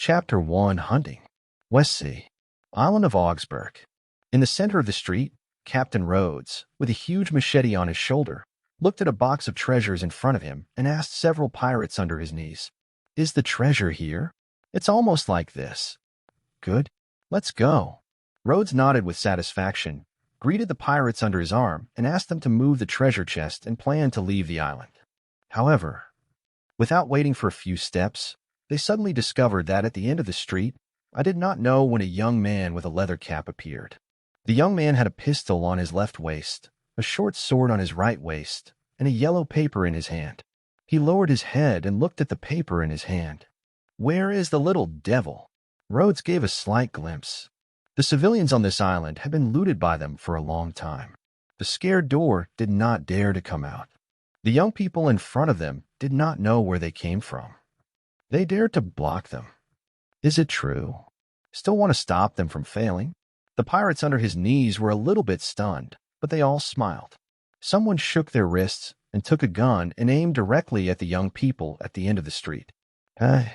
Chapter 1 Hunting. West Sea. Island of Augsburg. In the center of the street, Captain Rhodes, with a huge machete on his shoulder, looked at a box of treasures in front of him and asked several pirates under his knees, "Is the treasure here? It's almost like this." "Good. Let's go." Rhodes nodded with satisfaction, greeted the pirates under his arm, and asked them to move the treasure chest and planned to leave the island. However, without waiting for a few steps, they suddenly discovered that at the end of the street, I did not know when a young man with a leather cap appeared. The young man had a pistol on his left waist, a short sword on his right waist, and a yellow paper in his hand. He lowered his head and looked at the paper in his hand. "Where is the little devil?" Rhodes gave a slight glimpse. The civilians on this island had been looted by them for a long time. The scared door did not dare to come out. The young people in front of them did not know where they came from. They dared to block them. Is it true? Still want to stop them from failing? The pirates under his knees were a little bit stunned, but they all smiled. Someone shook their wrists and took a gun and aimed directly at the young people at the end of the street. "Hey,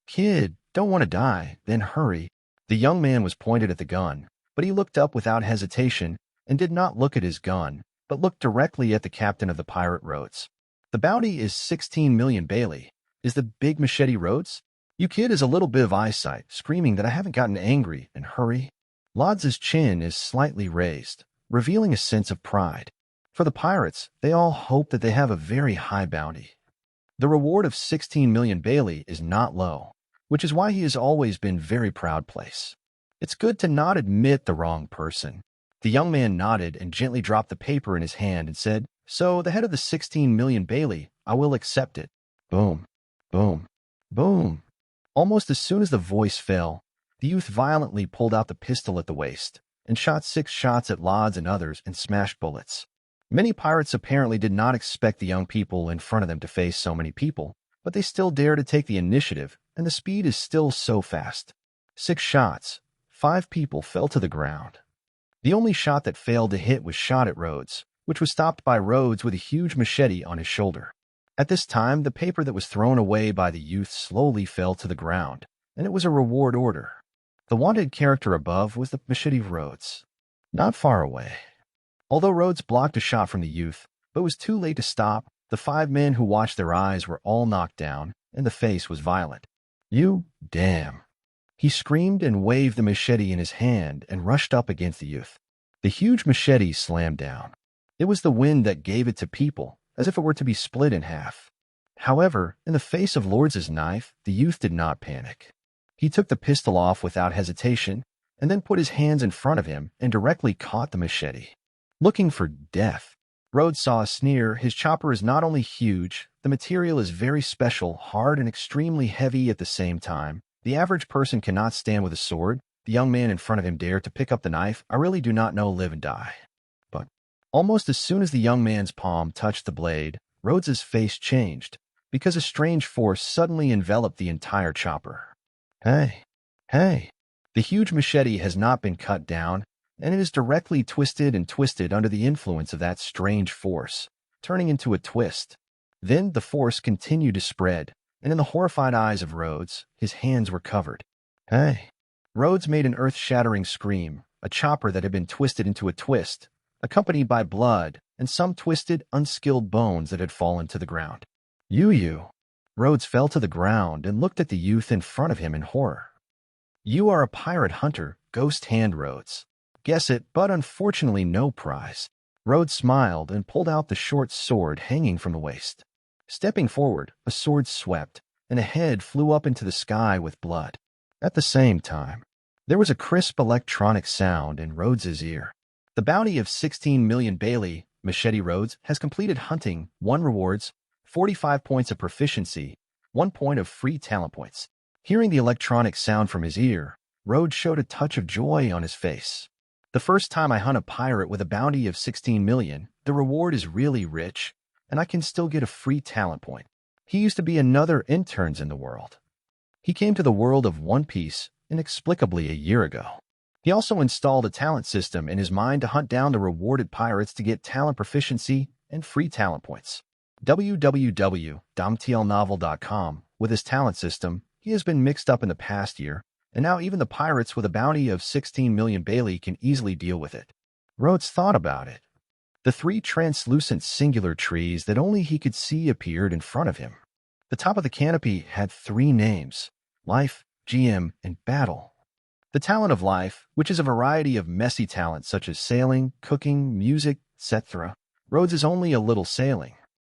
kid, don't want to die, then hurry." The young man was pointed at the gun, but he looked up without hesitation and did not look at his gun, but looked directly at the captain of the pirate Rhodes. "The bounty is 16 million Bailey. Is the big machete Rhodes? You kid is a little bit of eyesight, screaming that I haven't gotten angry, and hurry." Lodz's chin is slightly raised, revealing a sense of pride. For the pirates, they all hope that they have a very high bounty. The reward of 16 million Bailey is not low, which is why he has always been very proud place. It's good to not admit the wrong person. The young man nodded and gently dropped the paper in his hand and said, "So the head of the 16 million Bailey, I will accept it." Boom, boom, boom. Almost as soon as the voice fell, the youth violently pulled out the pistol at the waist and shot 6 shots at Lodz and others and smashed bullets. Many pirates apparently did not expect the young people in front of them to face so many people, but they still dare to take the initiative, and the speed is still so fast. 6 shots, 5 people fell to the ground. The only shot that failed to hit was shot at Rhodes, which was stopped by Rhodes with a huge machete on his shoulder. At this time, the paper that was thrown away by the youth slowly fell to the ground, and it was a reward order. The wanted character above was the machete Rhodes. Not far away. Although Rhodes blocked a shot from the youth, but was too late to stop, the 5 men who watched their eyes were all knocked down, and the face was violent. "You damn." He screamed and waved the machete in his hand and rushed up against the youth. The huge machete slammed down. It was the wind that gave it to people, as if it were to be split in half. However, in the face of Lords' knife, the youth did not panic. He took the pistol off without hesitation, and then put his hands in front of him and directly caught the machete. Looking for death, Rhodes saw a sneer. His chopper is not only huge, the material is very special, hard, and extremely heavy at the same time. The average person cannot stand with a sword. The young man in front of him dared to pick up the knife. I really do not know live and die. But almost as soon as the young man's palm touched the blade, Rhodes's face changed, because a strange force suddenly enveloped the entire chopper. Hey, hey. The huge machete has not been cut down, and it is directly twisted and twisted under the influence of that strange force, turning into a twist. Then the force continued to spread, and in the horrified eyes of Rhodes, his hands were covered. Hey. Rhodes made an earth-shattering scream, a chopper that had been twisted into a twist, accompanied by blood and some twisted, unskilled bones that had fallen to the ground. You. Rhodes fell to the ground and looked at the youth in front of him in horror. "You are a pirate hunter, Ghost Hand Rhodes. Guess it, but unfortunately no prize." Rhodes smiled and pulled out the short sword hanging from the waist. Stepping forward, a sword swept, and a head flew up into the sky with blood. At the same time, there was a crisp electronic sound in Rhodes's ear. The bounty of 16 million Bailey, Machete Rhodes, has completed hunting. 1 rewards, 45 points of proficiency, 1 point of free talent points. Hearing the electronic sound from his ear, Rhodes showed a touch of joy on his face. "The first time I hunt a pirate with a bounty of 16 million, the reward is really rich, and I can still get a free talent point." He used to be another interns in the world. He came to the world of One Piece inexplicably a year ago. He also installed a talent system in his mind to hunt down the rewarded pirates to get talent proficiency and free talent points. www.domtlnovel.com. With his talent system, He has been mixed up in the past year, and now even the pirates with a bounty of 16 million Bailey can easily deal with it. Rhodes thought about it. The three translucent singular trees that only he could see appeared in front of him. The top of the canopy had three names: Life, GM, and Battle. The talent of Life, which is a variety of messy talents such as sailing, cooking, music, etc. Rhodes is only a little sailing.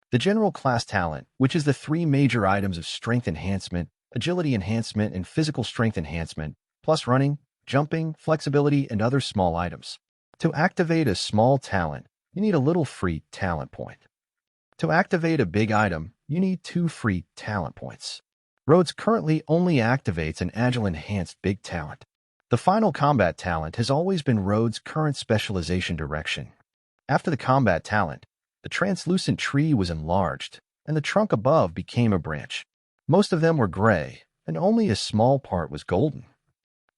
The general class talent, which is the three major items of strength enhancement, agility enhancement, and physical strength enhancement, plus running, jumping, flexibility, and other small items. To activate a small talent, you need a little free talent point. To activate a big item, you need 2 free talent points. Rhodes currently only activates an Agile Enhanced Big Talent. The final combat talent has always been Rhodes' current specialization direction. After the combat talent, the translucent tree was enlarged, and the trunk above became a branch. Most of them were gray, and only a small part was golden.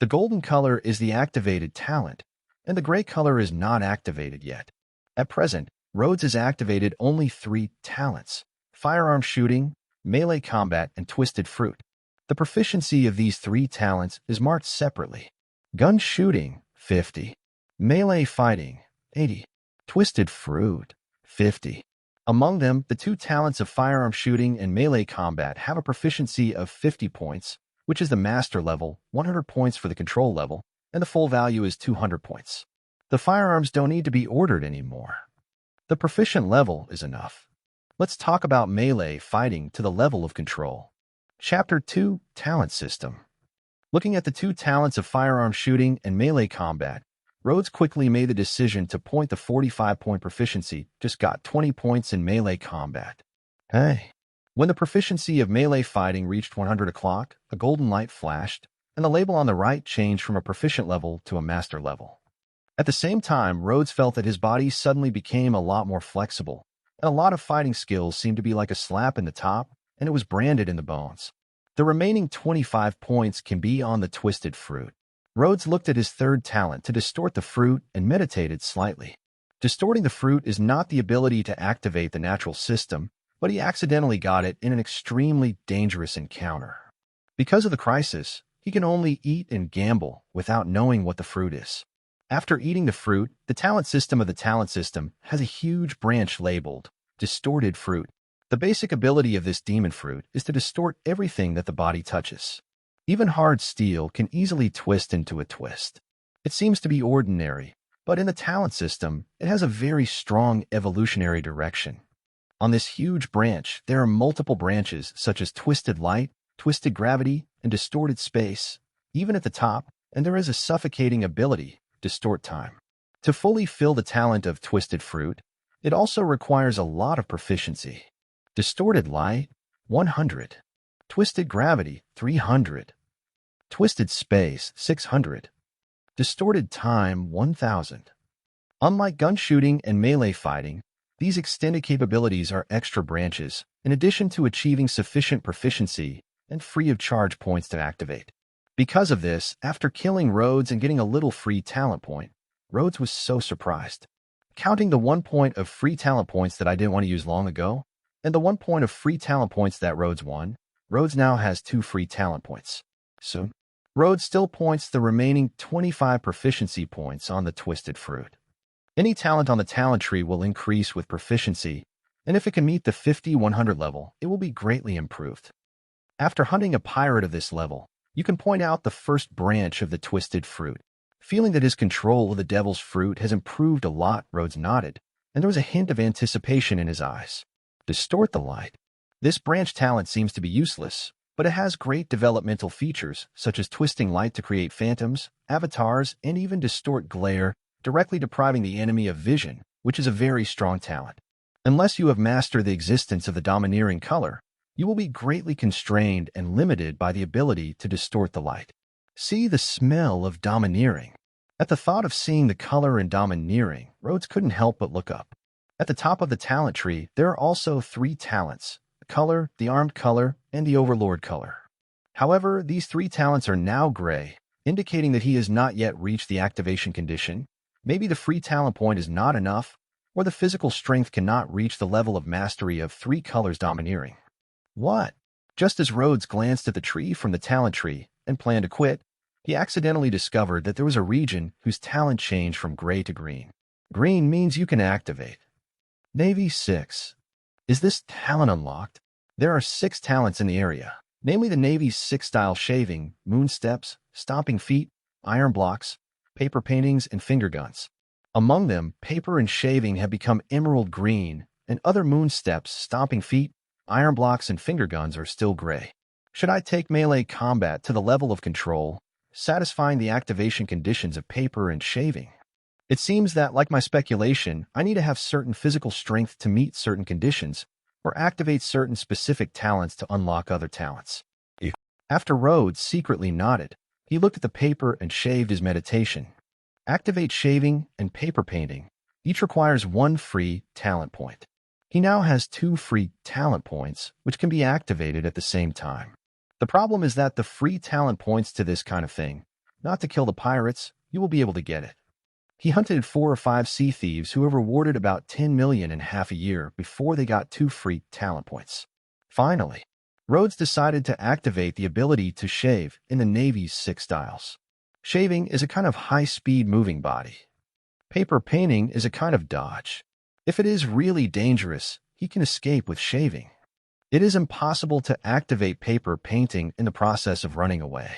The golden color is the activated talent, and the gray color is not activated yet. At present, Rhodes has activated only 3 talents: firearm shooting, melee combat, and twisted fruit. The proficiency of these 3 talents is marked separately. Gun shooting, 50. Melee fighting, 80. Twisted fruit, 50. Among them, the 2 talents of firearm shooting and melee combat have a proficiency of 50 points, which is the master level, 100 points for the control level, and the full value is 200 points. The firearms don't need to be ordered anymore. The proficient level is enough. Let's talk about melee fighting to the level of control. Chapter 2, Talent System. Looking at the 2 talents of firearm shooting and melee combat, Rhodes quickly made the decision to point the 45-point proficiency just got 20 points in melee combat. Hey. When the proficiency of melee fighting reached 100 o'clock, a golden light flashed, and the label on the right changed from a proficient level to a master level. At the same time, Rhodes felt that his body suddenly became a lot more flexible, and a lot of fighting skills seemed to be like a slap in the top, and it was branded in the bones. The remaining 25 points can be on the twisted fruit. Rhodes looked at his 3rd talent to distort the fruit and meditated slightly. Distorting the fruit is not the ability to activate the natural system, but he accidentally got it in an extremely dangerous encounter. Because of the crisis, he can only eat and gamble without knowing what the fruit is. After eating the fruit, the talent system of the talent system has a huge branch labeled Distorted Fruit. The basic ability of this demon fruit is to distort everything that the body touches. Even hard steel can easily twist into a twist. It seems to be ordinary, but in the talent system, it has a very strong evolutionary direction. On this huge branch, there are multiple branches such as Twisted Light, Twisted Gravity, and Distorted Space, even at the top, and there is a suffocating ability, Distort Time. To fully fill the talent of Twisted Fruit, it also requires a lot of proficiency. Distorted Light, 100. Twisted Gravity, 300. Twisted Space, 600. Distorted Time, 1000. Unlike gun shooting and melee fighting, these extended capabilities are extra branches, in addition to achieving sufficient proficiency and free of charge points to activate. Because of this, after killing Rhodes and getting a little free talent point, Rhodes was so surprised. Counting the 1 point of free talent points that I didn't want to use long ago, and the 1 point of free talent points that Rhodes won, Rhodes now has 2 free talent points. So, Rhodes still points the remaining 25 proficiency points on the Twisted Fruit. Any talent on the talent tree will increase with proficiency, and if it can meet the 50-100 level, it will be greatly improved. After hunting a pirate of this level, you can point out the first branch of the Twisted Fruit. Feeling that his control of the Devil's Fruit has improved a lot, Rhodes nodded, and there was a hint of anticipation in his eyes. Distort the Light. This branch talent seems to be useless, but it has great developmental features, such as twisting light to create phantoms, avatars, and even distort glare, directly depriving the enemy of vision, which is a very strong talent. Unless you have mastered the existence of the domineering color, you will be greatly constrained and limited by the ability to distort the light. See the smell of domineering. At the thought of seeing the color in domineering, Rhodes couldn't help but look up. At the top of the talent tree, there are also 3 talents: the color, the armed color, and the overlord color. However, these 3 talents are now gray, indicating that he has not yet reached the activation condition. Maybe the free talent point is not enough, or the physical strength cannot reach the level of mastery of 3 colors domineering. What? Just as Rhodes glanced at the tree from the talent tree and planned to quit, he accidentally discovered that there was a region whose talent changed from gray to green. Green means you can activate. Navy 6. Is this talent unlocked? There are 6 talents in the area, namely the Navy's 6-style shaving, moon steps, stomping feet, iron blocks, paper paintings, and finger guns. Among them, paper and shaving have become emerald green, and other moon steps, stomping feet, iron blocks, and finger guns are still gray. Should I take melee combat to the level of control, satisfying the activation conditions of paper and shaving? It seems that, like my speculation, I need to have certain physical strength to meet certain conditions, or activate certain specific talents to unlock other talents. After Rhodes secretly nodded, he looked at the paper and shaved his meditation. Activate shaving and paper painting. Each requires 1 free talent point. He now has 2 free talent points, which can be activated at the same time. The problem is that the free talent points to this kind of thing, not to kill the pirates, you will be able to get it. He hunted 4 or 5 sea thieves who were rewarded about 10 million in half a year before they got 2 free talent points. Finally, Rhodes decided to activate the ability to shave in the Navy's 6 styles. Shaving is a kind of high-speed moving body. Paper painting is a kind of dodge. If it is really dangerous, he can escape with shaving. It is impossible to activate paper painting in the process of running away.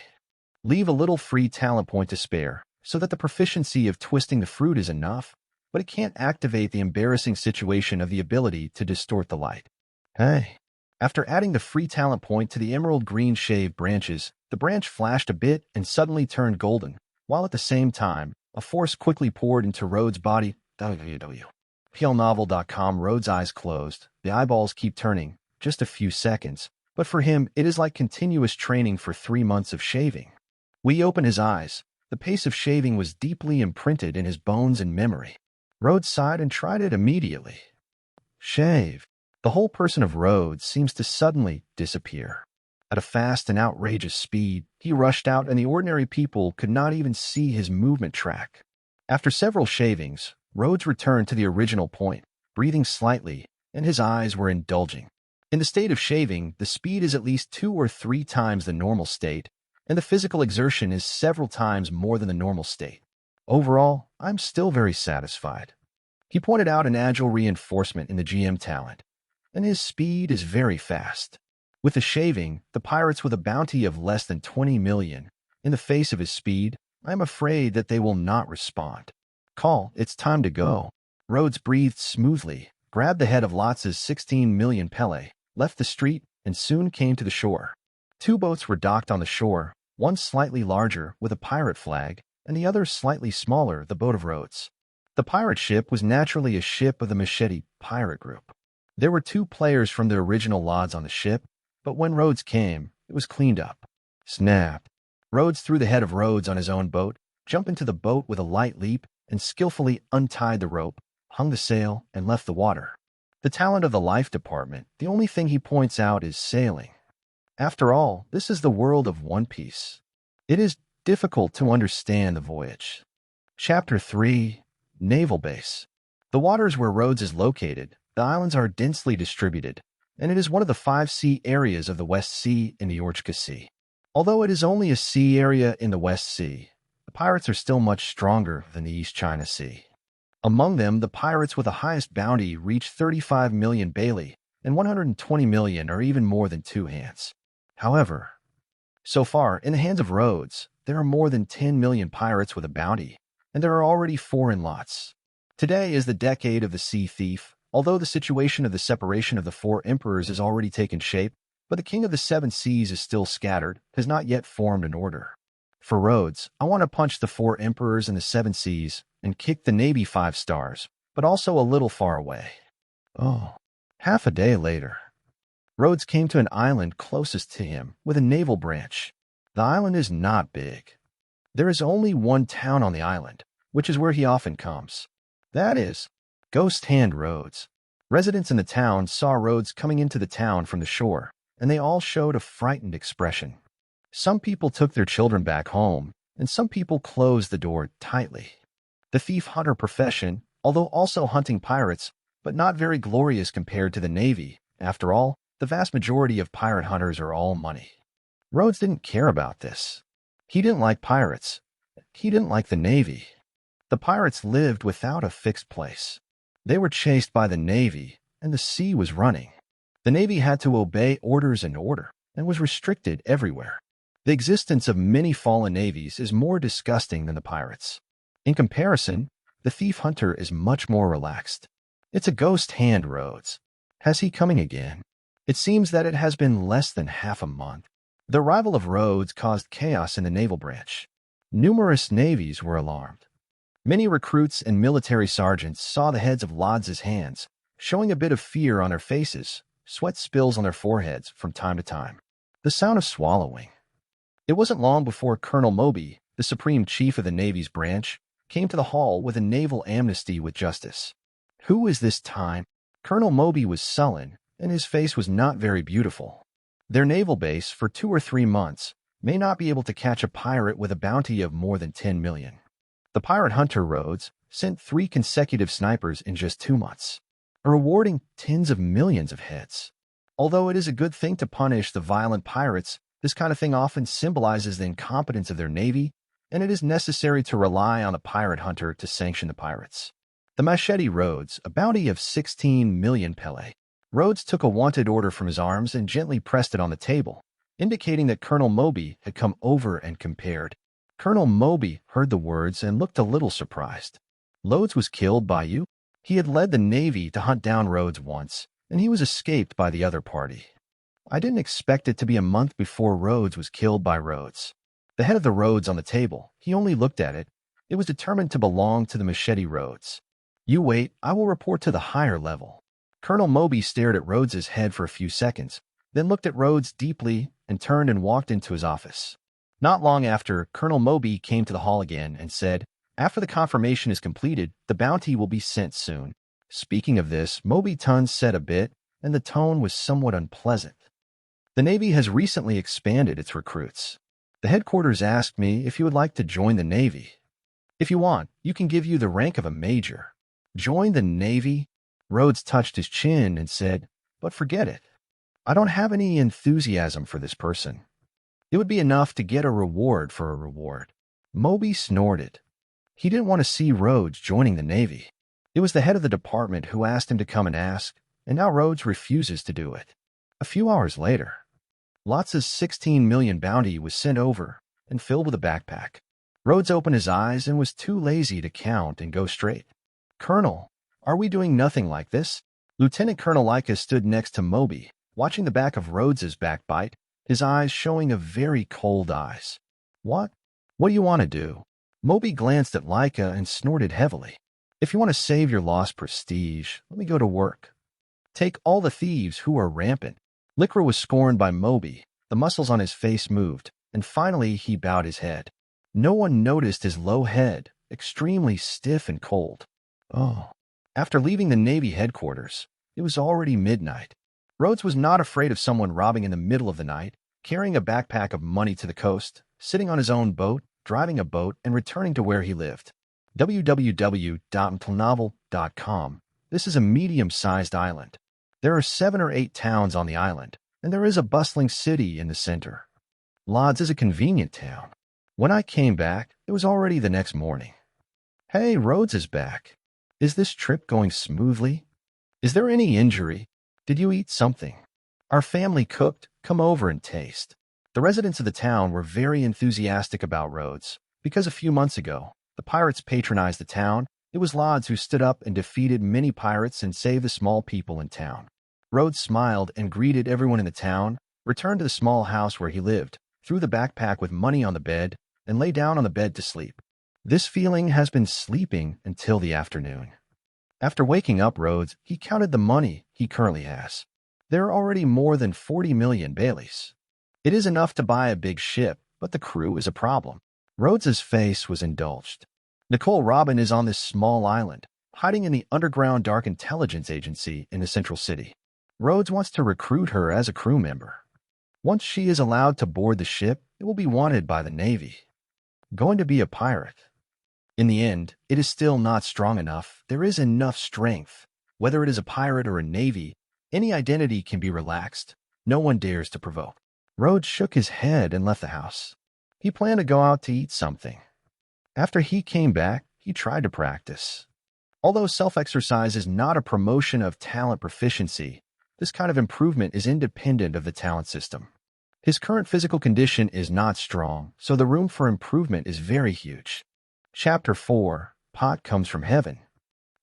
Leave a little free talent point to spare, so that the proficiency of twisting the fruit is enough, but it can't activate the embarrassing situation of the ability to distort the light. Hey. After adding the free talent point to the emerald green shaved branches, the branch flashed a bit and suddenly turned golden, while at the same time, a force quickly poured into Rhodes' body. PLNovel.com. Rhodes' eyes closed. The eyeballs keep turning, just a few seconds, but for him it is like continuous training for 3 months of shaving. When he opened his eyes, the pace of shaving was deeply imprinted in his bones and memory. Rhodes sighed and tried it immediately. Shave. The whole person of Rhodes seems to suddenly disappear. At a fast and outrageous speed, he rushed out and the ordinary people could not even see his movement track. After several shavings, Rhodes returned to the original point, breathing slightly, and his eyes were indulging. In the state of shaving, the speed is at least 2 or 3 times the normal state, and the physical exertion is several times more than the normal state. Overall, I'm still very satisfied. He pointed out an agile reinforcement in the GM talent, and his speed is very fast. With the shaving, the pirates with a bounty of less than 20 million, in the face of his speed, I'm afraid that they will not respond. Call, it's time to go. Rhodes breathed smoothly, grabbed the head of Lotz's 16 million Pele, left the street, and soon came to the shore. 2 boats were docked on the shore, one slightly larger with a pirate flag, and the other slightly smaller, the boat of Rhodes. The pirate ship was naturally a ship of the Machete pirate group. There were 2 players from the original Lods on the ship, but when Rhodes came, it was cleaned up. Snap. Rhodes threw the head of Rhodes on his own boat, jumped into the boat with a light leap, and skillfully untied the rope, hung the sail, and left the water. The talent of the life department, the only thing he points out is sailing. After all, this is the world of One Piece. It is difficult to understand the voyage. Chapter 3. Naval Base. The waters where Rhodes is located, the islands are densely distributed, and it is one of the 5 sea areas of the West Sea and the Yorkshire Sea. Although it is only a sea area in the West Sea, the pirates are still much stronger than the East China Sea. Among them, the pirates with the highest bounty reach 35 million Bailey, and 120 million are even more than 2 hands. However, so far, in the hands of Rhodes, there are more than 10 million pirates with a bounty, and there are already 4 in Lots. Today is the decade of the Sea Thief, although the situation of the separation of the 4 emperors has already taken shape, but the king of the 7 seas is still scattered, has not yet formed an order. For Rhodes, I want to punch the 4 emperors in the 7 seas and kick the Navy 5 stars, but also a little far away. Oh, half a day later. Rhodes came to an island closest to him with a naval branch. The island is not big. There is only 1 town on the island, which is where he often comes. That is, Ghost Hand Rhodes. Residents in the town saw Rhodes coming into the town from the shore, and they all showed a frightened expression. Some people took their children back home, and some people closed the door tightly. The thief-hunter profession, although also hunting pirates, but not very glorious compared to the Navy. After all, The vast majority of pirate hunters are all money. Rhodes didn't care about this. He didn't like pirates. He didn't like the Navy. The pirates lived without a fixed place. They were chased by the Navy, and the sea was running. The Navy had to obey orders and order, and was restricted everywhere. The existence of many fallen navies is more disgusting than the pirates. In comparison, the thief hunter is much more relaxed. It's a ghost hand, Rhodes. Has he coming again? It seems that it has been less than half a month. The arrival of Rhodes caused chaos in the naval branch. Numerous navies were alarmed. Many recruits and military sergeants saw the heads of Lods' hands, showing a bit of fear on their faces, sweat spills on their foreheads from time to time. The sound of swallowing. It wasn't long before Colonel Moby, the supreme chief of the Navy's branch, came to the hall with a naval amnesty with justice. Who is this time? Colonel Moby was sullen, and his face was not very beautiful. Their naval base, for 2 or 3 months, may not be able to catch a pirate with a bounty of more than 10 million. The pirate hunter Rhodes sent 3 consecutive snipers in just 2 months, rewarding tens of millions of heads. Although it is a good thing to punish the violent pirates, this kind of thing often symbolizes the incompetence of their navy, and it is necessary to rely on a pirate hunter to sanction the pirates. The machete Rhodes, a bounty of 16 million pele. Rhodes took a wanted order from his arms and gently pressed it on the table, indicating that Colonel Moby had come over and compared. Colonel Moby heard the words and looked a little surprised. Rhodes was killed by you? He had led the Navy to hunt down Rhodes once, and he was escaped by the other party. I didn't expect it to be a month before Rhodes was killed by Rhodes. The head of the Rhodes on the table, he only looked at it. It was determined to belong to the machete Rhodes. You wait, I will report to the higher level. Colonel Moby stared at Rhodes's head for a few seconds, then looked at Rhodes deeply and turned and walked into his office. Not long after, Colonel Moby came to the hall again and said, after the confirmation is completed, the bounty will be sent soon. Speaking of this, Moby tongue said a bit, and the tone was somewhat unpleasant. The Navy has recently expanded its recruits. The headquarters asked me if you would like to join the Navy. If you want, you can give you the rank of a major. Join the Navy? Rhodes touched his chin and said, but forget it. I don't have any enthusiasm for this person. It would be enough to get a reward for a reward. Moby snorted. He didn't want to see Rhodes joining the Navy. It was the head of the department who asked him to come and ask, and now Rhodes refuses to do it. A few hours later, Lots' 16 million bounty was sent over and filled with a backpack. Rhodes opened his eyes and was too lazy to count and go straight. Colonel, are we doing nothing like this? Lieutenant Colonel Leica stood next to Moby, watching the back of Rhodes's backbite, his eyes showing a very cold eyes. What? What do you want to do? Moby glanced at Leica and snorted heavily. If you want to save your lost prestige, let me go to work. Take all the thieves who are rampant. Lycra was scorned by Moby. The muscles on his face moved, and finally he bowed his head. No one noticed his low head, extremely stiff and cold. Oh. After leaving the Navy headquarters, it was already midnight. Rhodes was not afraid of someone robbing in the middle of the night, carrying a backpack of money to the coast, sitting on his own boat, driving a boat, and returning to where he lived. www.novel.com. This is a medium-sized island. There are 7 or 8 towns on the island, and there is a bustling city in the center. Lods is a convenient town. When I came back, it was already the next morning. Hey, Rhodes is back. Is this trip going smoothly? Is there any injury? Did you eat something? Our family cooked. Come over and taste. The residents of the town were very enthusiastic about Rhodes, because a few months ago, the pirates patronized the town. It was Lods who stood up and defeated many pirates and saved the small people in town. Rhodes smiled and greeted everyone in the town, returned to the small house where he lived, threw the backpack with money on the bed, and lay down on the bed to sleep. This feeling has been sleeping until the afternoon. After waking up Rhodes, he counted the money he currently has. There are already more than 40 million Baileys. It is enough to buy a big ship, but the crew is a problem. Rhodes's face was indulged. Nicole Robin is on this small island, hiding in the underground dark intelligence agency in the central city. Rhodes wants to recruit her as a crew member. Once she is allowed to board the ship, it will be wanted by the Navy. Going to be a pirate. In the end, it is still not strong enough. There is enough strength. Whether it is a pirate or a Navy, Any identity can be relaxed. No one dares to provoke. Rhodes shook his head and left the house. He planned to go out to eat something. After he came back, he tried to practice. Although self-exercise is not a promotion of talent proficiency, this kind of improvement is independent of the talent system. His current physical condition is not strong, so the room for improvement is very huge. Chapter 4. Pot comes from heaven.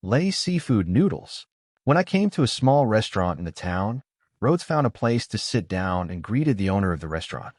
Lay's seafood noodles. When I came to a small restaurant in the town, Rhodes found a place to sit down and greeted the owner of the restaurant.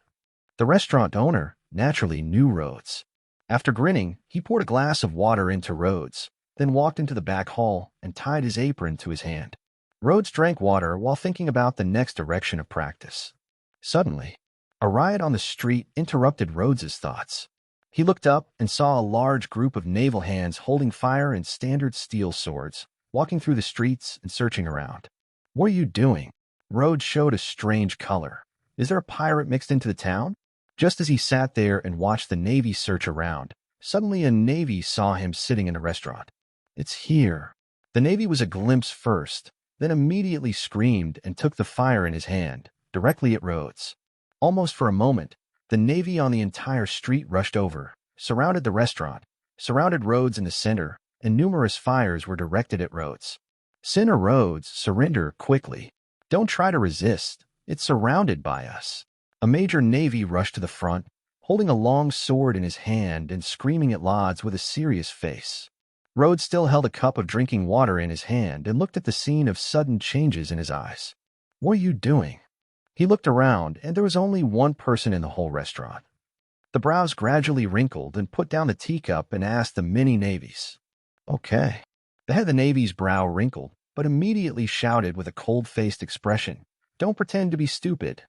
The restaurant owner naturally knew Rhodes. After grinning, he poured a glass of water into Rhodes, then walked into the back hall and tied his apron to his hand. Rhodes drank water while thinking about the next direction of practice. Suddenly, a riot on the street interrupted Rhodes's thoughts. He looked up and saw a large group of naval hands holding fire and standard steel swords, walking through the streets and searching around. "What are you doing?" Rhodes showed a strange color. "Is there a pirate mixed into the town?" Just as he sat there and watched the Navy search around, suddenly a Navy saw him sitting in a restaurant. "It's here." The Navy was a glimpse first, then immediately screamed and took the fire in his hand, directly at Rhodes. Almost for a moment, the Navy on the entire street rushed over, surrounded the restaurant, surrounded Rhodes in the center, and numerous fires were directed at Rhodes. "Sinner Rhodes, surrender quickly. Don't try to resist. It's surrounded by us." A major Navy rushed to the front, holding a long sword in his hand and screaming at Lods with a serious face. Rhodes still held a cup of drinking water in his hand and looked at the scene of sudden changes in his eyes. "What are you doing?" He looked around, and there was only one person in the whole restaurant. The brows gradually wrinkled and put down the teacup and asked the many navies. "Okay." The head of the Navy's brow wrinkled, but immediately shouted with a cold-faced expression, "Don't pretend to be stupid.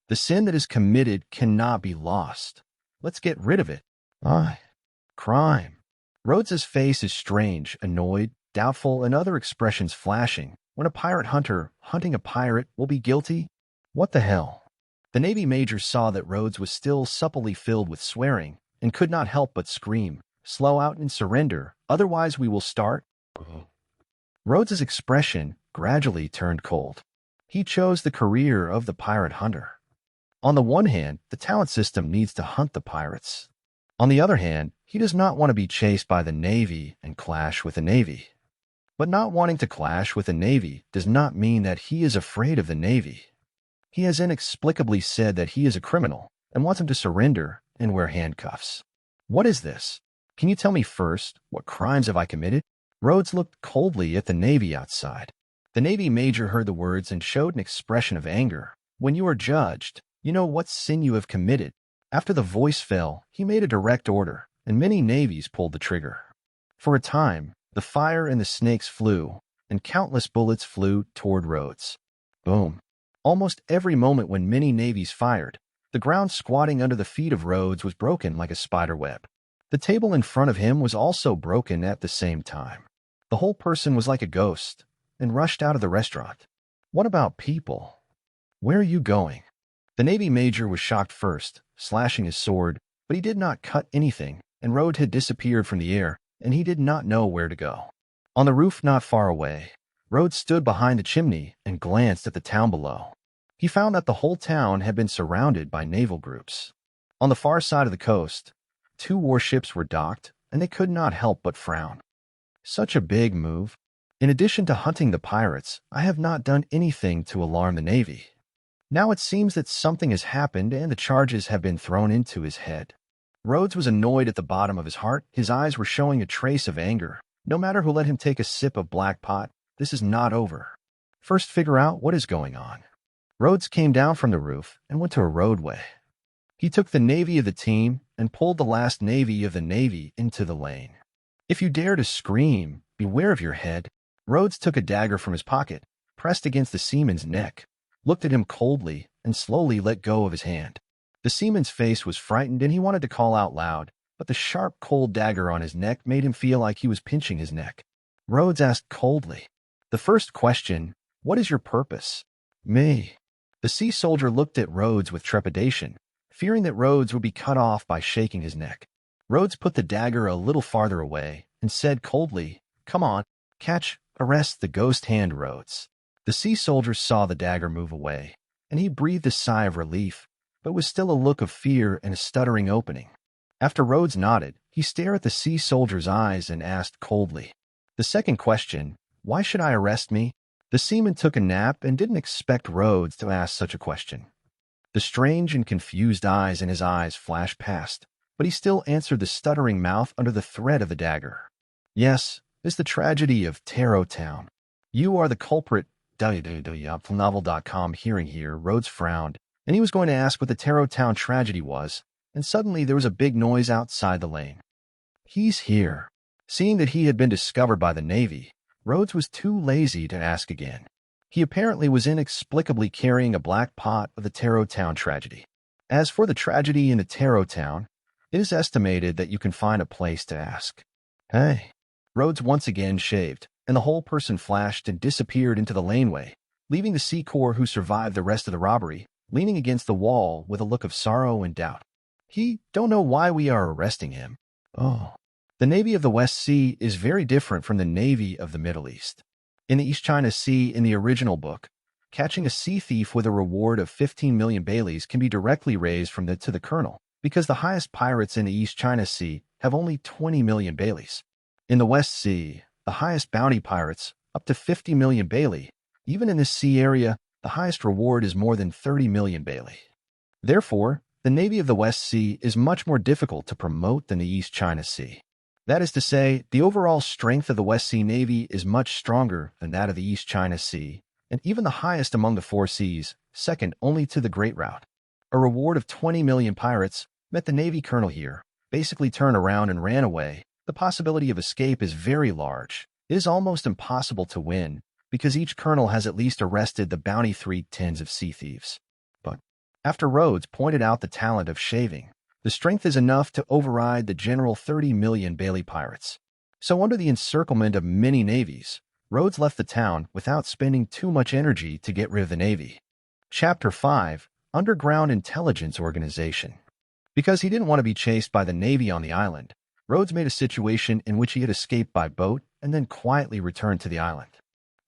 The sin that is committed cannot be lost. Let's get rid of it." "Aye. Crime." Rhodes's face is strange, annoyed, doubtful, and other expressions flashing. When a pirate hunter hunting a pirate will be guilty? What the hell? The Navy major saw that Rhodes was still supplely filled with swearing and could not help but scream, "Slow out and surrender, otherwise we will start." Rhodes's expression gradually turned cold. He chose the career of the pirate hunter. On the one hand, the talent system needs to hunt the pirates. On the other hand, he does not want to be chased by the Navy and clash with the Navy. But not wanting to clash with the Navy does not mean that he is afraid of the Navy. He has inexplicably said that he is a criminal and wants him to surrender and wear handcuffs. What is this? Can you tell me first, what crimes have I committed? Rhodes looked coldly at the Navy outside. The Navy major heard the words and showed an expression of anger. "When you are judged, you know what sin you have committed." After the voice fell, he made a direct order, and many navies pulled the trigger. For a time, the fire and the snakes flew, and countless bullets flew toward Rhodes. Boom. Almost every moment when many navies fired, the ground squatting under the feet of Rhodes was broken like a spider web. The table in front of him was also broken at the same time. The whole person was like a ghost, and rushed out of the restaurant. "What about people? Where are you going?" The Navy major was shocked first, slashing his sword, but he did not cut anything, and Rhodes had disappeared from the air, and he did not know where to go. On the roof not far away, Rhodes stood behind the chimney and glanced at the town below. He found that the whole town had been surrounded by naval groups. On the far side of the coast, 2 warships were docked, and they could not help but frown. Such a big move. In addition to hunting the pirates, I have not done anything to alarm the Navy. Now it seems that something has happened and the charges have been thrown into his head. Rhodes was annoyed at the bottom of his heart. His eyes were showing a trace of anger. No matter who let him take a sip of black pot, this is not over. First figure out what is going on. Rhodes came down from the roof and went to a roadway. He took the navy of the team and pulled the last navy of the Navy into the lane. "If you dare to scream, beware of your head." Rhodes took a dagger from his pocket, pressed against the seaman's neck, looked at him coldly, and slowly let go of his hand. The seaman's face was frightened and he wanted to call out loud, but the sharp, cold dagger on his neck made him feel like he was pinching his neck. Rhodes asked coldly, "The first question, what is your purpose?" "Me." The sea soldier looked at Rhodes with trepidation, fearing that Rhodes would be cut off by shaking his neck. Rhodes put the dagger a little farther away and said coldly, "Come on, catch, arrest the ghost hand, Rhodes." The sea soldier saw the dagger move away, and he breathed a sigh of relief, but it was still a look of fear and a stuttering opening. After Rhodes nodded, he stared at the sea soldier's eyes and asked coldly, "The second question, why should I arrest me?" The seaman took a nap and didn't expect Rhodes to ask such a question. The strange and confused eyes in his eyes flashed past, but he still answered the stuttering mouth under the threat of the dagger. "Yes, it's the tragedy of Tarot Town. You are the culprit." www.novel.com. Hearing here, Rhodes frowned, and he was going to ask what the Tarot Town tragedy was, and suddenly there was a big noise outside the lane. "He's here." Seeing that he had been discovered by the Navy, Rhodes was too lazy to ask again. He apparently was inexplicably carrying a black pot of the Tarot Town tragedy. As for the tragedy in the Tarot Town, it is estimated that you can find a place to ask. "Hey." Rhodes once again shaved, and the whole person flashed and disappeared into the laneway, leaving the Sea Corps who survived the rest of the robbery, leaning against the wall with a look of sorrow and doubt. "He don't know why we are arresting him." "Oh." The Navy of the West Sea is very different from the Navy of the Middle East. In the East China Sea, in the original book, catching a sea thief with a reward of 15 million baileys can be directly raised from to the colonel, because the highest pirates in the East China Sea have only 20 million baileys. In the West Sea, the highest bounty pirates, up to 50 million bailey. Even in this sea area, the highest reward is more than 30 million bailey. Therefore, the Navy of the West Sea is much more difficult to promote than the East China Sea. That is to say, the overall strength of the West Sea Navy is much stronger than that of the East China Sea, and even the highest among the four seas, second only to the Great Route. A reward of 20 million pirates met the Navy colonel here, basically turned around and ran away. The possibility of escape is very large. It is almost impossible to win, because each colonel has at least arrested the bounty 3/10 of sea thieves. But after Rhodes pointed out the talent of shaving, the strength is enough to override the general 30 million bailey pirates. So under the encirclement of many navies, Rhodes left the town without spending too much energy to get rid of the Navy. Chapter 5, Underground Intelligence Organization. Because he didn't want to be chased by the Navy on the island, Rhodes made a situation in which he had escaped by boat and then quietly returned to the island.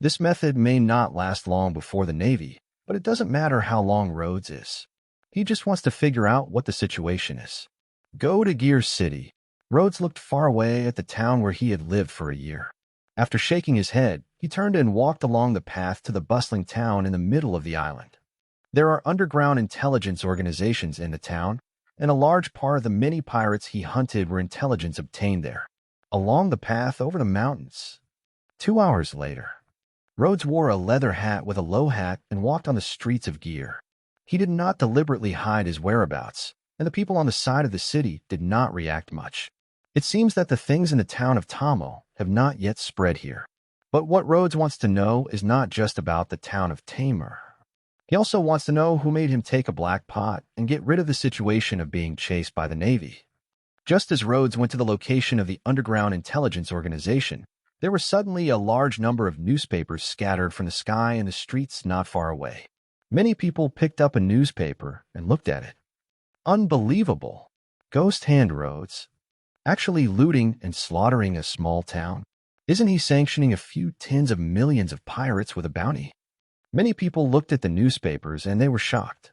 This method may not last long before the Navy, but it doesn't matter how long Rhodes is. He just wants to figure out what the situation is. Go to Gear City. Rhodes looked far away at the town where he had lived for a year. After shaking his head, he turned and walked along the path to the bustling town in the middle of the island. There are underground intelligence organizations in the town, and a large part of the many pirates he hunted were intelligence obtained there. Along the path over the mountains. 2 hours later, Rhodes wore a leather hat with a low hat and walked on the streets of Gear. He did not deliberately hide his whereabouts, and the people on the side of the city did not react much. It seems that the things in the town of Tamo have not yet spread here. But what Rhodes wants to know is not just about the town of Tamar. He also wants to know who made him take a black pot and get rid of the situation of being chased by the Navy. Just as Rhodes went to the location of the Underground Intelligence Organization, there were suddenly a large number of newspapers scattered from the sky in the streets not far away. Many people picked up a newspaper and looked at it. Unbelievable. Ghost Hand Rhodes. Actually looting and slaughtering a small town. Isn't he sanctioning a few tens of millions of pirates with a bounty? Many people looked at the newspapers and they were shocked.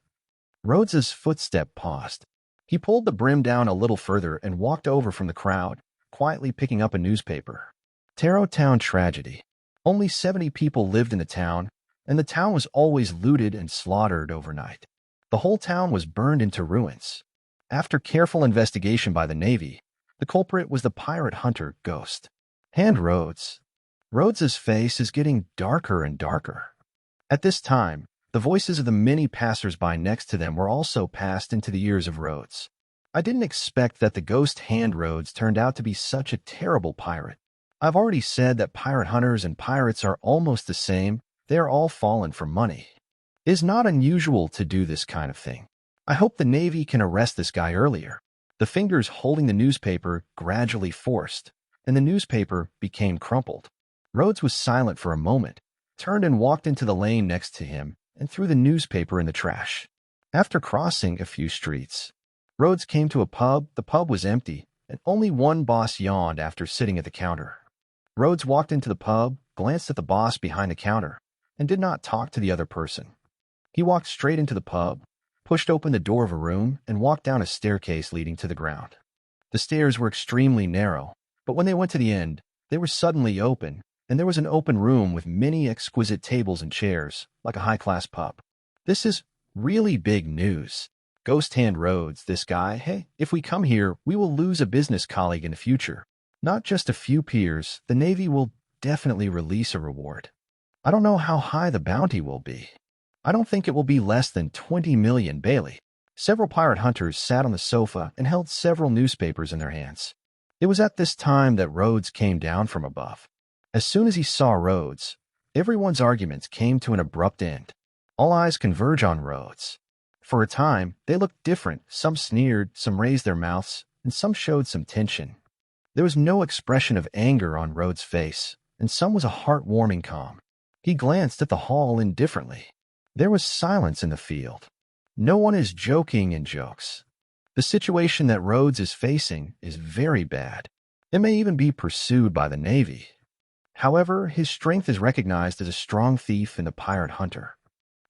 Rhodes's footstep paused. He pulled the brim down a little further and walked over from the crowd, quietly picking up a newspaper. Tarot Town Tragedy. Only 70 people lived in the town, and the town was always looted and slaughtered overnight. The whole town was burned into ruins. After careful investigation by the Navy, the culprit was the pirate hunter Ghost Hand Rhodes. Rhodes's face is getting darker and darker. At this time, the voices of the many passers-by next to them were also passed into the ears of Rhodes. I didn't expect that the Ghost Hand Rhodes turned out to be such a terrible pirate. I've already said that pirate hunters and pirates are almost the same. They are all fallen for money. It is not unusual to do this kind of thing. I hope the Navy can arrest this guy earlier. The fingers holding the newspaper gradually forced, and the newspaper became crumpled. Rhodes was silent for a moment, turned and walked into the lane next to him, and threw the newspaper in the trash. After crossing a few streets, Rhodes came to a pub. The pub was empty, and only one boss yawned after sitting at the counter. Rhodes walked into the pub, glanced at the boss behind the counter, and did not talk to the other person. He walked straight into the pub, pushed open the door of a room, and walked down a staircase leading to the ground. The stairs were extremely narrow, but when they went to the end, they were suddenly open, and there was an open room with many exquisite tables and chairs, like a high-class pub. This is really big news. Ghost Hand Rhodes, this guy, hey, if we come here, we will lose a business colleague in the future. Not just a few peers, the Navy will definitely release a reward. I don't know how high the bounty will be. I don't think it will be less than 20 million Bailey. Several pirate hunters sat on the sofa and held several newspapers in their hands. It was at this time that Rhodes came down from above. As soon as he saw Rhodes, everyone's arguments came to an abrupt end. All eyes converge on Rhodes. For a time, they looked different. Some sneered, some raised their mouths, and some showed some tension. There was no expression of anger on Rhodes' face, and some was a heartwarming calm. He glanced at the hall indifferently. There was silence in the field. No one is joking in jokes. The situation that Rhodes is facing is very bad. It may even be pursued by the Navy. However, his strength is recognized as a strong thief and a pirate hunter.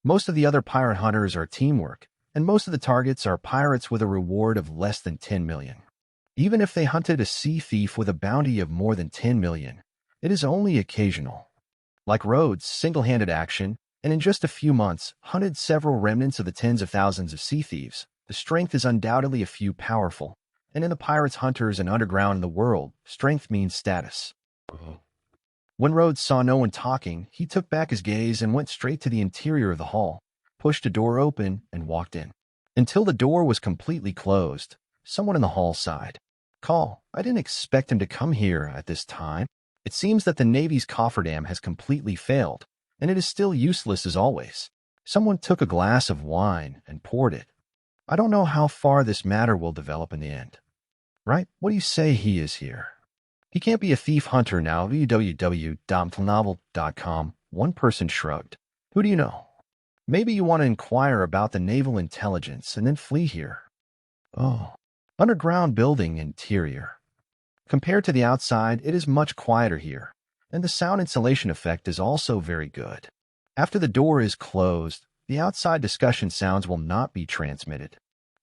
Most of the other pirate hunters are teamwork, and most of the targets are pirates with a reward of less than 10 million. Even if they hunted a sea thief with a bounty of more than 10 million, it is only occasional. Like Rhodes' single-handed action, and in just a few months, hunted several remnants of the tens of thousands of sea thieves, the strength is undoubtedly a few powerful, and in the pirates, hunters, and underground in the world, strength means status. When Rhodes saw no one talking, he took back his gaze and went straight to the interior of the hall, pushed a door open, and walked in. Until the door was completely closed, someone in the hall sighed. "Call, I didn't expect him to come here at this time. It seems that the Navy's cofferdam has completely failed, and it is still useless as always." Someone took a glass of wine and poured it. "I don't know how far this matter will develop in the end." "Right? What do you say he is here?" "He can't be a thief hunter now. www.novel.com. One person shrugged. "Who do you know?" "Maybe you want to inquire about the naval intelligence and then flee here." "Oh. Underground building interior. Compared to the outside, it is much quieter here, and the sound insulation effect is also very good. After the door is closed, the outside discussion sounds will not be transmitted.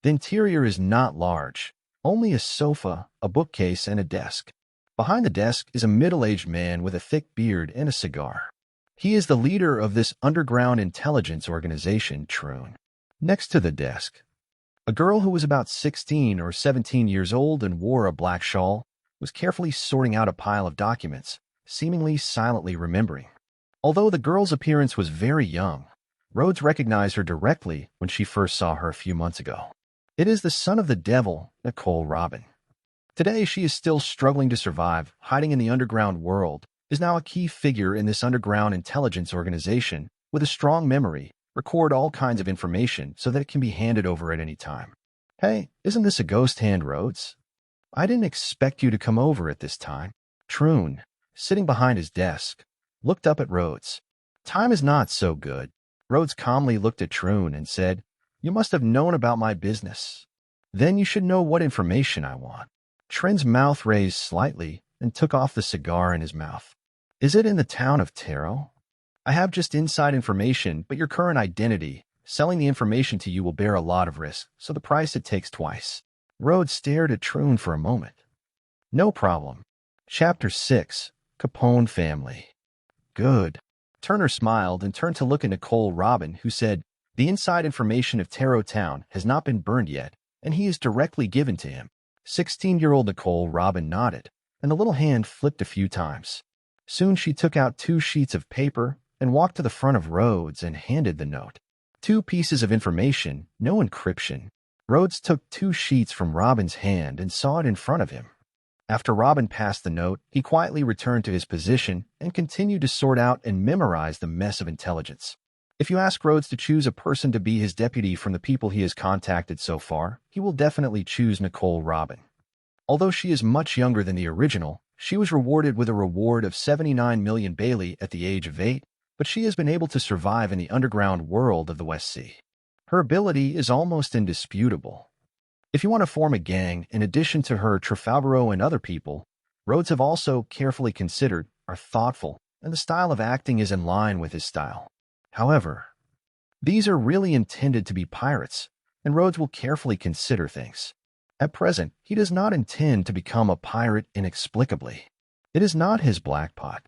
The interior is not large, only a sofa, a bookcase, and a desk. Behind the desk is a middle-aged man with a thick beard and a cigar. He is the leader of this underground intelligence organization, Troon. Next to the desk, a girl who was about 16 or 17 years old and wore a black shawl was carefully sorting out a pile of documents, seemingly silently remembering. Although the girl's appearance was very young, Rhodes recognized her directly when she first saw her a few months ago. It is the son of the devil, Nicole Robin. Today she is still struggling to survive, hiding in the underground world, is now a key figure in this underground intelligence organization with a strong memory, record all kinds of information so that it can be handed over at any time. "Hey, isn't this a Ghost Hand Rhodes? I didn't expect you to come over at this time." Troon, sitting behind his desk, looked up at Rhodes. "Time is not so good." Rhodes calmly looked at Troon and said, "You must have known about my business. Then you should know what information I want." Troon's mouth raised slightly and took off the cigar in his mouth. "Is it in the town of Taro? I have just inside information, but your current identity. Selling the information to you will bear a lot of risk, so the price it takes twice." Rhodes stared at Troon for a moment. "No problem." Chapter 6. Capone Family. "Good." Turner smiled and turned to look at Nicole Robin, who said, "The inside information of Taro Town has not been burned yet, and he is directly given to him." 16-year-old Nicole Robin nodded, and the little hand flipped a few times. Soon she took out 2 sheets of paper and walked to the front of Rhodes and handed the note. 2 pieces of information, no encryption. Rhodes took 2 sheets from Robin's hand and saw it in front of him. After Robin passed the note, he quietly returned to his position and continued to sort out and memorize the mess of intelligence. If you ask Rhodes to choose a person to be his deputy from the people he has contacted so far, he will definitely choose Nicole Robin. Although she is much younger than the original, she was rewarded with a reward of 79 million Bailey at the age of 8, but she has been able to survive in the underground world of the West Sea. Her ability is almost indisputable. If you want to form a gang, in addition to her Trafalgaro and other people, Rhodes have also carefully considered, are thoughtful, and the style of acting is in line with his style. However, these are really intended to be pirates, and Rhodes will carefully consider things. At present, he does not intend to become a pirate inexplicably. It is not his black pot.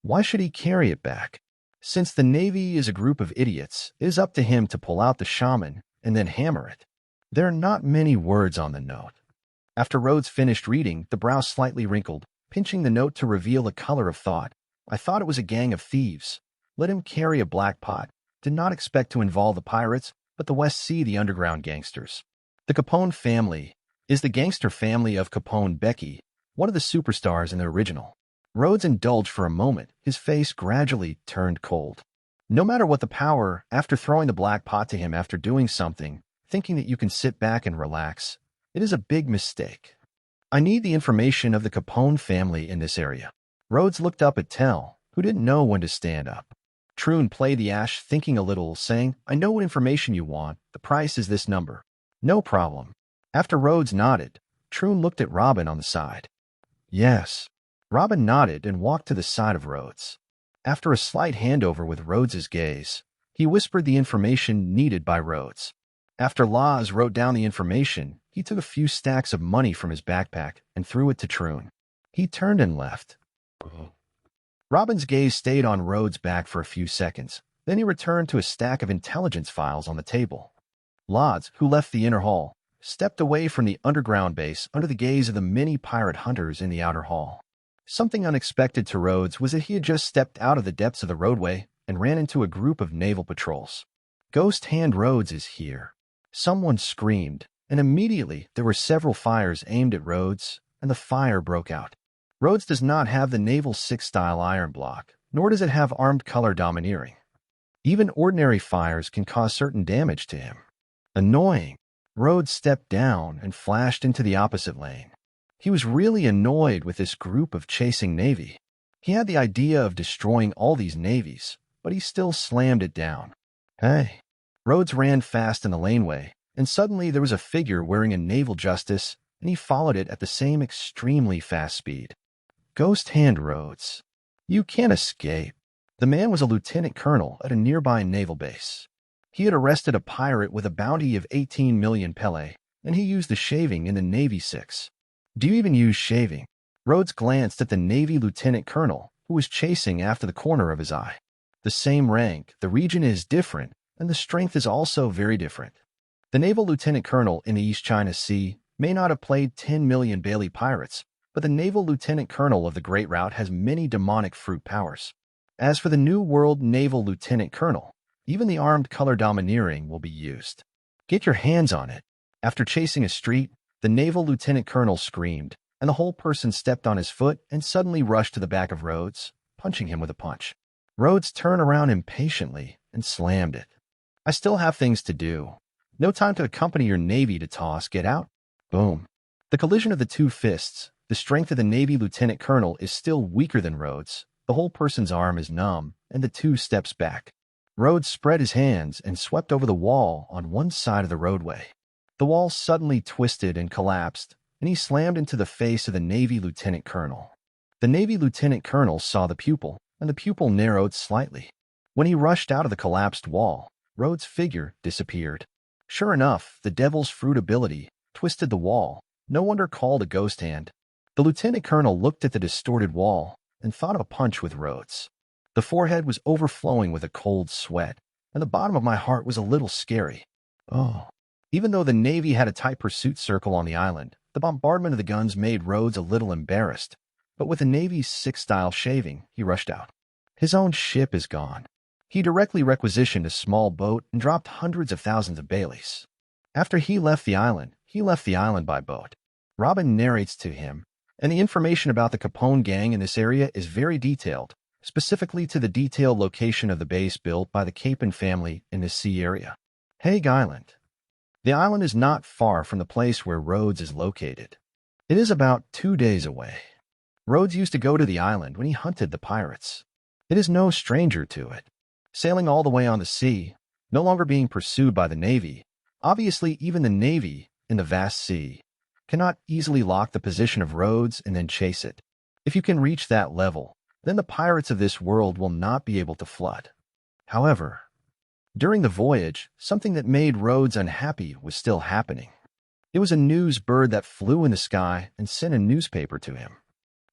Why should he carry it back? Since the Navy is a group of idiots, it is up to him to pull out the shaman and then hammer it. There are not many words on the note. After Rhodes finished reading, the brow slightly wrinkled, pinching the note to reveal a color of thought. I thought it was a gang of thieves. Let him carry a black pot. Did not expect to involve the pirates, but the West Sea the underground gangsters. The Capone family is the gangster family of Capone Becky, one of the superstars in the original. Rhodes indulged for a moment. His face gradually turned cold. No matter what the power, after throwing the black pot to him after doing something, thinking that you can sit back and relax, it is a big mistake. I need the information of the Capone family in this area. Rhodes looked up at Tell, who didn't know when to stand up. Troon played the ash, thinking a little, saying, I know what information you want. The price is this number. No problem. After Rhodes nodded, Troon looked at Robin on the side. Yes. Robin nodded and walked to the side of Rhodes. After a slight handover with Rhodes's gaze, he whispered the information needed by Rhodes. After Laz wrote down the information, he took a few stacks of money from his backpack and threw it to Troon. He turned and left. Robin's gaze stayed on Rhodes' back for a few seconds. Then he returned to a stack of intelligence files on the table. Laz, who left the inner hall, stepped away from the underground base under the gaze of the many pirate hunters in the outer hall. Something unexpected to Rhodes was that he had just stepped out of the depths of the roadway and ran into a group of naval patrols. Ghost Hand Rhodes is here. Someone screamed, and immediately there were several fires aimed at Rhodes, and the fire broke out. Rhodes does not have the Naval 6-style iron block, nor does it have armed color domineering. Even ordinary fires can cause certain damage to him. Annoying. Rhodes stepped down and flashed into the opposite lane. He was really annoyed with this group of chasing Navy. He had the idea of destroying all these navies, but he still slammed it down. Hey. Rhodes ran fast in the laneway, and suddenly there was a figure wearing a naval justice, and he followed it at the same extremely fast speed. Ghost Hand Rhodes. You can't escape. The man was a lieutenant colonel at a nearby naval base. He had arrested a pirate with a bounty of 18 million pele, and he used the shaving in the Navy 6. Do you even use shaving? Rhodes glanced at the Navy lieutenant colonel, who was chasing after the corner of his eye. The same rank, the region is different, and the strength is also very different. The naval lieutenant colonel in the East China Sea may not have played 10 million Bailey pirates, but the naval lieutenant colonel of the Great Route has many demonic fruit powers. As for the New World naval lieutenant colonel, even the armed color domineering will be used. Get your hands on it. After chasing a street, the naval lieutenant colonel screamed, and the whole person stepped on his foot and suddenly rushed to the back of Rhodes, punching him with a punch. Rhodes turned around impatiently and slammed it. I still have things to do. No time to accompany your Navy to toss. Get out. Boom. The collision of the two fists. The strength of the Navy lieutenant colonel is still weaker than Rhodes. The whole person's arm is numb, and the two steps back. Rhodes spread his hands and swept over the wall on one side of the roadway. The wall suddenly twisted and collapsed, and he slammed into the face of the Navy lieutenant colonel. The Navy lieutenant colonel saw the pupil, and the pupil narrowed slightly. When he rushed out of the collapsed wall, Rhodes' figure disappeared. Sure enough, the devil's fruit ability twisted the wall. No wonder called a ghost hand. The lieutenant colonel looked at the distorted wall and thought of a punch with Rhodes. The forehead was overflowing with a cold sweat, and the bottom of my heart was a little scary. Oh. Even though the Navy had a tight pursuit circle on the island, the bombardment of the guns made Rhodes a little embarrassed. But with the Navy's 6-style shaving, he rushed out. His own ship is gone. He directly requisitioned a small boat and dropped hundreds of thousands of Baileys. After he left the island by boat. Robin narrates to him, and the information about the Capone gang in this area is very detailed, specifically to the detailed location of the base built by the Capon family in this sea area. Hague Island. The island is not far from the place where Rhodes is located. It is about 2 days away. Rhodes used to go to the island when he hunted the pirates. It is no stranger to it. Sailing all the way on the sea, no longer being pursued by the Navy, obviously even the Navy, in the vast sea, cannot easily lock the position of Rhodes and then chase it. If you can reach that level, then the pirates of this world will not be able to flood. However, during the voyage, something that made Rhodes unhappy was still happening. It was a news bird that flew in the sky and sent a newspaper to him.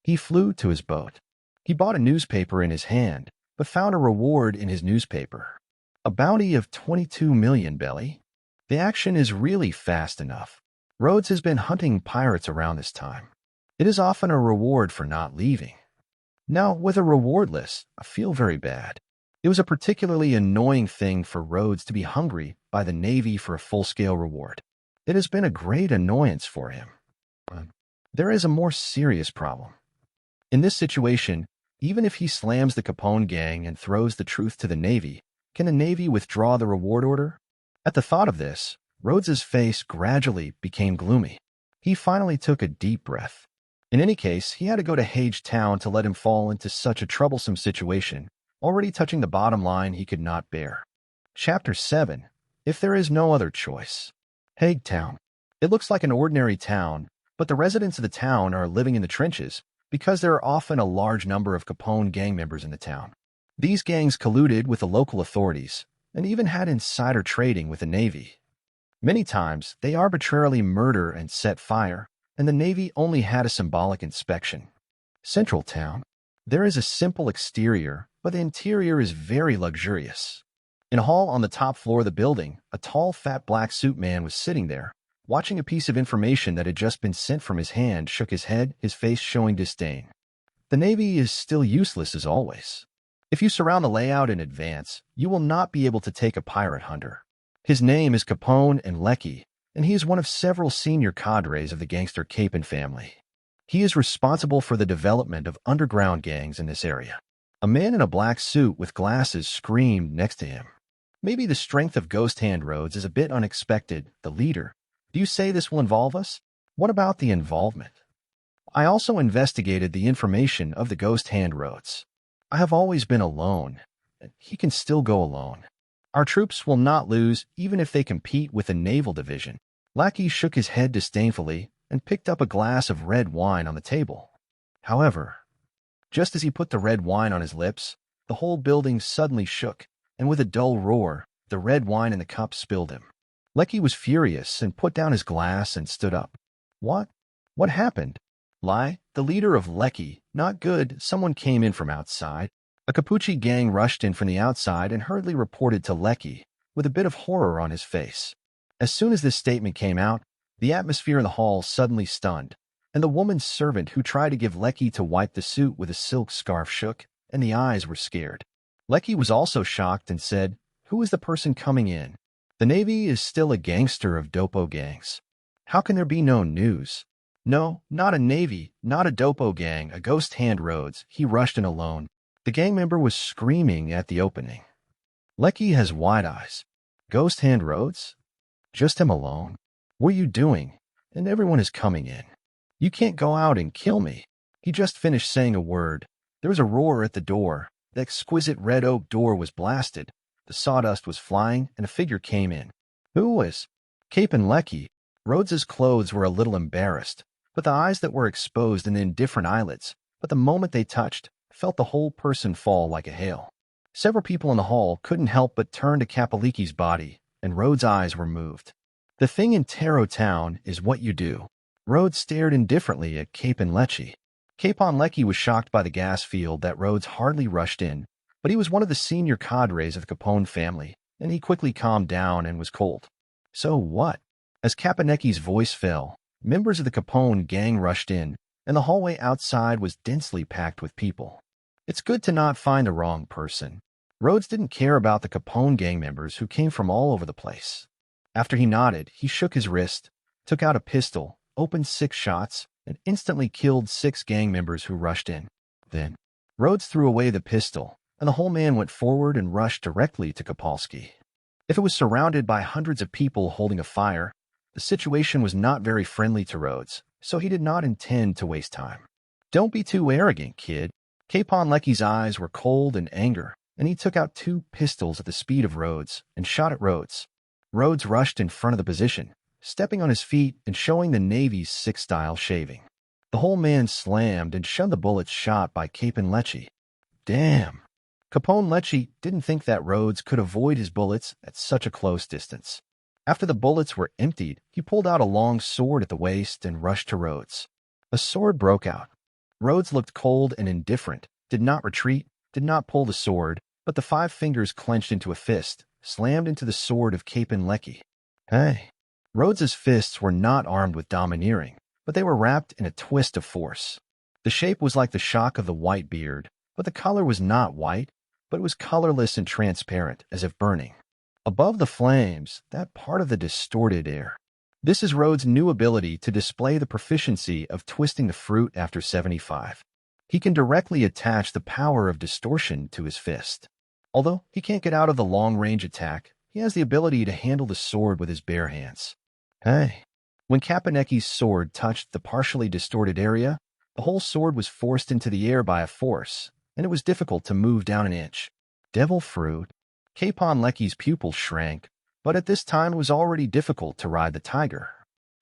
He flew to his boat. He bought a newspaper in his hand, but found a reward in his newspaper. A bounty of 22 million belly. The action is really fast enough. Rhodes has been hunting pirates around this time. It is often a reward for not leaving. Now, with a reward list, I feel very bad. It was a particularly annoying thing for Rhodes to be hungry by the Navy for a full-scale reward. It has been a great annoyance for him. But there is a more serious problem. In this situation, even if he slams the Capone gang and throws the truth to the Navy, can the Navy withdraw the reward order? At the thought of this, Rhodes's face gradually became gloomy. He finally took a deep breath. In any case, he had to go to Hage Town to let him fall into such a troublesome situation, already touching the bottom line he could not bear. Chapter 7. If there is no other choice. Hague Town. It looks like an ordinary town, but the residents of the town are living in the trenches because there are often a large number of Capone gang members in the town. These gangs colluded with the local authorities and even had insider trading with the Navy. Many times, they arbitrarily murder and set fire, and the Navy only had a symbolic inspection. Central Town. There is a simple exterior, but the interior is very luxurious. In a hall on the top floor of the building, a tall, fat black suit man was sitting there, watching a piece of information that had just been sent from his hand, shook his head, his face showing disdain. The Navy is still useless as always. If you surround the layout in advance, you will not be able to take a pirate hunter. His name is Capone and Lecky, and he is one of several senior cadres of the gangster Capon family. He is responsible for the development of underground gangs in this area. A man in a black suit with glasses screamed next to him. Maybe the strength of Ghost Hand Rhodes is a bit unexpected. The leader. Do you say this will involve us? What about the involvement? I also investigated the information of the Ghost Hand Rhodes. I have always been alone. He can still go alone. Our troops will not lose even if they compete with a naval division. Lackey shook his head disdainfully and picked up a glass of red wine on the table. However, just as he put the red wine on his lips, the whole building suddenly shook, and with a dull roar, the red wine in the cup spilled him. Lecky was furious and put down his glass and stood up. What? What happened? Lie, the leader of Lecky. Not good. Someone came in from outside. A Capucci gang rushed in from the outside and hurriedly reported to Lecky, with a bit of horror on his face. As soon as this statement came out, the atmosphere in the hall suddenly stunned, and the woman's servant who tried to give Lecky to wipe the suit with a silk scarf shook, and the eyes were scared. Lecky was also shocked and said, "Who is the person coming in? The Navy is still a gangster of dopo gangs. How can there be no news? No, not a Navy, not a dopo gang, a Ghost Hand Rhodes." He rushed in alone. The gang member was screaming at the opening. Lecky has wide eyes. Ghost Hand Rhodes? Just him alone? What are you doing? And everyone is coming in. You can't go out and kill me. He just finished saying a word. There was a roar at the door. The exquisite red oak door was blasted. The sawdust was flying, and a figure came in. Who was? Capon Lecky. Rhodes's clothes were a little embarrassed, but the eyes that were exposed and indifferent eyelids, but the moment they touched, felt the whole person fall like a hail. Several people in the hall couldn't help but turn to Capaliki's body, and Rhodes' eyes were moved. The thing in Taro Town is what you do. Rhodes stared indifferently at Capon Lecky. Capon Lecky was shocked by the gas field that Rhodes hardly rushed in, but he was one of the senior cadres of the Capone family, and he quickly calmed down and was cold. So what? As Caponecchi's voice fell, members of the Capone gang rushed in, and the hallway outside was densely packed with people. It's good to not find the wrong person. Rhodes didn't care about the Capone gang members who came from all over the place. After he nodded, he shook his wrist, took out a pistol, opened 6 shots, and instantly killed 6 gang members who rushed in. Then, Rhodes threw away the pistol, and the whole man went forward and rushed directly to Kapolsky. If it was surrounded by hundreds of people holding a fire, the situation was not very friendly to Rhodes, so he did not intend to waste time. Don't be too arrogant, kid. Capon Lecky's eyes were cold in anger, and he took out 2 pistols at the speed of Rhodes and shot at Rhodes. Rhodes rushed in front of the position, stepping on his feet and showing the Navy's 6-style shaving. The whole man slammed and shunned the bullets shot by Capon Lecky. Damn. Capone Lecce didn't think that Rhodes could avoid his bullets at such a close distance. After the bullets were emptied, he pulled out a long sword at the waist and rushed to Rhodes. A sword broke out. Rhodes looked cold and indifferent, did not retreat, did not pull the sword, but the 5 fingers clenched into a fist, slammed into the sword of Capon Lecce. Hey. Rhodes's fists were not armed with domineering, but they were wrapped in a twist of force. The shape was like the shock of the white beard, but the color was not white, but it was colorless and transparent, as if burning. Above the flames, that part of the distorted air. This is Rhodes' new ability to display the proficiency of twisting the fruit after 75. He can directly attach the power of distortion to his fist. Although he can't get out of the long-range attack, he has the ability to handle the sword with his bare hands. Hey. When Caponecchi's sword touched the partially distorted area, the whole sword was forced into the air by a force, and it was difficult to move down an inch. Devil fruit. Capon Lecce's pupil shrank, but at this time it was already difficult to ride the tiger.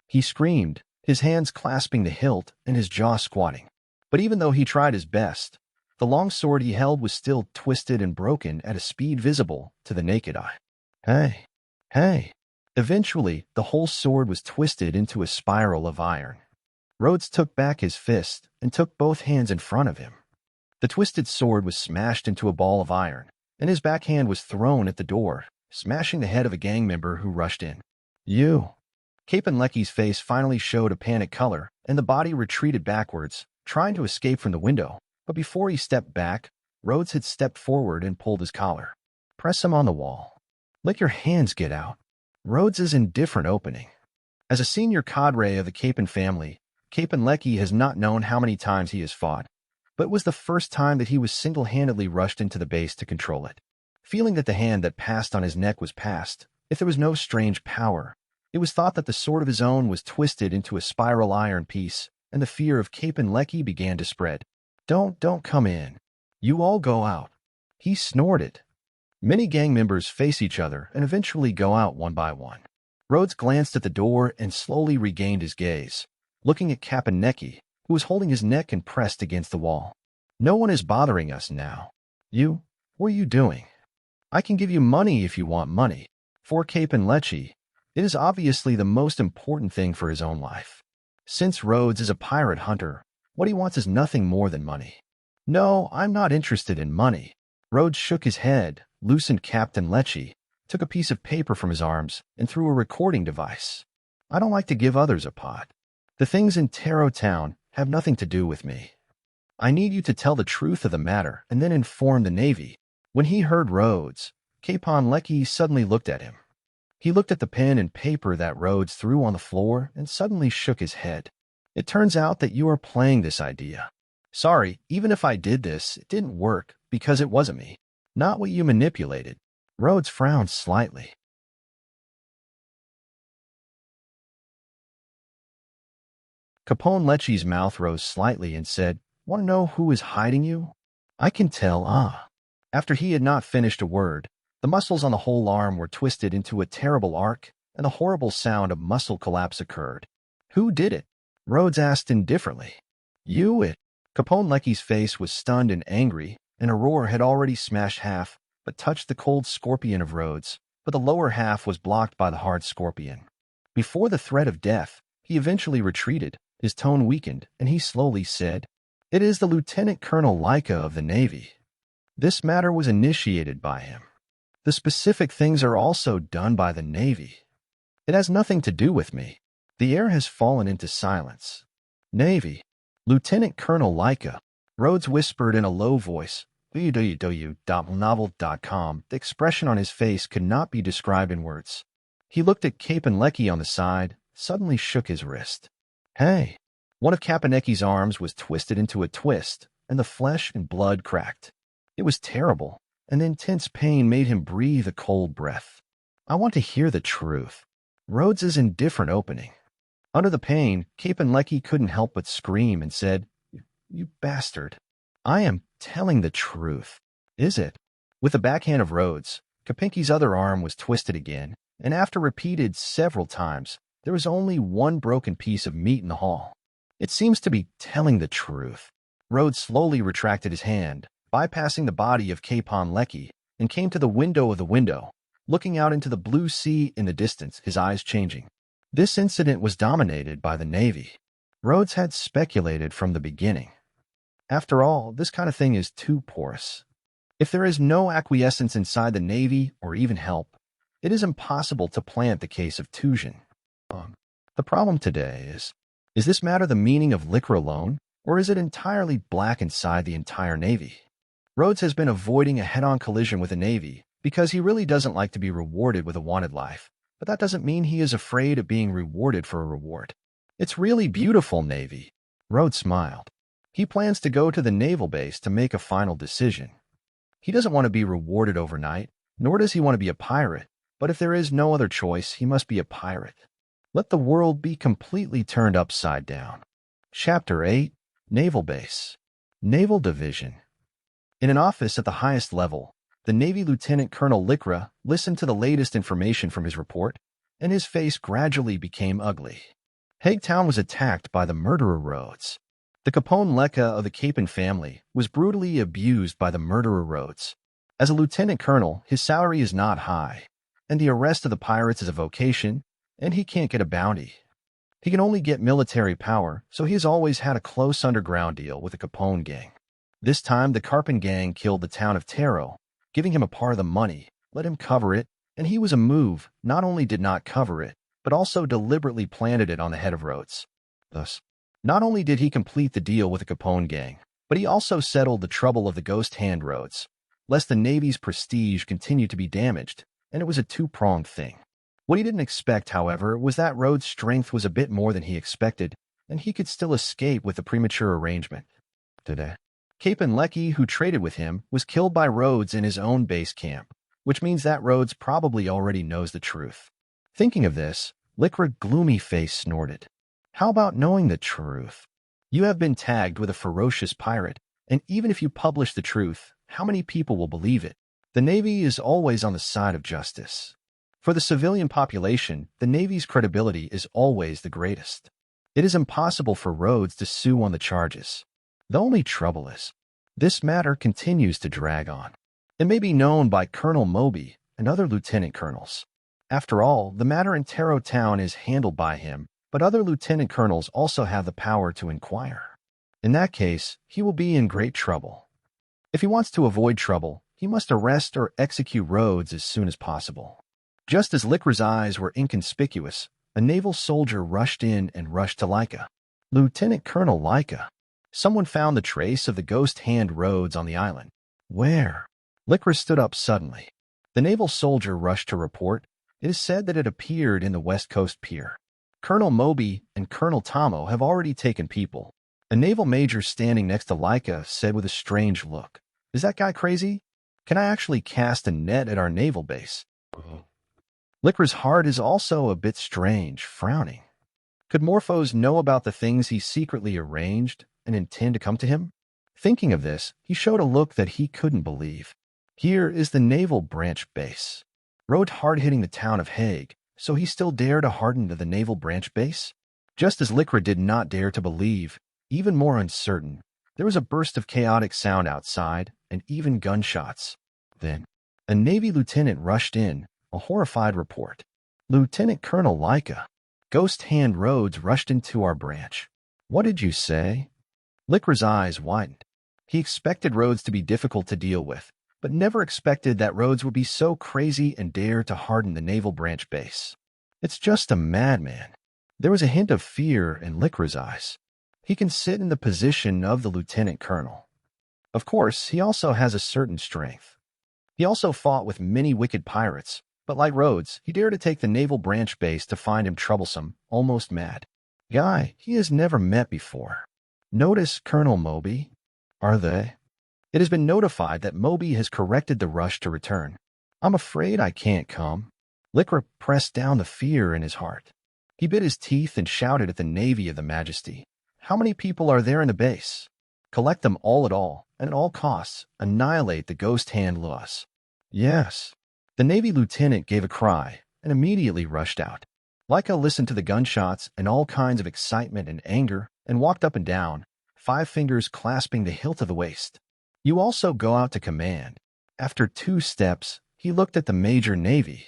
He screamed, his hands clasping the hilt and his jaw squatting. But even though he tried his best, the long sword he held was still twisted and broken at a speed visible to the naked eye. Hey. Hey. Eventually, the whole sword was twisted into a spiral of iron. Rhodes took back his fist and took both hands in front of him. The twisted sword was smashed into a ball of iron, and his backhand was thrown at the door, smashing the head of a gang member who rushed in. You. Capon Lecce's face finally showed a panic color, and the body retreated backwards, trying to escape from the window, but before he stepped back, Rhodes had stepped forward and pulled his collar. Press him on the wall. Let your hands get out. Rhodes' indifferent opening. As a senior cadre of the Capon family, Capon Lecce has not known how many times he has fought, but it was the first time that he was single-handedly rushed into the base to control it. Feeling that the hand that passed on his neck was passed, if there was no strange power, it was thought that the sword of his own was twisted into a spiral iron piece, and the fear of Capon Lecce began to spread. Don't come in. You all go out. He snorted. Many gang members face each other and eventually go out one by one. Rhodes glanced at the door and slowly regained his gaze, looking at Capon Lecce, who was holding his neck and pressed against the wall. No one is bothering us now. What are you doing? I can give you money if you want money. For Capon Lecce, it is obviously the most important thing for his own life. Since Rhodes is a pirate hunter, what he wants is nothing more than money. No, I'm not interested in money. Rhodes shook his head, loosened Captain Lecce, took a piece of paper from his arms, and threw a recording device. I don't like to give others a pot. The things in Taro Town have nothing to do with me. I need you to tell the truth of the matter and then inform the Navy. When he heard Rhodes, Capon Lecce suddenly looked at him. He looked at the pen and paper that Rhodes threw on the floor and suddenly shook his head. It turns out that you are playing this idea. Sorry, even if I did this, it didn't work because it wasn't me. Not what you manipulated. Rhodes frowned slightly. Capone Lecce's mouth rose slightly and said, Want to know who is hiding you? I can tell, After he had not finished a word, the muscles on the whole arm were twisted into a terrible arc, and the horrible sound of muscle collapse occurred. Who did it? Rhodes asked indifferently. You it. Capone Lecce's face was stunned and angry, and a roar had already smashed half, but touched the cold scorpion of Rhodes, but the lower half was blocked by the hard scorpion. Before the threat of death, he eventually retreated, his tone weakened, and he slowly said, It is the Lieutenant Colonel Leica of the Navy. This matter was initiated by him. The specific things are also done by the Navy. It has nothing to do with me. The air has fallen into silence. Navy. Lieutenant Colonel Leica. Rhodes whispered in a low voice, www.novel.com. The expression on his face could not be described in words. He looked at Capon Lecce on the side, suddenly shook his wrist. Hey! One of Caponecchi's arms was twisted into a twist, and the flesh and blood cracked. It was terrible, and the intense pain made him breathe a cold breath. I want to hear the truth. Rhodes' indifferent opening. Under the pain, Capon Lecce couldn't help but scream and said, You bastard. I am telling the truth. Is it? With the backhand of Rhodes, Capinky's other arm was twisted again, and after repeated several times, there was only one broken piece of meat in the hall. It seems to be telling the truth. Rhodes slowly retracted his hand, bypassing the body of Capon Lecky, and came to the window of the window, looking out into the blue sea in the distance, his eyes changing. This incident was dominated by the Navy. Rhodes had speculated from the beginning. After all, this kind of thing is too porous. If there is no acquiescence inside the Navy or even help, it is impossible to plant the case of Tusion. The problem today is this matter the meaning of liquor alone, or is it entirely black inside the entire Navy? Rhodes has been avoiding a head-on collision with the Navy because he really doesn't like to be rewarded with a wanted life, but that doesn't mean he is afraid of being rewarded for a reward. It's really beautiful, Navy. Rhodes smiled. He plans to go to the naval base to make a final decision. He doesn't want to be rewarded overnight, nor does he want to be a pirate, but if there is no other choice, he must be a pirate. Let the world be completely turned upside down. Chapter 8, Naval Base. Naval Division. In an office at the highest level, the Navy Lieutenant Colonel Lycra listened to the latest information from his report, and his face gradually became ugly. Hague Town was attacked by the murderer Rhodes. The Capone Lecca of the Capon family was brutally abused by the murderer Rhodes. As a lieutenant colonel, his salary is not high, and the arrest of the pirates is a vocation, and he can't get a bounty. He can only get military power, so he has always had a close underground deal with the Capone gang. This time, the Carpin gang killed the town of Taro, giving him a part of the money, let him cover it, and he was a move, not only did not cover it, but also deliberately planted it on the head of Rhodes. Thus, not only did he complete the deal with the Capone gang, but he also settled the trouble of the ghost hand Rhodes, lest the Navy's prestige continue to be damaged, and it was a two-pronged thing. What he didn't expect, however, was that Rhodes' strength was a bit more than he expected, and he could still escape with the premature arrangement. Today, Capon Lecky, who traded with him, was killed by Rhodes in his own base camp, which means that Rhodes probably already knows the truth. Thinking of this, Lycra gloomy face snorted. How about knowing the truth? You have been tagged with a ferocious pirate, and even if you publish the truth, how many people will believe it? The Navy is always on the side of justice. For the civilian population, the Navy's credibility is always the greatest. It is impossible for Rhodes to sue on the charges. The only trouble is, this matter continues to drag on. It may be known by Colonel Moby and other lieutenant colonels. After all, the matter in Taro Town is handled by him, but other lieutenant colonels also have the power to inquire. In that case, he will be in great trouble. If he wants to avoid trouble, he must arrest or execute Rhodes as soon as possible. Just as Lycra's eyes were inconspicuous, a naval soldier rushed in and rushed to Lyca. Lieutenant Colonel Lyca. Someone found the trace of the ghost hand Rhodes on the island. Where? Lycra stood up suddenly. The naval soldier rushed to report. It is said that it appeared in the West Coast Pier. Colonel Moby and Colonel Tomo have already taken people. A naval major standing next to Lyca said with a strange look, "Is that guy crazy? Can I actually cast a net at our naval base?" Lycra's heart is also a bit strange, frowning. Could Morphos know about the things he secretly arranged and intend to come to him? Thinking of this, he showed a look that he couldn't believe. Here is the naval branch base. Rhodes hard-hitting the town of Hague, so he still dared to harden to the naval branch base? Just as Lycra did not dare to believe, even more uncertain, there was a burst of chaotic sound outside, and even gunshots. Then, a Navy lieutenant rushed in, a horrified report. "Lieutenant Colonel Lyca, Ghost Hand Rhodes rushed into our branch." "What did you say?" Lycra's eyes widened. He expected Rhodes to be difficult to deal with, but never expected that Rhodes would be so crazy and dare to harden the naval branch base. "It's just a madman." There was a hint of fear in Lycra's eyes. He can sit in the position of the lieutenant colonel. Of course, he also has a certain strength. He also fought with many wicked pirates, but like Rhodes, he dared to take the naval branch base to find him troublesome, almost mad. Guy he has never met before. Notice Colonel Moby. Are they? It has been notified that Moby has corrected the rush to return. I'm afraid I can't come. Lycra pressed down the fear in his heart. He bit his teeth and shouted at the Navy of the Majesty. How many people are there in the base? Collect them all, and at all costs, annihilate the ghost hand Luas. Yes. The Navy lieutenant gave a cry and immediately rushed out. Lyca listened to the gunshots and all kinds of excitement and anger and walked up and down, 5 fingers clasping the hilt of the waist. You also go out to command. After 2 steps, he looked at the Major Navy.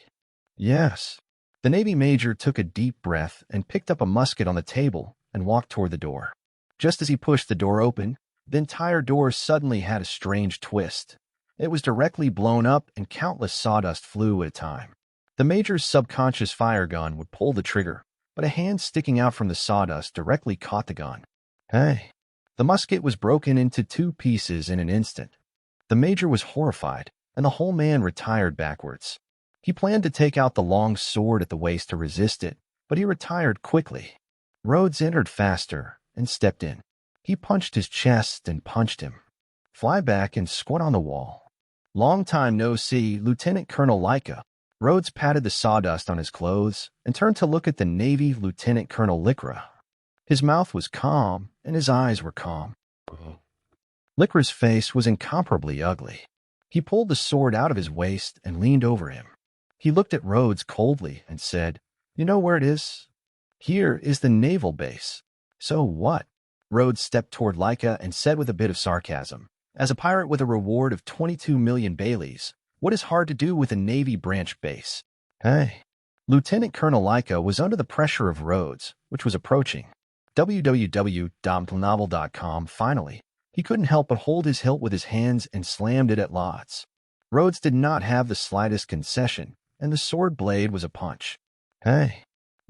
Yes. The Navy Major took a deep breath and picked up a musket on the table and walked toward the door. Just as he pushed the door open, the entire door suddenly had a strange twist. It was directly blown up and countless sawdust flew at a time. The Major's subconscious fire gun would pull the trigger, but a hand sticking out from the sawdust directly caught the gun. Hey! The musket was broken into 2 pieces in an instant. The Major was horrified, and the whole man retired backwards. He planned to take out the long sword at the waist to resist it, but he retired quickly. Rhodes entered faster and stepped in. He punched his chest and punched him. Fly back and squat on the wall. Long time no see, Lieutenant Colonel Leica. Rhodes patted the sawdust on his clothes and turned to look at the Navy Lieutenant Colonel Lycra. His mouth was calm and his eyes were calm. Lycra's face was incomparably ugly. He pulled the sword out of his waist and leaned over him. He looked at Rhodes coldly and said, "You know where it is? Here is the naval base." "So what?" Rhodes stepped toward Leica and said with a bit of sarcasm, "As a pirate with a reward of 22 million Baileys, what is hard to do with a Navy branch base?" Hey. Lieutenant Colonel Leica was under the pressure of Rhodes, which was approaching. www.novel.com. Finally, he couldn't help but hold his hilt with his hands and slammed it at Lotz. Rhodes did not have the slightest concession, and the sword blade was a punch. Hey.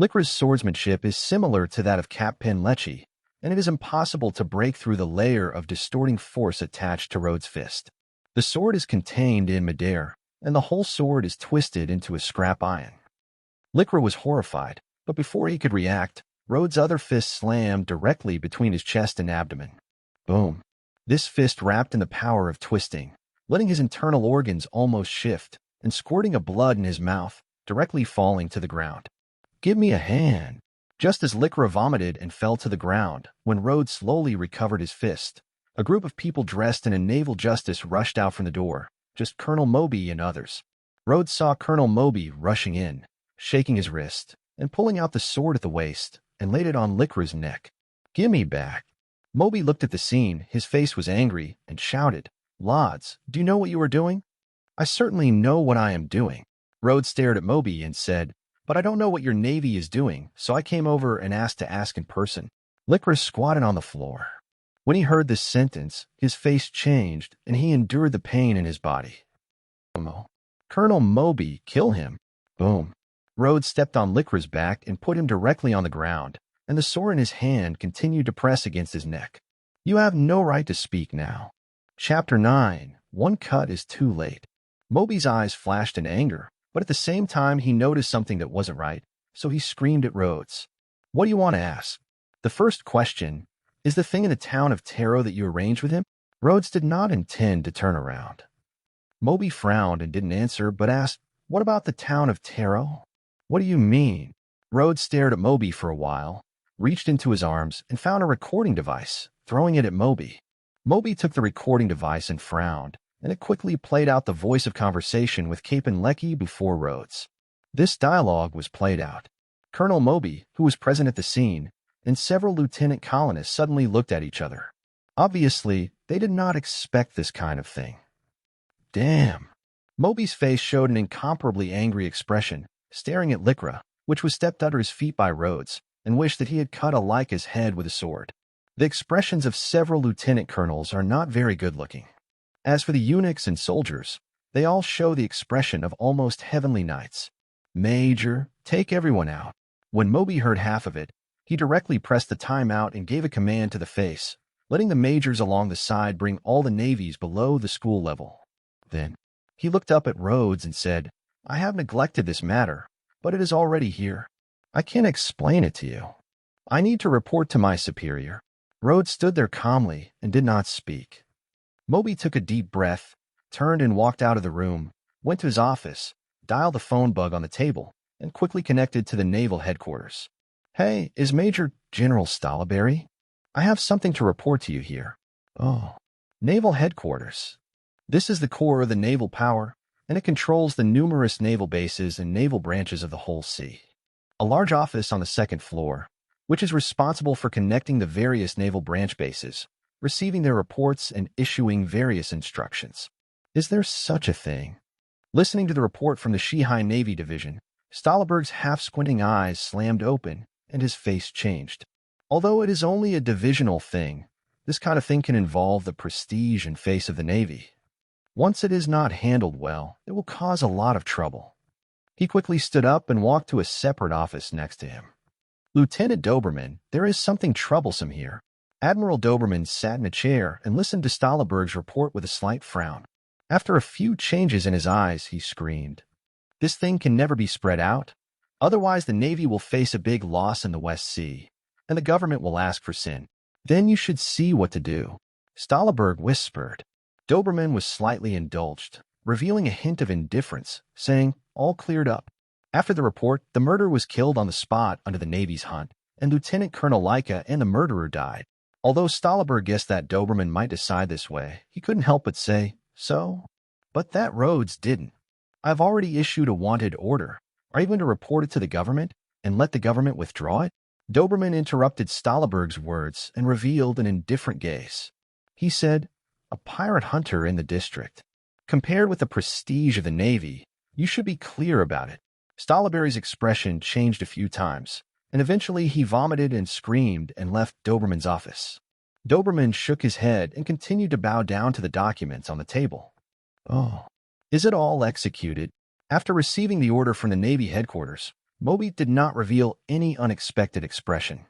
Lycra's swordsmanship is similar to that of Captain Lecce, and it is impossible to break through the layer of distorting force attached to Rhodes' fist. The sword is contained in midair, and the whole sword is twisted into a scrap iron. Lycra was horrified, but before he could react, Rhodes' other fist slammed directly between his chest and abdomen. Boom. This fist wrapped in the power of twisting, letting his internal organs almost shift, and squirting of blood in his mouth, directly falling to the ground. "Give me a hand." Just as Lycra vomited and fell to the ground, when Rhodes slowly recovered his fist, a group of people dressed in a naval justice rushed out from the door, just Colonel Moby and others. Rhodes saw Colonel Moby rushing in, shaking his wrist, and pulling out the sword at the waist, and laid it on Lycra's neck. "Give me back." Moby looked at the scene, his face was angry, and shouted, "Lods, do you know what you are doing?" "I certainly know what I am doing." Rhodes stared at Moby and said, "But I don't know what your Navy is doing, so I came over and asked to ask in person." Lycra squatted on the floor. When he heard this sentence, his face changed, and he endured the pain in his body. "Colonel Moby, kill him." Boom. Rhodes stepped on Lycra's back and put him directly on the ground, and the sword in his hand continued to press against his neck. "You have no right to speak now." Chapter 9. One cut is too late. Moby's eyes flashed in anger, but at the same time he noticed something that wasn't right, so he screamed at Rhodes. "What do you want to ask?" The first question, "Is the thing in the town of Taro that you arranged with him?" Rhodes did not intend to turn around. Moby frowned and didn't answer, but asked, "What about the town of Taro?" "What do you mean?" Rhodes stared at Moby for a while, reached into his arms, and found a recording device, throwing it at Moby. Moby took the recording device and frowned, and it quickly played out the voice of conversation with Captain Lecce before Rhodes. This dialogue was played out. Colonel Moby, who was present at the scene, and several lieutenant colonists suddenly looked at each other. Obviously, they did not expect this kind of thing. Damn. Moby's face showed an incomparably angry expression, staring at Lycra, which was stepped under his feet by Rhodes, and wished that he had cut Leica's head with a sword. The expressions of several lieutenant colonels are not very good-looking. As for the eunuchs and soldiers, they all show the expression of almost heavenly knights. "Major, take everyone out." When Moby heard half of it, he directly pressed the timeout and gave a command to the face, letting the majors along the side bring all the navies below the school level. Then, he looked up at Rhodes and said, "I have neglected this matter, but it is already here. I can't explain it to you. I need to report to my superior." Rhodes stood there calmly and did not speak. Moby took a deep breath, turned and walked out of the room, went to his office, dialed the phone bug on the table, and quickly connected to the naval headquarters. "Hey, is Major General Stolleberry? I have something to report to you here." "Oh." "Naval headquarters. This is the core of the naval power, and it controls the numerous naval bases and naval branches of the whole sea. A large office on the second floor, which is responsible for connecting the various naval branch bases, receiving their reports and issuing various instructions. Is there such a thing? Listening to the report from the Shihai Navy Division, Stahleberg's half-squinting eyes slammed open and his face changed. Although it is only a divisional thing, this kind of thing can involve the prestige and face of the Navy. Once it is not handled well, it will cause a lot of trouble. He quickly stood up and walked to a separate office next to him. Lieutenant Doberman, there is something troublesome here. Admiral Doberman sat in a chair and listened to Stahleberg's report with a slight frown. After a few changes in his eyes, he screamed, "This thing can never be spread out. Otherwise, the Navy will face a big loss in the West Sea, and the government will ask for sin. Then you should see what to do." Stahleberg whispered. Doberman was slightly indulged, revealing a hint of indifference, saying, "All cleared up." After the report, the murderer was killed on the spot under the Navy's hunt, and Lieutenant Colonel Leica and the murderer died. Although Stahleberg guessed that Doberman might decide this way, he couldn't help but say, "So?" "But that Rhodes didn't. I've already issued a wanted order. Are you going to report it to the government and let the government withdraw it?" Doberman interrupted Stahleberg's words and revealed an indifferent gaze. He said, "A pirate hunter in the district. Compared with the prestige of the Navy, you should be clear about it." Stahleberg's expression changed a few times, and eventually he vomited and screamed and left Doberman's office. Doberman shook his head and continued to bow down to the documents on the table. "Oh, is it all executed?" After receiving the order from the Navy headquarters, Moby did not reveal any unexpected expression.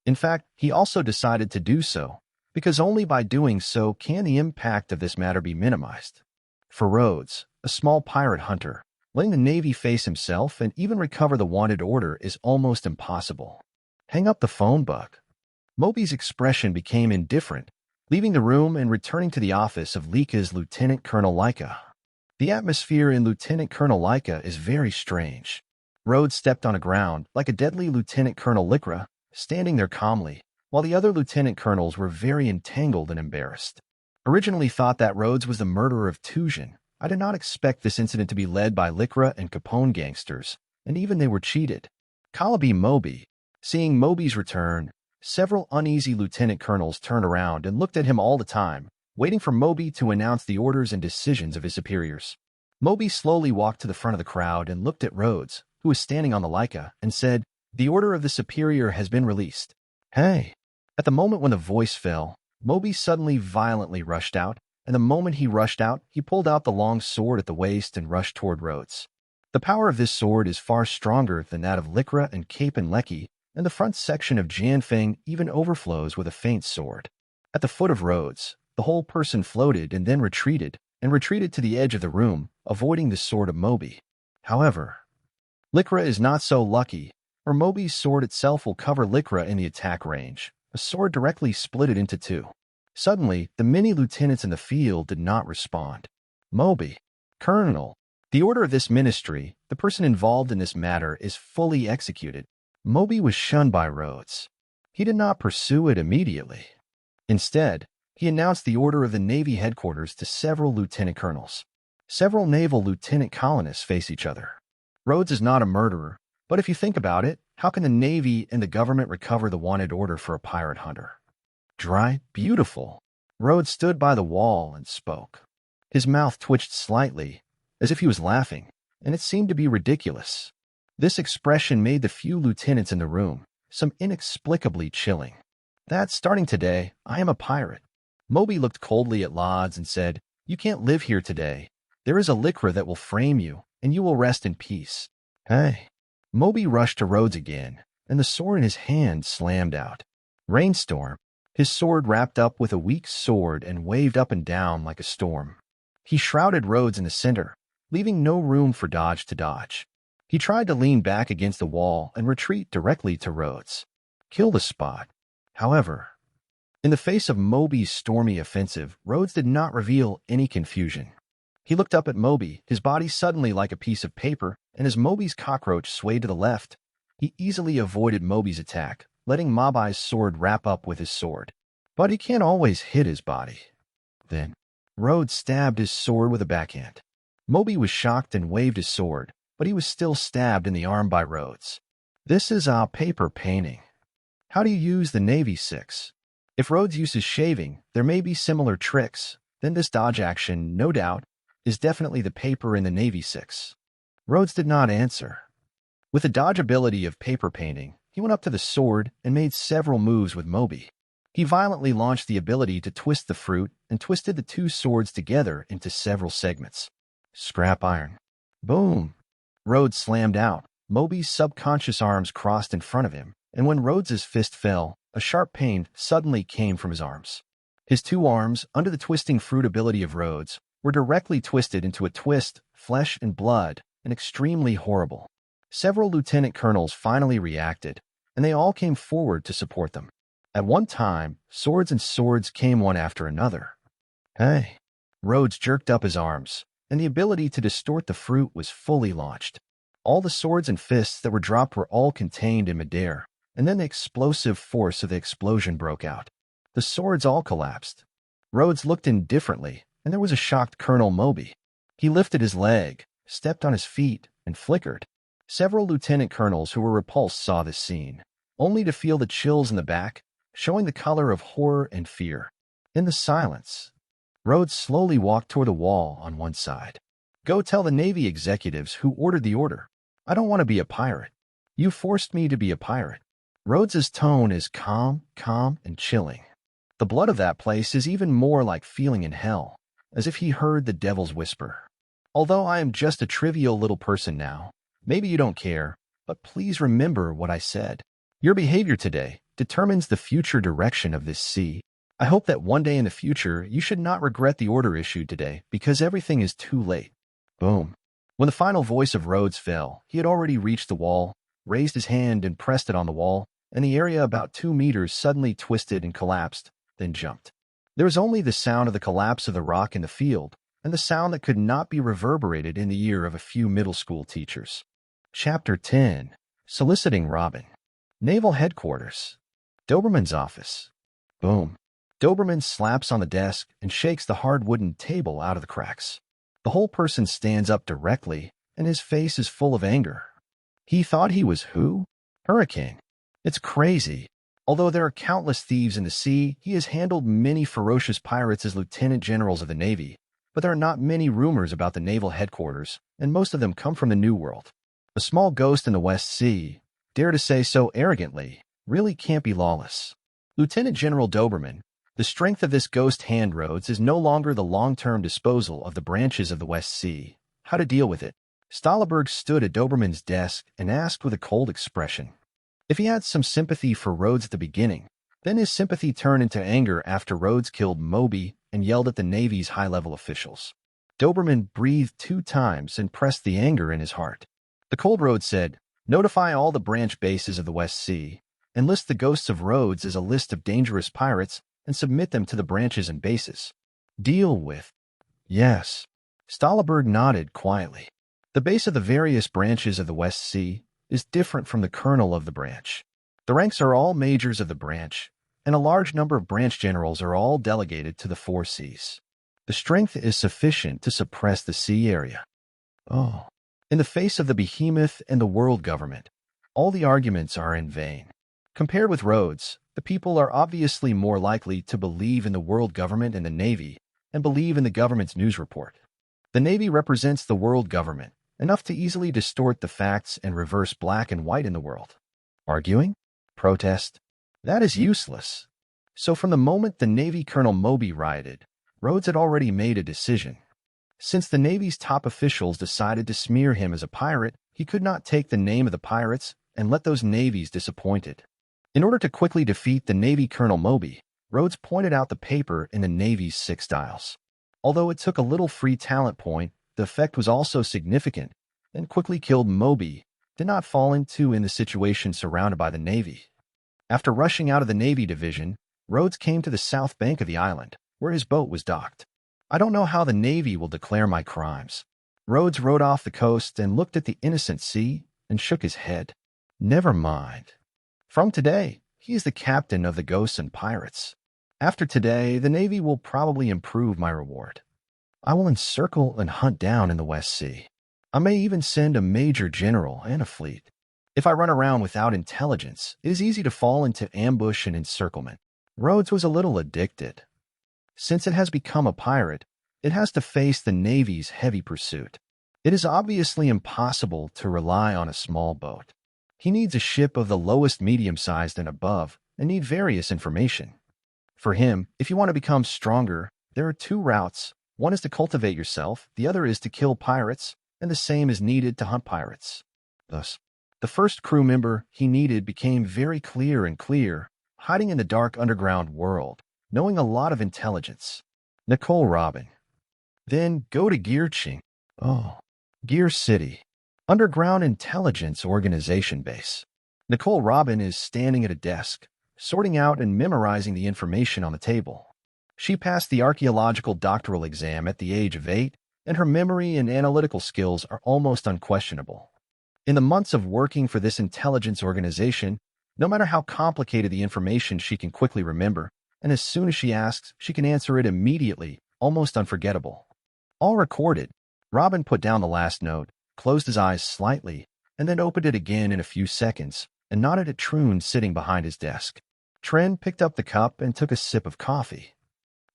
In fact, he also decided to do so, because only by doing so can the impact of this matter be minimized. For Rhodes, a small pirate hunter, letting the Navy face himself and even recover the wanted order is almost impossible. "Hang up the phone, Buck." Moby's expression became indifferent, leaving the room and returning to the office of Leica's Lieutenant Colonel Leica. The atmosphere in Lieutenant Colonel Leica is very strange. Rhodes stepped on the ground like a deadly Lieutenant Colonel Lycra, standing there calmly, while the other lieutenant colonels were very entangled and embarrassed. Originally thought that Rhodes was the murderer of Tujan, I did not expect this incident to be led by Lycra and Capone gangsters, and even they were cheated. Calabi Moby. Seeing Moby's return, several uneasy lieutenant colonels turned around and looked at him all the time, waiting for Moby to announce the orders and decisions of his superiors. Moby slowly walked to the front of the crowd and looked at Rhodes, who was standing on the Leica, and said, "The order of the superior has been released." "Hey!" At the moment when the voice fell, Moby suddenly violently rushed out, and the moment he rushed out, he pulled out the long sword at the waist and rushed toward Rhodes. The power of this sword is far stronger than that of Lycra and Cape and Lecky, and the front section of Janfeng even overflows with a faint sword. At the foot of Rhodes, the whole person floated and then retreated to the edge of the room, avoiding the sword of Moby. However, Lycra is not so lucky, or Moby's sword itself will cover Lycra in the attack range. A sword directly split it into two. Suddenly, the many lieutenants in the field did not respond. "Moby, Colonel, the order of this ministry, the person involved in this matter, is fully executed." Moby was shunned by Rhodes. He did not pursue it immediately. Instead, he announced the order of the Navy headquarters to several lieutenant colonels. Several naval lieutenant colonists face each other. Rhodes is not a murderer, but if you think about it, how can the Navy and the government recover the wanted order for a pirate hunter? Dry, beautiful. Rhodes stood by the wall and spoke. His mouth twitched slightly, as if he was laughing, and it seemed to be ridiculous. This expression made the few lieutenants in the room some inexplicably chilling. "That starting today, I am a pirate." Moby looked coldly at Lods and said, "You can't live here today. There is a Lycra that will frame you, and you will rest in peace." "Hey." Moby rushed to Rhodes again, and the sword in his hand slammed out. Rainstorm. His sword wrapped up with a weak sword and waved up and down like a storm. He shrouded Rhodes in the center, leaving no room for Dodge to dodge. He tried to lean back against the wall and retreat directly to Rhodes. Kill the spot. However, in the face of Moby's stormy offensive, Rhodes did not reveal any confusion. He looked up at Moby, his body suddenly like a piece of paper, and as Moby's cockroach swayed to the left, he easily avoided Moby's attack, letting Mobai's sword wrap up with his sword. But he can't always hit his body. Then, Rhodes stabbed his sword with a backhand. Moby was shocked and waved his sword, but he was still stabbed in the arm by Rhodes. "This is a paper painting. How do you use the Navy 6? If Rhodes uses shaving, there may be similar tricks. Then this dodge action, no doubt, is definitely the paper in the Navy 6. Rhodes did not answer. With the dodge ability of paper painting, he went up to the sword and made several moves with Moby. He violently launched the ability to twist the fruit and twisted the two swords together into several segments. Scrap iron. Boom! Rhodes slammed out. Moby's subconscious arms crossed in front of him, and when Rhodes's fist fell, a sharp pain suddenly came from his arms. His two arms, under the twisting fruit ability of Rhodes, were directly twisted into a twist, flesh and blood, and extremely horrible. Several lieutenant colonels finally reacted, and they all came forward to support them. At one time, swords and swords came one after another. Hey! Rhodes jerked up his arms, and the ability to distort the fruit was fully launched. All the swords and fists that were dropped were all contained in midair, and then the explosive force of the explosion broke out. The swords all collapsed. Rhodes looked indifferently, and there was a shocked Colonel Moby. He lifted his leg, stepped on his feet, and flickered. Several lieutenant colonels who were repulsed saw this scene, only to feel the chills in the back, showing the color of horror and fear. In the silence, Rhodes slowly walked toward the wall on one side. Go tell the Navy executives who ordered the order. I don't want to be a pirate. You forced me to be a pirate. Rhodes's tone is calm, and chilling. The blood of that place is even more like feeling in hell, as if he heard the devil's whisper. Although I am just a trivial little person now, maybe you don't care, but please remember what I said. Your behavior today determines the future direction of this sea. I hope that one day in the future you should not regret the order issued today because everything is too late. Boom. When the final voice of Rhodes fell, he had already reached the wall, raised his hand and pressed it on the wall, and the area about 2 meters suddenly twisted and collapsed, then jumped. There was only the sound of the collapse of the rock in the field, and the sound that could not be reverberated in the ear of a few middle school teachers. Chapter 10. Soliciting Robin. Naval Headquarters. Doberman's office. Boom. Doberman slaps on the desk and shakes the hard wooden table out of the cracks. The whole person stands up directly, and his face is full of anger. He thought he was who? Hurricane. It's crazy. Although there are countless thieves in the sea, he has handled many ferocious pirates as lieutenant generals of the Navy, but there are not many rumors about the naval headquarters, and most of them come from the New World. A small ghost in the West Sea, dare to say so arrogantly, really can't be lawless. Lieutenant General Doberman, the strength of this ghost hand Rhodes is no longer the long-term disposal of the branches of the West Sea. How to deal with it? Stahleberg stood at Doberman's desk and asked with a cold expression. If he had some sympathy for Rhodes at the beginning, then his sympathy turned into anger after Rhodes killed Moby and yelled at the Navy's high-level officials. Doberman breathed 2 times and pressed the anger in his heart. The cold Rhodes said, "Notify all the branch bases of the West Sea, and list the ghosts of Rhodes as a list of dangerous pirates and submit them to the branches and bases." Deal with. Yes. Stahleberg nodded quietly. The base of the various branches of the West Sea is different from the colonel of the branch. The ranks are all majors of the branch, and a large number of branch generals are all delegated to the 4 seas. The strength is sufficient to suppress the sea area. Oh. In the face of the behemoth and the world government, all the arguments are in vain. Compared with Rhodes, the people are obviously more likely to believe in the world government and the Navy and believe in the government's news report. The Navy represents the world government, enough to easily distort the facts and reverse black and white in the world. Arguing? Protest? That is useless. So from the moment the Navy Colonel Moby rioted, Rhodes had already made a decision. Since the Navy's top officials decided to smear him as a pirate, he could not take the name of the pirates and let those navies disappointed. In order to quickly defeat the Navy Colonel Moby, Rhodes pointed out the paper in the Navy's 6 dials. Although it took a little free talent point, the effect was also significant, and quickly killed Moby, did not fall into in the situation surrounded by the Navy. After rushing out of the Navy division, Rhodes came to the south bank of the island, where his boat was docked. I don't know how the Navy will declare my crimes. Rhodes rode off the coast and looked at the innocent sea and shook his head. Never mind. From today, he is the captain of the ghosts and pirates. After today, the Navy will probably improve my reward. I will encircle and hunt down in the West Sea. I may even send a major general and a fleet. If I run around without intelligence, it is easy to fall into ambush and encirclement. Rhodes was a little addicted. Since it has become a pirate, it has to face the Navy's heavy pursuit. It is obviously impossible to rely on a small boat. He needs a ship of the lowest medium-sized and above, and need various information. For him, if you want to become stronger, there are two routes. One is to cultivate yourself, the other is to kill pirates, and the same is needed to hunt pirates. Thus, the first crew member he needed became very clear and clear, hiding in the dark underground world, knowing a lot of intelligence. Nicole Robin. Then go to Gearching. Oh, Gear City. Underground Intelligence Organization Base. Nicole Robin is standing at a desk, sorting out and memorizing the information on the table. She passed the archaeological doctoral exam at the age of 8, and her memory and analytical skills are almost unquestionable. In the months of working for this intelligence organization, no matter how complicated the information, she can quickly remember, and as soon as she asks, she can answer it immediately, almost unforgettable. All recorded. Robin put down the last note, closed his eyes slightly, and then opened it again in a few seconds, and nodded at Troon sitting behind his desk. Tren picked up the cup and took a sip of coffee.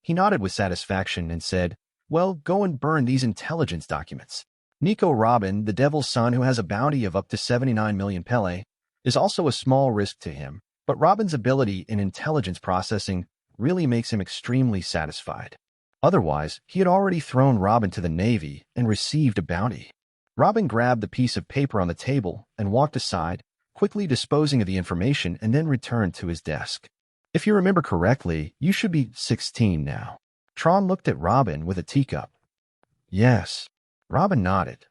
He nodded with satisfaction and said, "Well, go and burn these intelligence documents." Nico Robin, the devil's son who has a bounty of up to 79 million pele, is also a small risk to him, but Robin's ability in intelligence processing really makes him extremely satisfied. Otherwise, he had already thrown Robin to the Navy and received a bounty. Robin grabbed the piece of paper on the table and walked aside, quickly disposing of the information, and then returned to his desk. "If you remember correctly, you should be 16 now." Tron looked at Robin with a teacup. "Yes." Robin nodded.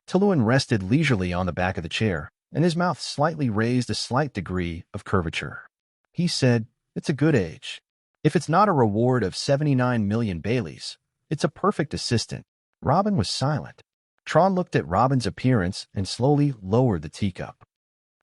Tuluan rested leisurely on the back of the chair, and his mouth slightly raised a slight degree of curvature. He said, "It's a good age. If it's not a reward of 79 million Baileys, it's a perfect assistant." Robin was silent. Tron looked at Robin's appearance and slowly lowered the teacup.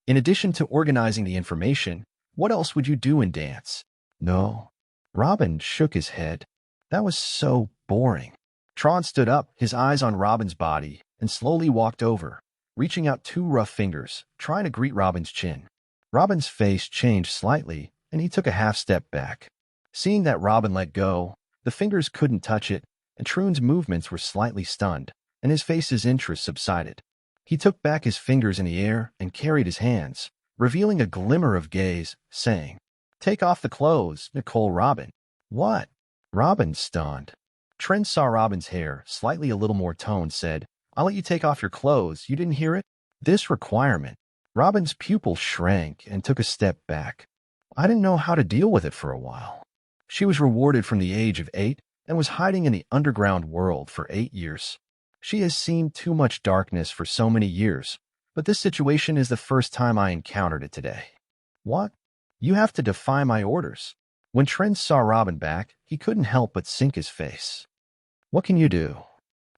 "In addition to organizing the information, what else would you do in dance?" "No." Robin shook his head. "That was so boring." Tron stood up, his eyes on Robin's body, and slowly walked over, reaching out two rough fingers, trying to greet Robin's chin. Robin's face changed slightly, and he took a half step back. Seeing that Robin let go, the fingers couldn't touch it, and Troon's movements were slightly stunned, and his face's interest subsided. He took back his fingers in the air and carried his hands, revealing a glimmer of gaze, saying, "Take off the clothes, Nicole Robin." "What?" Robin stunned. Tren saw Robin's hair, slightly a little more toned, said, "I'll let you take off your clothes. You didn't hear it?" This requirement. Robin's pupil shrank and took a step back. "I didn't know how to deal with it for a while." She was rewarded from the age of 8 and was hiding in the underground world for 8 years. She has seen too much darkness for so many years, but this situation is the first time I encountered it today. "What? You have to defy my orders." When Tren saw Robin back, he couldn't help but sink his face. "What can you do?"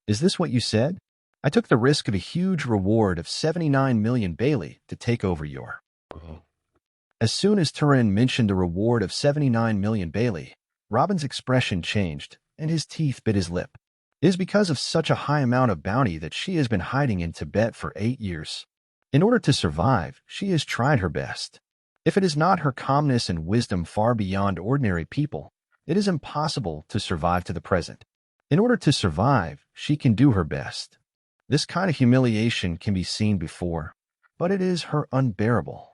"Is this what you said?" "I took the risk of a huge reward of 79 million Bailey to take over your..." As soon as Turin mentioned a reward of 79 million Bailey, Robin's expression changed, and his teeth bit his lip. It is because of such a high amount of bounty that she has been hiding in Tibet for 8 years. In order to survive, she has tried her best. If it is not her calmness and wisdom far beyond ordinary people, it is impossible to survive to the present. In order to survive, she can do her best. This kind of humiliation can be seen before, but it is her unbearable.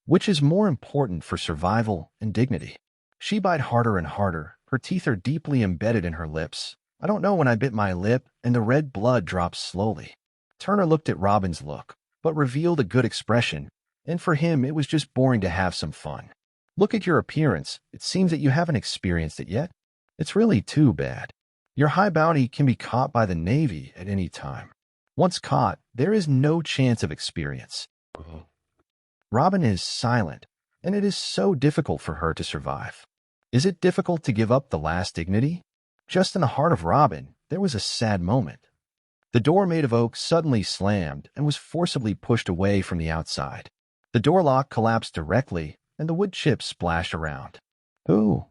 Which is more important for survival and dignity? She bit harder and harder. Her teeth are deeply embedded in her lips. I don't know when I bit my lip, and the red blood drops slowly. Turner looked at Robin's look, but revealed a good expression, and for him it was just boring to have some fun. "Look at your appearance. It seems that you haven't experienced it yet. It's really too bad. Your high bounty can be caught by the Navy at any time. Once caught, there is no chance of experience." Robin is silent, and it is so difficult for her to survive. Is it difficult to give up the last dignity? Just in the heart of Robin, there was a sad moment. The door made of oak suddenly slammed and was forcibly pushed away from the outside. The door lock collapsed directly, and the wood chips splashed around. "Who?"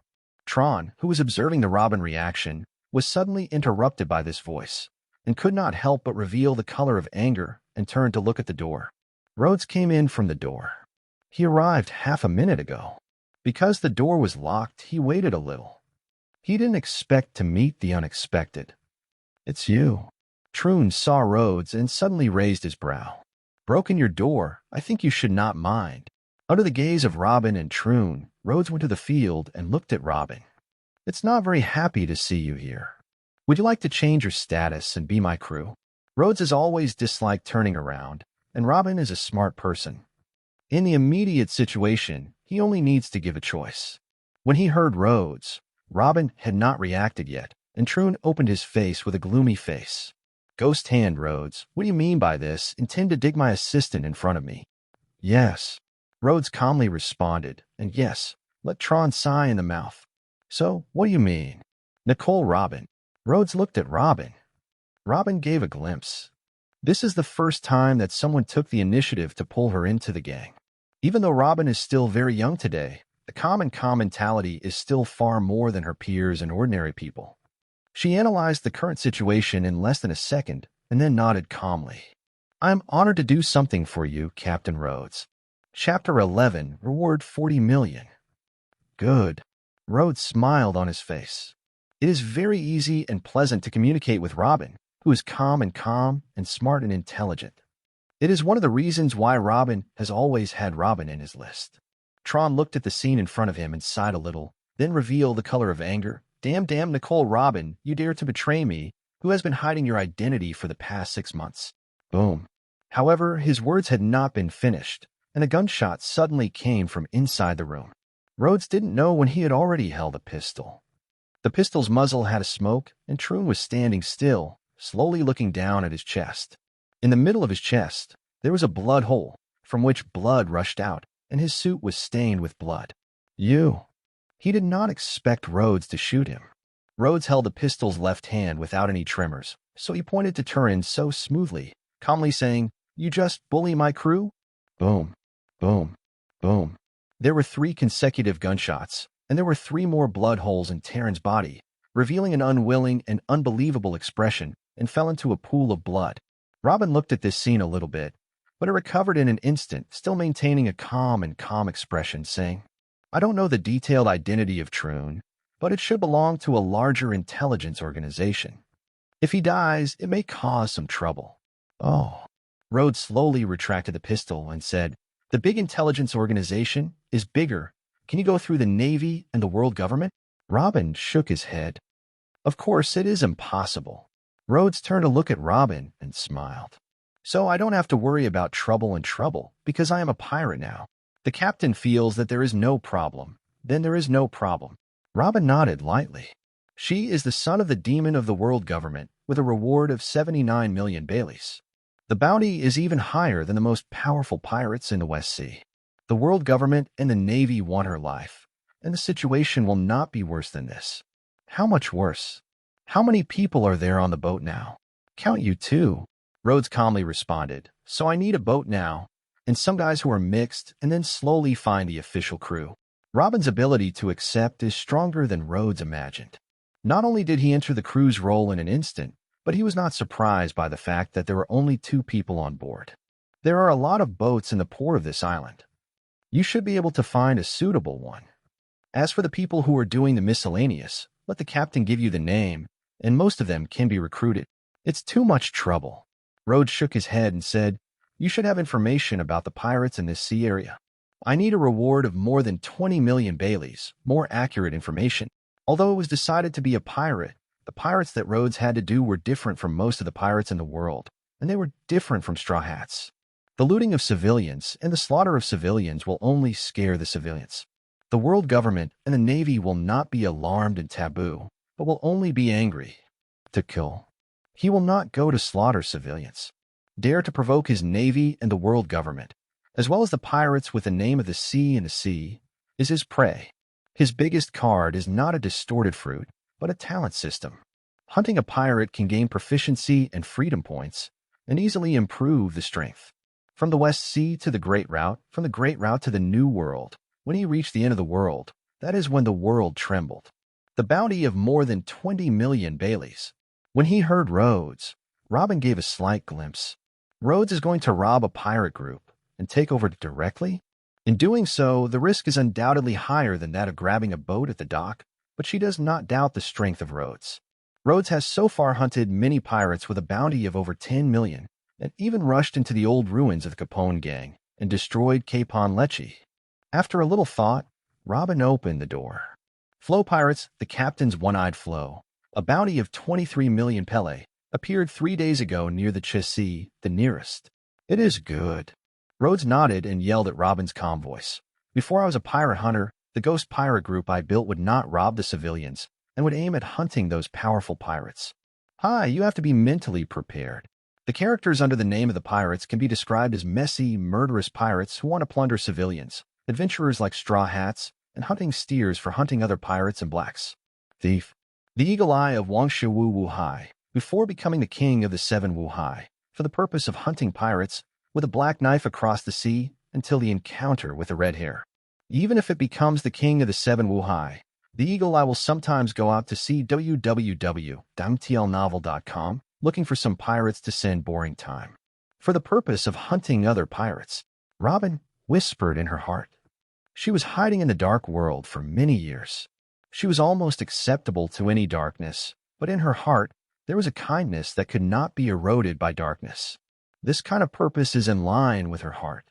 Tron, who was observing the Robin reaction, was suddenly interrupted by this voice, and could not help but reveal the color of anger and turned to look at the door. Rhodes came in from the door. "He arrived half a minute ago." Because the door was locked, he waited a little. He didn't expect to meet the unexpected. "It's you." Troon saw Rhodes and suddenly raised his brow. "Broken your door, I think you should not mind." Under the gaze of Robin and Troon, Rhodes went to the field and looked at Robin. "It's not very happy to see you here. Would you like to change your status and be my crew?" Rhodes has always disliked turning around, and Robin is a smart person. In the immediate situation, he only needs to give a choice. When he heard Rhodes, Robin had not reacted yet, and Troon opened his face with a gloomy face. "Ghost hand, Rhodes. What do you mean by this? Intend to dig my assistant in front of me?" "Yes." Rhodes calmly responded, and yes, let Tron sigh in the mouth. "So, what do you mean?" "Nicole Robin." Rhodes looked at Robin. Robin gave a glimpse. This is the first time that someone took the initiative to pull her into the gang. Even though Robin is still very young today, the calm mentality is still far more than her peers and ordinary people. She analyzed the current situation in less than a second and then nodded calmly. "I am honored to do something for you, Captain Rhodes. Chapter 11, Reward 40 million. "Good." Rhodes smiled on his face. It is very easy and pleasant to communicate with Robin, who is calm and smart and intelligent. It is one of the reasons why Robin has always had Robin in his list. Tron looked at the scene in front of him and sighed a little, then revealed the color of anger. Damn, Nicole Robin, you dare to betray me, who has been hiding your identity for the past 6 months." Boom. However, his words had not been finished, and a gunshot suddenly came from inside the room. Rhodes didn't know when he had already held a pistol. The pistol's muzzle had a smoke, and Troon was standing still, slowly looking down at his chest. In the middle of his chest, there was a blood hole, from which blood rushed out, and his suit was stained with blood. "You." He did not expect Rhodes to shoot him. Rhodes held the pistol's left hand without any tremors, so he pointed to Turin so smoothly, calmly saying, "You just bully my crew?" Boom, boom, boom. There were 3 consecutive gunshots, and there were 3 more blood holes in Terran's body, revealing an unwilling and unbelievable expression, and fell into a pool of blood. Robin looked at this scene a little bit, but it recovered in an instant, still maintaining a calm expression, saying, "I don't know the detailed identity of Troon, but it should belong to a larger intelligence organization. If he dies, it may cause some trouble." "Oh." Rhodes slowly retracted the pistol and said, "The big intelligence organization is bigger. Can you go through the Navy and the world government?" Robin shook his head. "Of course, it is impossible." Rhodes turned to look at Robin and smiled. "So I don't have to worry about trouble because I am a pirate now. The captain feels that there is no problem. Then there is no problem." Robin nodded lightly. "She is the son of the demon of the world government with a reward of 79 million Baileys. The bounty is even higher than the most powerful pirates in the West Sea. The world government and the Navy want her life, and the situation will not be worse than this." "How much worse? How many people are there on the boat now?" "Count you 2. Rhodes calmly responded, "So I need a boat now, and some guys who are mixed, and then slowly find the official crew." Robin's ability to accept is stronger than Rhodes imagined. Not only did he enter the crew's role in an instant, but he was not surprised by the fact that there were only 2 people on board. There are a lot of boats in the port of this island. You should be able to find a suitable one. As for the people who are doing the miscellaneous, let the captain give you the name, and most of them can be recruited. It's too much trouble." Rhodes shook his head and said, "You should have information about the pirates in this sea area. I need a reward of more than 20 million Baileys, more accurate information." Although it was decided to be a pirate, the pirates that Rhodes had to do were different from most of the pirates in the world, and they were different from Straw Hats. The looting of civilians and the slaughter of civilians will only scare the civilians. The world government and the Navy will not be alarmed and taboo, but will only be angry. To kill. He will not go to slaughter civilians. Dare to provoke his Navy and the world government, as well as the pirates with the name of the sea and the sea, is his prey. His biggest card is not a distorted fruit, but a talent system. Hunting a pirate can gain proficiency and freedom points, and easily improve the strength. From the West Sea to the Great Route, from the Great Route to the New World, when he reached the end of the world, that is when the world trembled. The bounty of more than 20 million Baileys. When he heard Rhodes, Robin gave a slight glimpse. Rhodes is going to rob a pirate group and take over directly? In doing so, the risk is undoubtedly higher than that of grabbing a boat at the dock, but she does not doubt the strength of Rhodes. Rhodes has so far hunted many pirates with a bounty of over 10 million, and even rushed into the old ruins of the Capone gang and destroyed Capon Lecce. After a little thought, Robin opened the door. Flow Pirates, the captain's one-eyed Flow, a bounty of 23 million Pele, appeared 3 days ago near the Chessy, the nearest. It is good. Rhodes nodded and yelled at Robin's calm voice. Before I was a pirate hunter, the ghost pirate group I built would not rob the civilians and would aim at hunting those powerful pirates. Hi, you have to be mentally prepared. The characters under the name of the pirates can be described as messy, murderous pirates who want to plunder civilians, adventurers like Straw Hats, and hunting steers for hunting other pirates and blacks. Thief. The Eagle Eye of Wangshu Wu Wu Hai, before becoming the king of the Seven Wu Hai, for the purpose of hunting pirates, with a black knife across the sea until the encounter with the red hair. Even if it becomes the king of the Seven Wu Hai, the Eagle Eye will sometimes go out to sea www.mtlnovel.com looking for some pirates to send boring time. For the purpose of hunting other pirates, Robin whispered in her heart. She was hiding in the dark world for many years. She was almost acceptable to any darkness, but in her heart, there was a kindness that could not be eroded by darkness. This kind of purpose is in line with her heart.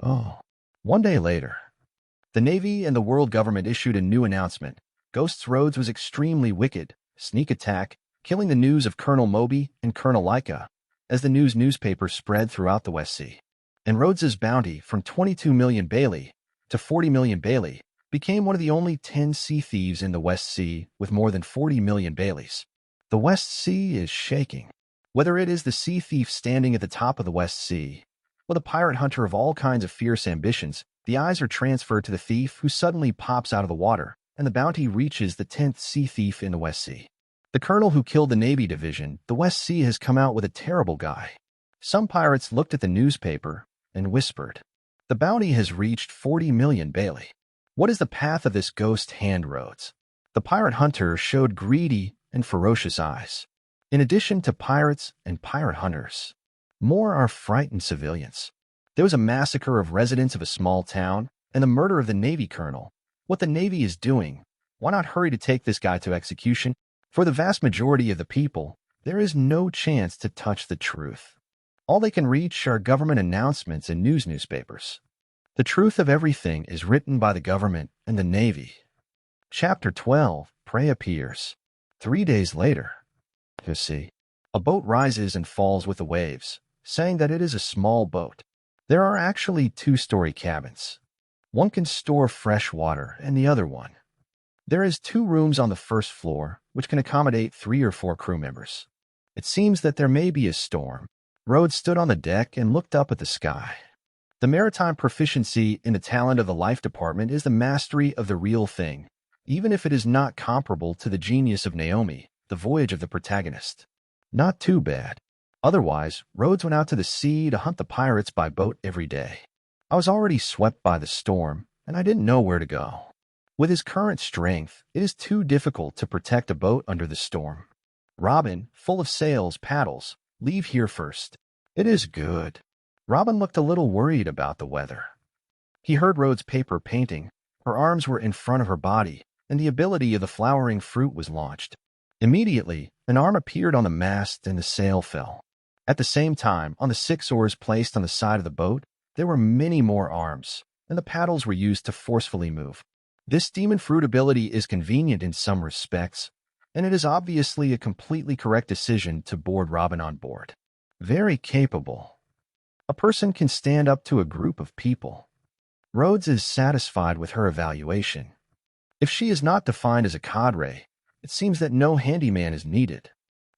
Oh, one day later, the Navy and the world government issued a new announcement. Ghosts Rhodes was extremely wicked, sneak attack, killing the news of Colonel Moby and Colonel Laika, as the newspaper spread throughout the West Sea. And Rhodes's bounty from 22 million Bailey to 40 million Bailey became one of the only 10 sea thieves in the West Sea with more than 40 million Baileys. The West Sea is shaking. Whether it is the sea thief standing at the top of the West Sea, or the pirate hunter of all kinds of fierce ambitions, the eyes are transferred to the thief who suddenly pops out of the water, and the bounty reaches the 10th sea thief in the West Sea. The colonel who killed the Navy division, the West Sea has come out with a terrible guy. Some pirates looked at the newspaper and whispered, "The bounty has reached 40 million Bailey. What is the path of this ghost hand Rhodes?" The pirate hunter showed greedy and ferocious eyes. In addition to pirates and pirate hunters, more are frightened civilians. There was a massacre of residents of a small town and the murder of the Navy colonel. What the Navy is doing, why not hurry to take this guy to execution? For the vast majority of the people, there is no chance to touch the truth. All they can reach are government announcements and newspapers. The truth of everything is written by the government and the Navy. Chapter 12, Prey appears. 3 days later, you see, a boat rises and falls with the waves, saying that it is a small boat. There are actually 2-story cabins. One can store fresh water and the other one. There is 2 rooms on the first floor, which can accommodate 3 or 4 crew members. It seems that there may be a storm. Rhodes stood on the deck and looked up at the sky. The maritime proficiency in the talent of the life department is the mastery of the real thing, even if it is not comparable to the genius of Naomi, the voyage of the protagonist. Not too bad. Otherwise, Rhodes went out to the sea to hunt the pirates by boat every day. I was already swept by the storm, and I didn't know where to go. With his current strength, it is too difficult to protect a boat under the storm. Robin, full of sails, paddles. Leave here first. It is good. Robin looked a little worried about the weather. He heard Rhodes' paper painting. Her arms were in front of her body, and the ability of the flowering fruit was launched. Immediately, an arm appeared on the mast and the sail fell. At the same time, on the 6 oars placed on the side of the boat, there were many more arms, and the paddles were used to forcefully move. This demon fruit ability is convenient in some respects, and it is obviously a completely correct decision to board Robin on board. Very capable. A person can stand up to a group of people. Rhodes is satisfied with her evaluation. If she is not defined as a cadre, it seems that no handyman is needed.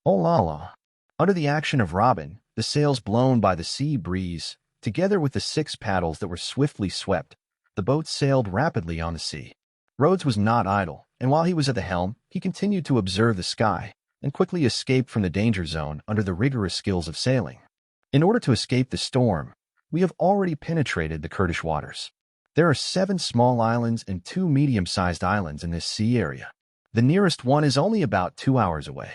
Oh la la. Under the action of Robin, the sails blown by the sea breeze, together with the 6 paddles that were swiftly swept, the boat sailed rapidly on the sea. Rhodes was not idle, and while he was at the helm, he continued to observe the sky and quickly escaped from the danger zone under the rigorous skills of sailing. In order to escape the storm, we have already penetrated the Kurdish waters. There are 7 small islands and 2 medium-sized islands in this sea area. The nearest one is only about 2 hours away.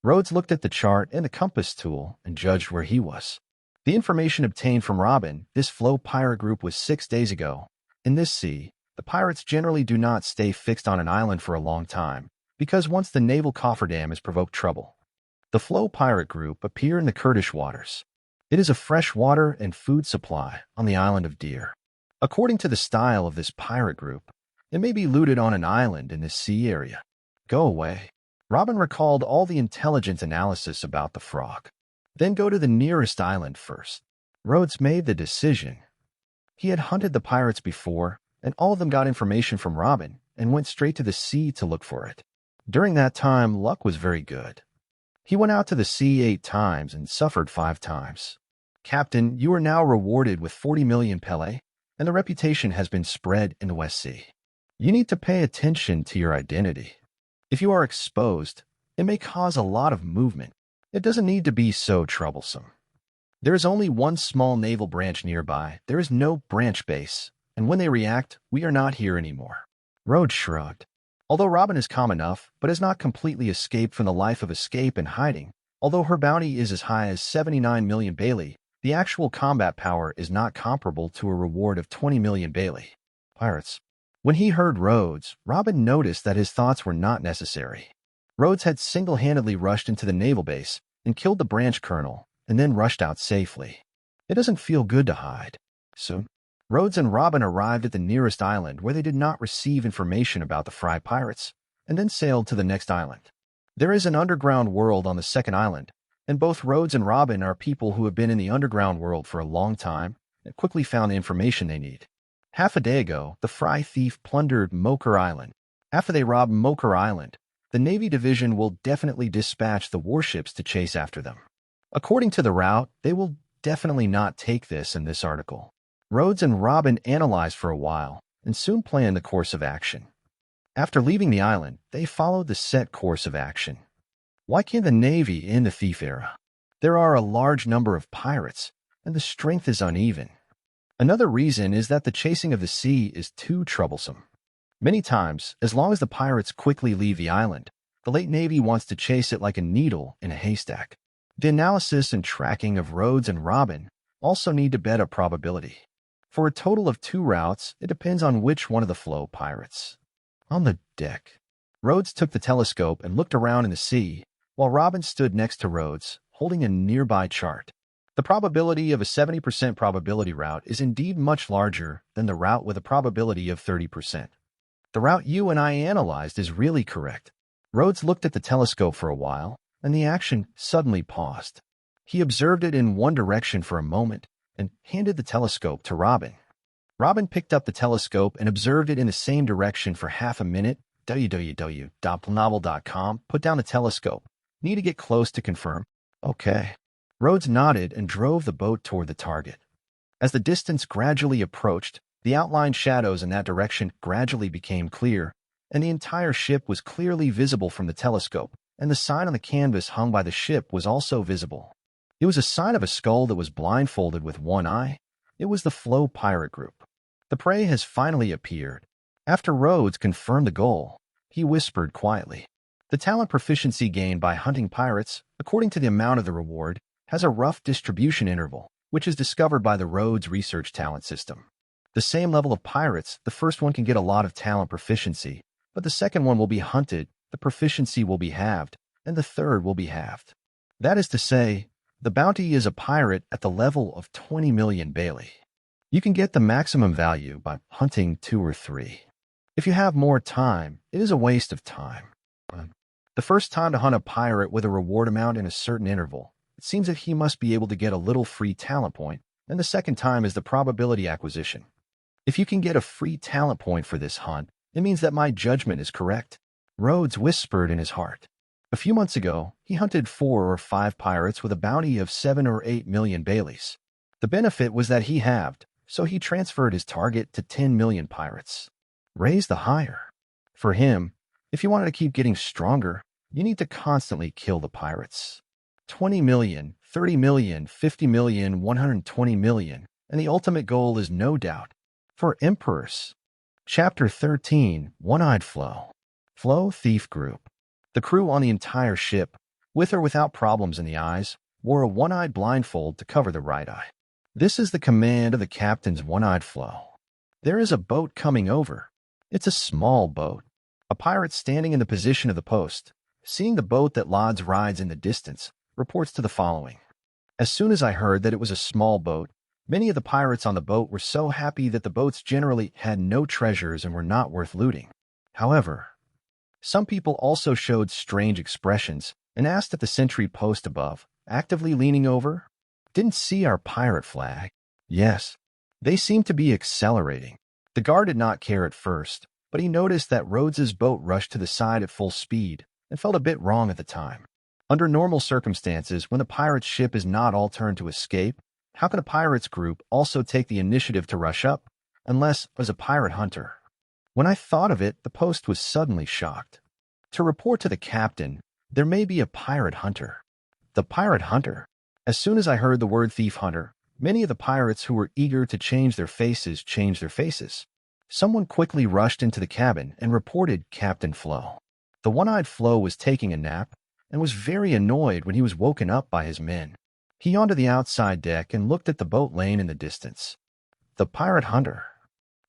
Rhodes looked at the chart and the compass tool and judged where he was. The information obtained from Robin, this Flow pirate group was 6 days ago, In this sea, the pirates generally do not stay fixed on an island for a long time, because once the naval cofferdam has provoked trouble. The Flow pirate group appear in the Kurdish waters. It is a fresh water and food supply on the island of Deer. According to the style of this pirate group, it may be looted on an island in this sea area. Go away. Robin recalled all the intelligent analysis about the frog. Then go to the nearest island first. Rhodes made the decision. He had hunted the pirates before, and all of them got information from Robin and went straight to the sea to look for it. During that time, luck was very good. He went out to the sea 8 times and suffered 5 times. Captain, you are now rewarded with 40 million Pele, and the reputation has been spread in the West Sea. You need to pay attention to your identity. If you are exposed, it may cause a lot of movement. It doesn't need to be so troublesome. There is only one small naval branch nearby. There is no branch base, and when they react, we are not here anymore. Rhodes shrugged. Although Robin is calm enough, but has not completely escaped from the life of escape and hiding, although her bounty is as high as 79 million Bailey, the actual combat power is not comparable to a reward of 20 million Bailey. Pirates. When he heard Rhodes, Robin noticed that his thoughts were not necessary. Rhodes had single-handedly rushed into the naval base and killed the branch colonel, and then rushed out safely. It doesn't feel good to hide. Soon, Rhodes and Robin arrived at the nearest island where they did not receive information about the Fry pirates, and then sailed to the next island. There is an underground world on the second island, and both Rhodes and Robin are people who have been in the underground world for a long time and quickly found the information they need. Half a day ago, the Fry thief plundered Moker Island. After they rob Moker Island, the Navy Division will definitely dispatch the warships to chase after them. According to the route, they will definitely not take this in this article. Rhodes and Robin analyzed for a while and soon planned the course of action. After leaving the island, they followed the set course of action. Why can't the Navy end the thief era? There are a large number of pirates, and the strength is uneven. Another reason is that the chasing of the sea is too troublesome. Many times, as long as the pirates quickly leave the island, the late Navy wants to chase it like a needle in a haystack. The analysis and tracking of Rhodes and Robin also need to bet a probability. For a total of 2 routes, it depends on which one of the Flow pirates. On the deck, Rhodes took the telescope and looked around in the sea, while Robin stood next to Rhodes, holding a nearby chart. The probability of a 70% probability route is indeed much larger than the route with a probability of 30%. The route you and I analyzed is really correct. Rhodes looked at the telescope for a while, and the action suddenly paused. He observed it in one direction for a moment and handed the telescope to Robin. Robin picked up the telescope and observed it in the same direction for half a minute. www.planovel.com. Put down the telescope. Need to get close to confirm. Okay. Rhodes nodded and drove the boat toward the target. As the distance gradually approached, the outlined shadows in that direction gradually became clear, and the entire ship was clearly visible from the telescope, and the sign on the canvas hung by the ship was also visible. It was a sign of a skull that was blindfolded with one eye. It was the Flow pirate group. The prey has finally appeared. After Rhodes confirmed the goal, he whispered quietly. The talent proficiency gained by hunting pirates, according to the amount of the reward, has a rough distribution interval, which is discovered by the Rhodes Research Talent System. The same level of pirates, the first one can get a lot of talent proficiency, but the second one will be hunted, the proficiency will be halved, and the third will be halved. That is to say, the bounty is a pirate at the level of 20 million Bailey. You can get the maximum value by hunting 2 or 3. If you have more time, it is a waste of time. The first time to hunt a pirate with a reward amount in a certain interval, it seems that he must be able to get a little free talent point, and the second time is the probability acquisition. If you can get a free talent point for this hunt, it means that my judgment is correct. Rhodes whispered in his heart. A few months ago, he hunted 4 or 5 pirates with a bounty of 7 or 8 million Baileys. The benefit was that he halved, so he transferred his target to 10 million pirates. Raise the higher. For him, if you wanted to keep getting stronger, you need to constantly kill the pirates. 20 million, 30 million, 50 million, 120 million, and the ultimate goal is no doubt for emperors. Chapter 13, One-Eyed Flow. Flow Thief Group. The crew on the entire ship, with or without problems in the eyes, wore a one-eyed blindfold to cover the right eye. This is the command of the captain's one-eyed Flow. There is a boat coming over. It's a small boat. A pirate standing in the position of the post, seeing the boat that Lods rides in the distance, reports to the following. As soon as I heard that it was a small boat, many of the pirates on the boat were so happy that the boats generally had no treasures and were not worth looting. However, some people also showed strange expressions and asked at the sentry post above, actively leaning over, "Didn't see our pirate flag." Yes, they seemed to be accelerating. The guard did not care at first, but he noticed that Rhodes's boat rushed to the side at full speed and felt a bit wrong at the time. Under normal circumstances, when the pirate's ship is not all turned to escape, how can a pirate's group also take the initiative to rush up, unless as a pirate hunter? When I thought of it, the post was suddenly shocked. To report to the captain, there may be a pirate hunter. The pirate hunter? As soon as I heard the word thief hunter, many of the pirates who were eager to change their faces changed their faces. Someone quickly rushed into the cabin and reported Captain Flo. The one-eyed Flo was taking a nap and was very annoyed when he was woken up by his men. He yawned to the outside deck and looked at the boat lane in the distance. The pirate hunter.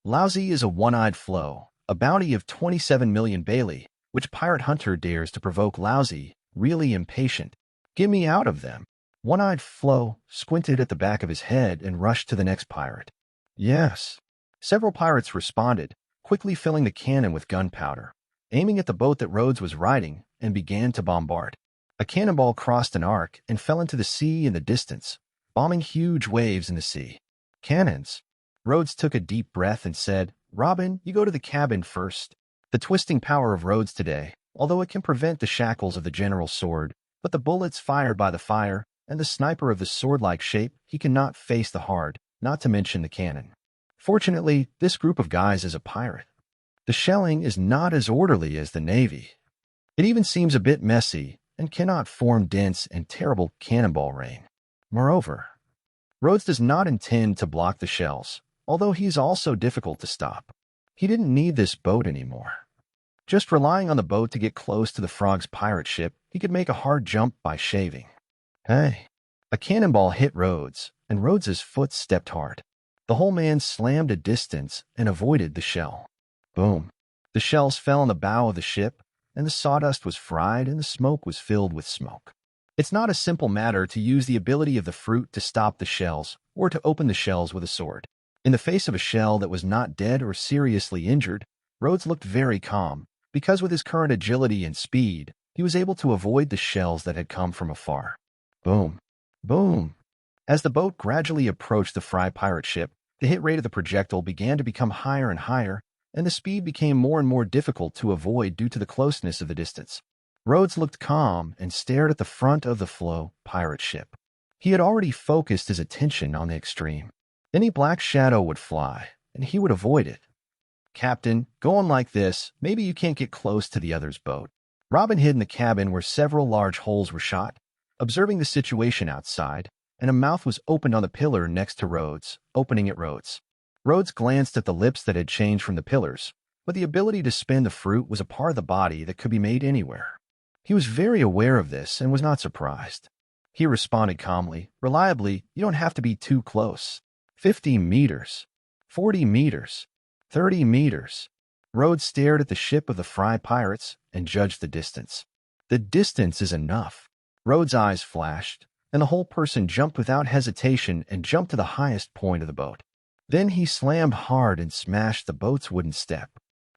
Lousy is a one-eyed Flo, a bounty of 27 million Bailey, which pirate hunter dares to provoke Lousy, really impatient. "Get me out of them." One-eyed Flo squinted at the back of his head and rushed to the next pirate. Yes. Several pirates responded, quickly filling the cannon with gunpowder, aiming at the boat that Rhodes was riding, and began to bombard. A cannonball crossed an arc and fell into the sea in the distance, bombing huge waves in the sea. Cannons. Rhodes took a deep breath and said, "Robin, you go to the cabin first." The twisting power of Rhodes today, although it can prevent the shackles of the general's sword, but the bullets fired by the fire and the sniper of the sword-like shape, he cannot face the hard, not to mention the cannon. Fortunately, this group of guys is a pirate. The shelling is not as orderly as the Navy. It even seems a bit messy and cannot form dense and terrible cannonball rain. Moreover, Rhodes does not intend to block the shells, although he's also difficult to stop. He didn't need this boat anymore. Just relying on the boat to get close to the Frog's pirate ship, he could make a hard jump by shaving. Hey! A cannonball hit Rhodes, and Rhodes's foot stepped hard. The whole man slammed a distance and avoided the shell. Boom! The shells fell on the bow of the ship, and the sawdust was fried and the smoke was filled with smoke. It's not a simple matter to use the ability of the fruit to stop the shells or to open the shells with a sword. In the face of a shell that was not dead or seriously injured, Rhodes looked very calm, because with his current agility and speed, he was able to avoid the shells that had come from afar. Boom! Boom! As the boat gradually approached the Fry pirate ship, the hit rate of the projectile began to become higher and higher, and the speed became more and more difficult to avoid due to the closeness of the distance. Rhodes looked calm and stared at the front of the Flo pirate ship. He had already focused his attention on the extreme. Any black shadow would fly, and he would avoid it. "Captain, go on like this. Maybe you can't get close to the other's boat." Robin hid in the cabin where several large holes were shot, observing the situation outside, and a mouth was opened on the pillar next to Rhodes, opening at Rhodes. Rhodes glanced at the lips that had changed from the pillars, but the ability to spin the fruit was a part of the body that could be made anywhere. He was very aware of this and was not surprised. He responded calmly, reliably, "You don't have to be too close. 50 meters. 40 meters. 30 meters. Rhodes stared at the ship of the Fry pirates and judged the distance. The distance is enough. Rhodes' eyes flashed, and the whole person jumped without hesitation and jumped to the highest point of the boat. Then he slammed hard and smashed the boat's wooden step.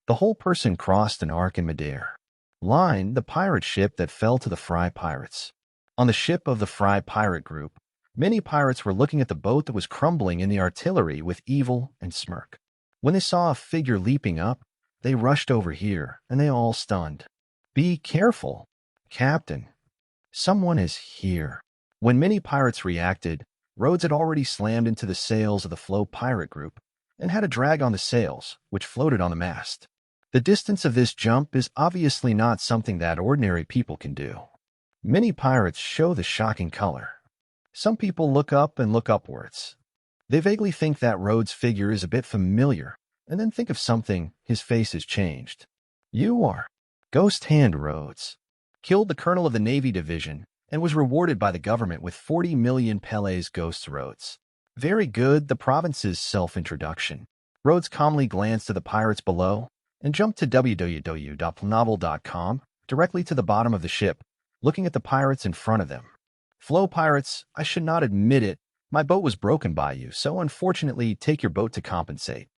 The whole person crossed an arc in midair. Line, the pirate ship that fell to the Fry pirates. On the ship of the Fry pirate group, many pirates were looking at the boat that was crumbling in the artillery with evil and smirk. When they saw a figure leaping up, they rushed over here, and they all stunned. "Be careful, Captain. Someone is here." When many pirates reacted, Rhodes had already slammed into the sails of the Flo pirate group and had a drag on the sails, which floated on the mast. The distance of this jump is obviously not something that ordinary people can do. Many pirates show the shocking color. Some people look up and look upwards. They vaguely think that Rhodes' figure is a bit familiar, and then think of something, his face has changed. You are Ghost Hand Rhodes. Killed the colonel of the Navy Division and was rewarded by the government with 40 million Pele's Ghost Rhodes. Very good, the province's self-introduction. Rhodes calmly glanced at the pirates below and jumped to www.novel.com directly to the bottom of the ship, looking at the pirates in front of them. Flow pirates, I should not admit it. My boat was broken by you, so unfortunately take your boat to compensate.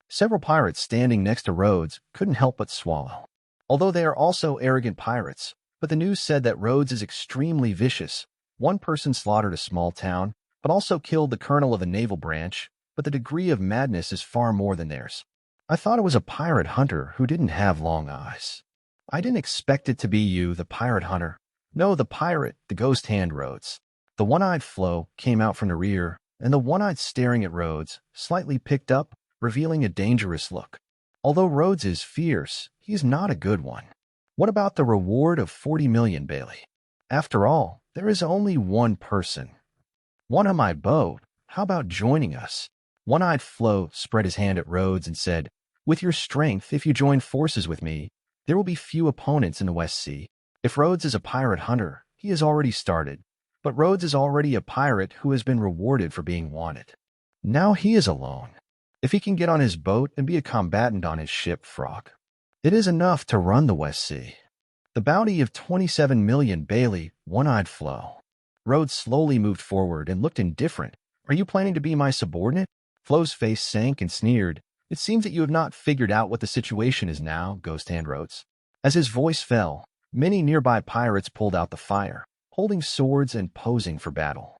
Several pirates standing next to Rhodes couldn't help but swallow. Although they are also arrogant pirates, but the news said that Rhodes is extremely vicious. One person slaughtered a small town, but also killed the colonel of a naval branch, but the degree of madness is far more than theirs. I thought it was a pirate hunter who didn't have long eyes. I didn't expect it to be you, the pirate hunter. No, the pirate, the ghost hand Rhodes. The one-eyed Flo came out from the rear, and the one-eyed staring at Rhodes slightly picked up, revealing a dangerous look. Although Rhodes is fierce, he's not a good one. What about the reward of 40 million, Bailey? After all, there is only one person. One on my boat. How about joining us? One-eyed Flo spread his hand at Rhodes and said, with your strength, if you join forces with me, there will be few opponents in the West Sea. If Rhodes is a pirate hunter, he has already started. But Rhodes is already a pirate who has been rewarded for being wanted. Now he is alone. If he can get on his boat and be a combatant on his ship, Frog, it is enough to run the West Sea. The bounty of 27 million, Bailey, one-eyed Flo. Rhodes slowly moved forward and looked indifferent. Are you planning to be my subordinate? Flo's face sank and sneered. It seems that you have not figured out what the situation is now, Ghost Hand Rhodes. As his voice fell, many nearby pirates pulled out the fire, holding swords and posing for battle.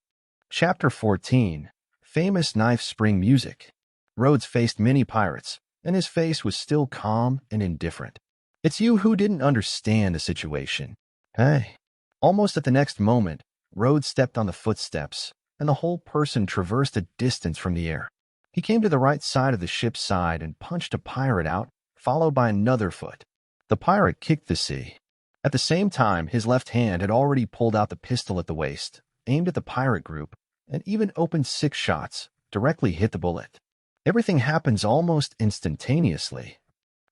Chapter 14. Famous Knife Spring Music. Rhodes faced many pirates, and his face was still calm and indifferent. It's you who didn't understand the situation. Hey. Almost at the next moment, Rhodes stepped on the footsteps, and the whole person traversed a distance from the air. He came to the right side of the ship's side and punched a pirate out, followed by another foot. The pirate kicked the sea. At the same time, his left hand had already pulled out the pistol at the waist, aimed at the pirate group, and even opened 6 shots, directly hit the bullet. Everything happens almost instantaneously.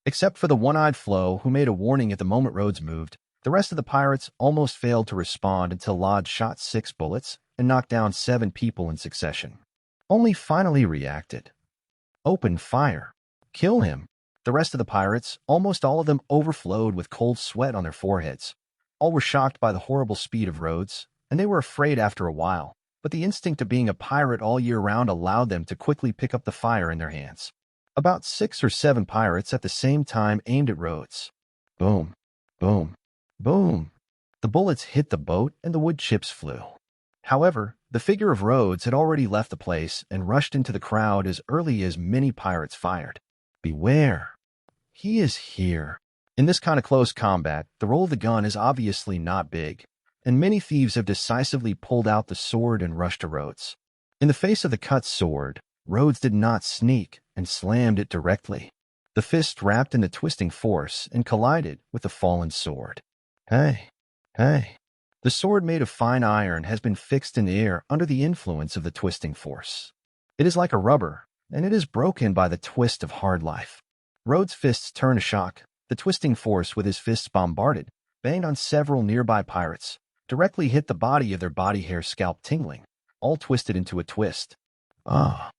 Except for the one-eyed Flo, who made a warning at the moment Rhodes moved, the rest of the pirates almost failed to respond until Lod shot 6 bullets and knocked down 7 people in succession. Only finally reacted. Open fire. Kill him. The rest of the pirates, almost all of them, overflowed with cold sweat on their foreheads. All were shocked by the horrible speed of Rhodes, and they were afraid after a while, but the instinct of being a pirate all year round allowed them to quickly pick up the fire in their hands. About 6 or 7 pirates at the same time aimed at Rhodes. Boom, boom, boom. The bullets hit the boat and the wood chips flew. However, the figure of Rhodes had already left the place and rushed into the crowd as early as many pirates fired. Beware. He is here. In this kind of close combat, the roll of the gun is obviously not big, and many thieves have decisively pulled out the sword and rushed to Rhodes. In the face of the cut sword, Rhodes did not sneak and slammed it directly. The fist wrapped in the twisting force and collided with the fallen sword. Hey. The sword made of fine iron has been fixed in the air under the influence of the twisting force. It is like a rubber, and it is broken by the twist of hard life. Rhodes' fists turned to shock. The twisting force with his fists bombarded, banged on several nearby pirates, directly hit the body of their body hair scalp tingling, all twisted into a twist. What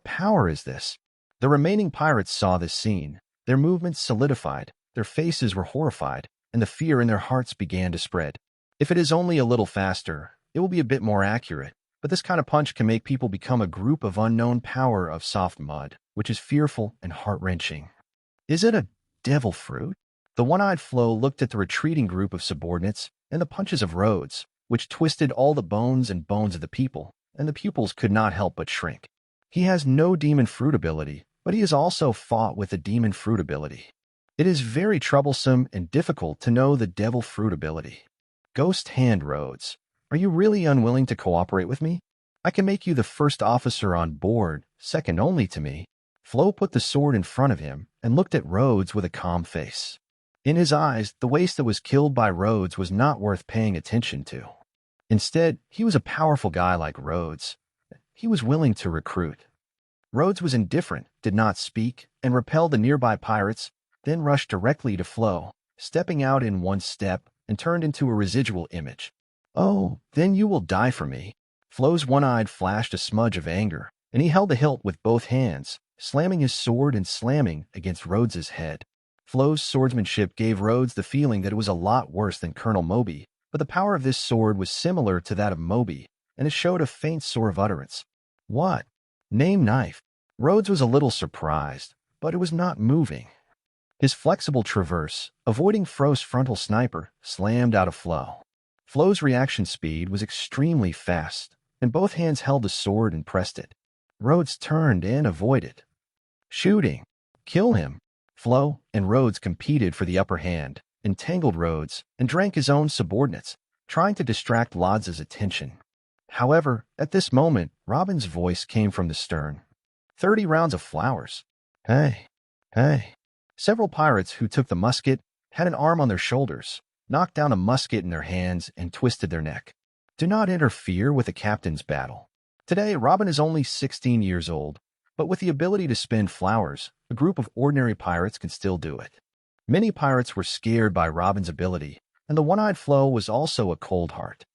power is this? The remaining pirates saw this scene. Their movements solidified, their faces were horrified, and the fear in their hearts began to spread. If it is only a little faster, it will be a bit more accurate, but this kind of punch can make people become a group of unknown power of soft mud, which is fearful and heart-wrenching. Is it a devil fruit? The one-eyed Flo looked at the retreating group of subordinates and the punches of Rhodes, which twisted all the bones and bones of the people, and the pupils could not help but shrink. He has no demon fruit ability, but he has also fought with the demon fruit ability. It is very troublesome and difficult to know the devil fruit ability. Ghost Hand Rhodes, are you really unwilling to cooperate with me? I can make you the first officer on board, second only to me. Flo put the sword in front of him and looked at Rhodes with a calm face. In his eyes, the waste that was killed by Rhodes was not worth paying attention to. Instead, he was a powerful guy like Rhodes. He was willing to recruit. Rhodes was indifferent, did not speak, and repelled the nearby pirates, then rushed directly to Flo, stepping out in one step and turned into a residual image. Oh, then you will die for me. Flo's one-eyed flashed a smudge of anger, and he held the hilt with both hands, slamming his sword and slamming against Rhodes's head. Flo's swordsmanship gave Rhodes the feeling that it was a lot worse than Colonel Moby, but the power of this sword was similar to that of Moby, and it showed a faint sort of utterance. What? Name knife. Rhodes was a little surprised, but it was not moving. His flexible traverse, avoiding Flo's frontal sniper, slammed out of Flo. Flo's reaction speed was extremely fast, and both hands held the sword and pressed it. Rhodes turned and avoided. Shooting. Kill him. Flo and Rhodes competed for the upper hand, entangled Rhodes, and drank his own subordinates, trying to distract Lodz's attention. However, at this moment, Robin's voice came from the stern. 30 rounds of flowers. Hey, hey. Several pirates who took the musket had an arm on their shoulders, knocked down a musket in their hands, and twisted their neck. Do not interfere with the captain's battle. Today, Robin is only 16 years old, but with the ability to spend flowers, a group of ordinary pirates can still do it. Many pirates were scared by Robin's ability, and the one-eyed Flo was also a cold heart.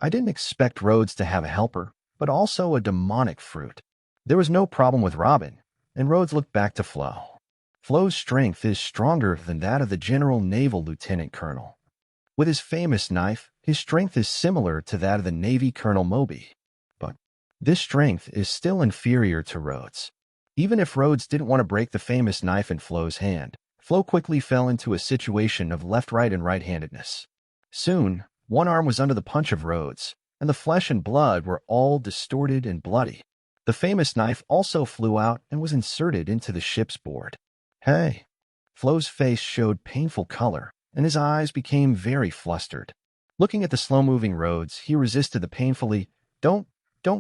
I didn't expect Rhodes to have a helper, but also a demonic fruit. There was no problem with Robin, and Rhodes looked back to Flo. Flo's strength is stronger than that of the General Naval Lieutenant Colonel. With his famous knife, his strength is similar to that of the Navy Colonel Moby. But this strength is still inferior to Rhodes. Even if Rhodes didn't want to break the famous knife in Flo's hand, Flo quickly fell into a situation of left-right and right-handedness. Soon, one arm was under the punch of Rhodes, and the flesh and blood were all distorted and bloody. The famous knife also flew out and was inserted into the ship's board. Hey! Flo's face showed painful color, and his eyes became very flustered. Looking at the slow-moving Rhodes, he resisted the painfully, Don't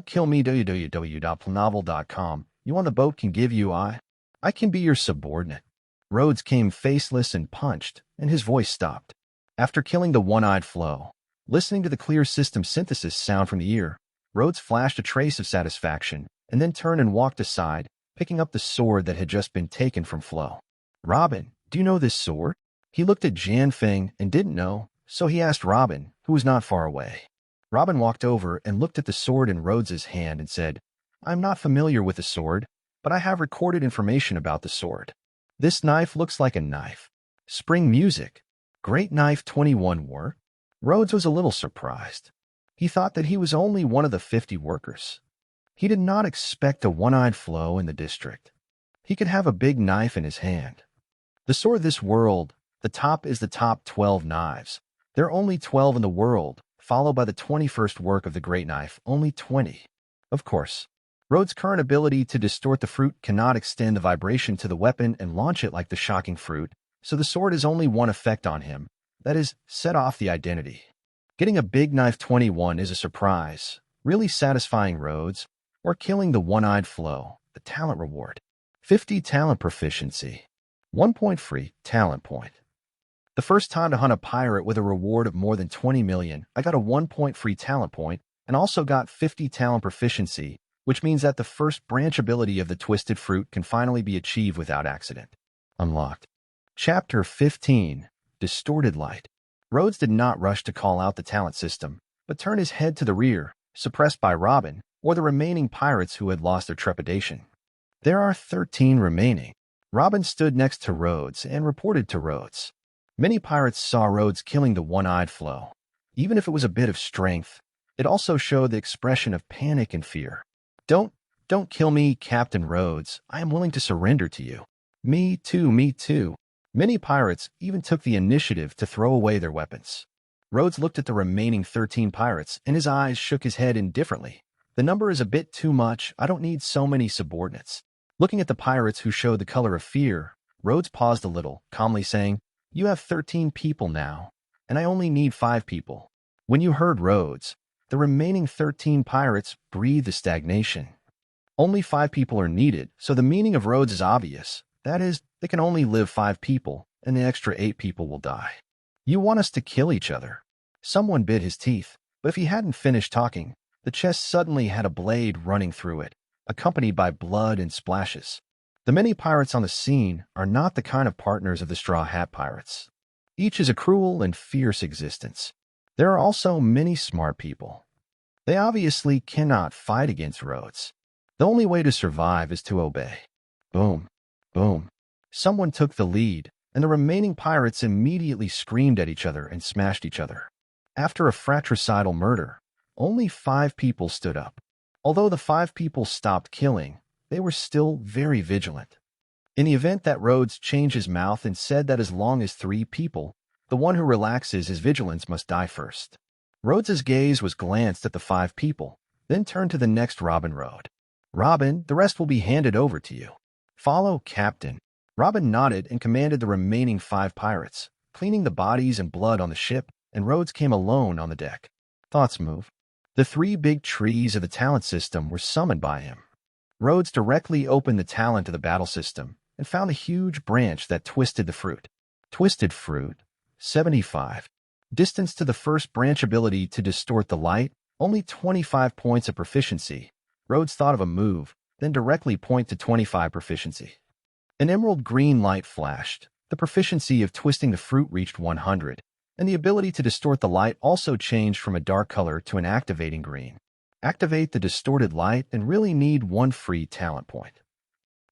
kill me, www.planovel.com. You on the boat can give you I can be your subordinate. Rhodes came faceless and punched, and his voice stopped. After killing the one-eyed Flo, listening to the clear system synthesis sound from the ear, Rhodes flashed a trace of satisfaction, and then turned and walked aside, picking up the sword that had just been taken from Flo. Robin, do you know this sword? He looked at Jan Feng and didn't know, so he asked Robin, who was not far away. Robin walked over and looked at the sword in Rhodes's hand and said, I'm not familiar with the sword, but I have recorded information about the sword. This knife looks like a knife. Spring music. Great Knife 21 war. Rhodes was a little surprised. He thought that he was only one of the 50 workers. He did not expect a one-eyed Flo in the district. He could have a big knife in his hand. The sword of this world, the top is the top 12 knives. There are only 12 in the world, followed by the 21st work of the Great Knife, only 20. Of course, Rhodes' current ability to distort the fruit cannot extend the vibration to the weapon and launch it like the shocking fruit, so the sword has only one effect on him, that is, set off the identity. Getting a big knife 21 is a surprise, really satisfying Rhodes, or killing the one-eyed Flo, the talent reward. 50 talent proficiency. 1 point free talent point. The first time to hunt a pirate with a reward of more than 20 million, I got a 1 point free talent point and also got 50 talent proficiency, which means that the first branch ability of the twisted fruit can finally be achieved without accident. Unlocked. Chapter 15. Distorted Light. Rhodes did not rush to call out the talent system, but turned his head to the rear, suppressed by Robin, or the remaining pirates who had lost their trepidation. There are 13 remaining. Robin stood next to Rhodes and reported to Rhodes. Many pirates saw Rhodes killing the one-eyed Flo. Even if it was a bit of strength, it also showed the expression of panic and fear. Don't kill me, Captain Rhodes. I am willing to surrender to you. Me too, me too. Many pirates even took the initiative to throw away their weapons. Rhodes looked at the remaining 13 pirates, and his eyes shook his head indifferently. The number is a bit too much. I don't need so many subordinates. Looking at the pirates who showed the color of fear, Rhodes paused a little, calmly saying, You have 13 people now, and I only need 5 people. When you heard Rhodes, the remaining 13 pirates breathed a stagnation. Only 5 people are needed, so the meaning of Rhodes is obvious. That is, they can only live 5 people, and the extra 8 people will die. You want us to kill each other. Someone bit his teeth, but if he hadn't finished talking, the chest suddenly had a blade running through it, accompanied by blood and splashes. The many pirates on the scene are not the kind of partners of the Straw Hat Pirates. Each is a cruel and fierce existence. There are also many smart people. They obviously cannot fight against Rhodes. The only way to survive is to obey. Boom. Boom. Someone took the lead, and the remaining pirates immediately screamed at each other and smashed each other. After a fratricidal murder, only 5 people stood up. Although the 5 people stopped killing, they were still very vigilant. In the event that Rhodes changed his mouth and said that as long as 3 people, the one who relaxes his vigilance must die first. Rhodes's gaze was glanced at the 5 people, then turned to the next Robin Road. Robin, the rest will be handed over to you. Follow, Captain. Robin nodded and commanded the remaining 5 pirates, cleaning the bodies and blood on the ship, and Rhodes came alone on the deck. Thoughts move. The 3 big trees of the talent system were summoned by him. Rhodes directly opened the talent of the battle system and found a huge branch that twisted the fruit. Twisted fruit, 75. Distance to the first branch ability to distort the light, only 25 points of proficiency. Rhodes thought of a move, then directly point to 25 proficiency. An emerald green light flashed. The proficiency of twisting the fruit reached 100, and the ability to distort the light also changed from a dark color to an activating green. Activate the distorted light and really need 1 free talent point.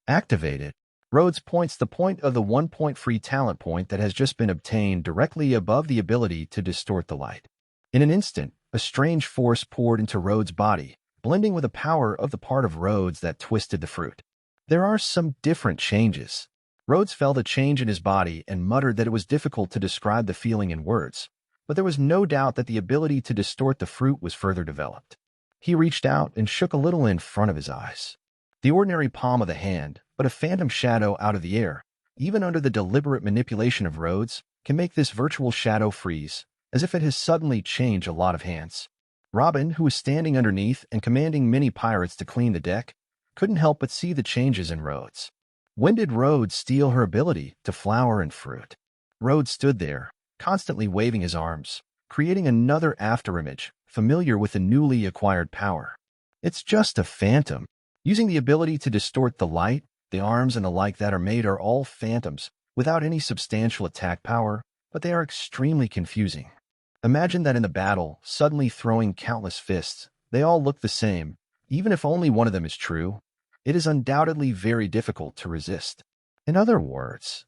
Activate it. Rhodes points the point of the 1-point free talent point that has just been obtained directly above the ability to distort the light. In an instant, a strange force poured into Rhodes' body, blending with the power of the part of Rhodes that twisted the fruit. There are some different changes. Rhodes felt a change in his body and muttered that it was difficult to describe the feeling in words, but there was no doubt that the ability to distort the fruit was further developed. He reached out and shook a little in front of his eyes. The ordinary palm of the hand, but a phantom shadow out of the air, even under the deliberate manipulation of Rhodes, can make this virtual shadow freeze, as if it has suddenly changed a lot of hands. Robin, who was standing underneath and commanding many pirates to clean the deck, couldn't help but see the changes in Rhodes. When did Rhodes steal her ability to flower and fruit? Rhodes stood there, constantly waving his arms, creating another afterimage, familiar with the newly acquired power. It's just a phantom. Using the ability to distort the light, the arms and the like that are made are all phantoms, without any substantial attack power, but they are extremely confusing. Imagine that in the battle, suddenly throwing countless fists, they all look the same, even if only one of them is true. It is undoubtedly very difficult to resist. In other words,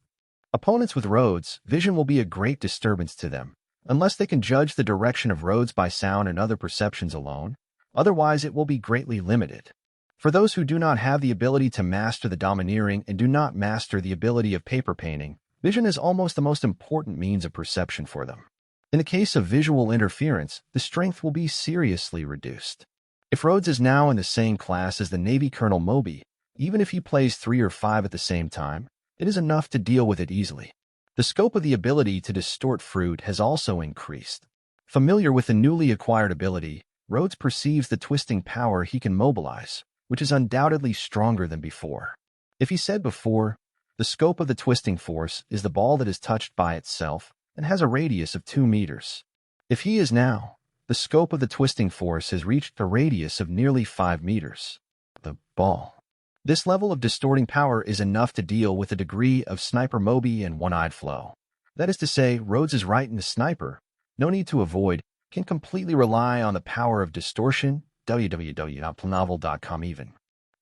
opponents with Rhodes' vision will be a great disturbance to them, unless they can judge the direction of Rhodes by sound and other perceptions alone. Otherwise, it will be greatly limited. For those who do not have the ability to master the domineering and do not master the ability of paper painting, vision is almost the most important means of perception for them. In the case of visual interference, the strength will be seriously reduced. If Rhodes is now in the same class as the Navy Colonel Moby, even if he plays 3 or 5 at the same time, it is enough to deal with it easily. The scope of the ability to distort fruit has also increased. Familiar with the newly acquired ability, Rhodes perceives the twisting power he can mobilize, which is undoubtedly stronger than before. If he said before, the scope of the twisting force is the ball that is touched by itself and has a radius of 2 meters. If he is now, the scope of the twisting force has reached a radius of nearly 5 meters. The ball. This level of distorting power is enough to deal with a degree of Sniper Moby and One-Eyed Flo. That is to say, Rhodes is right in the sniper. No need to avoid, can completely rely on the power of distortion, www.planovel.com even.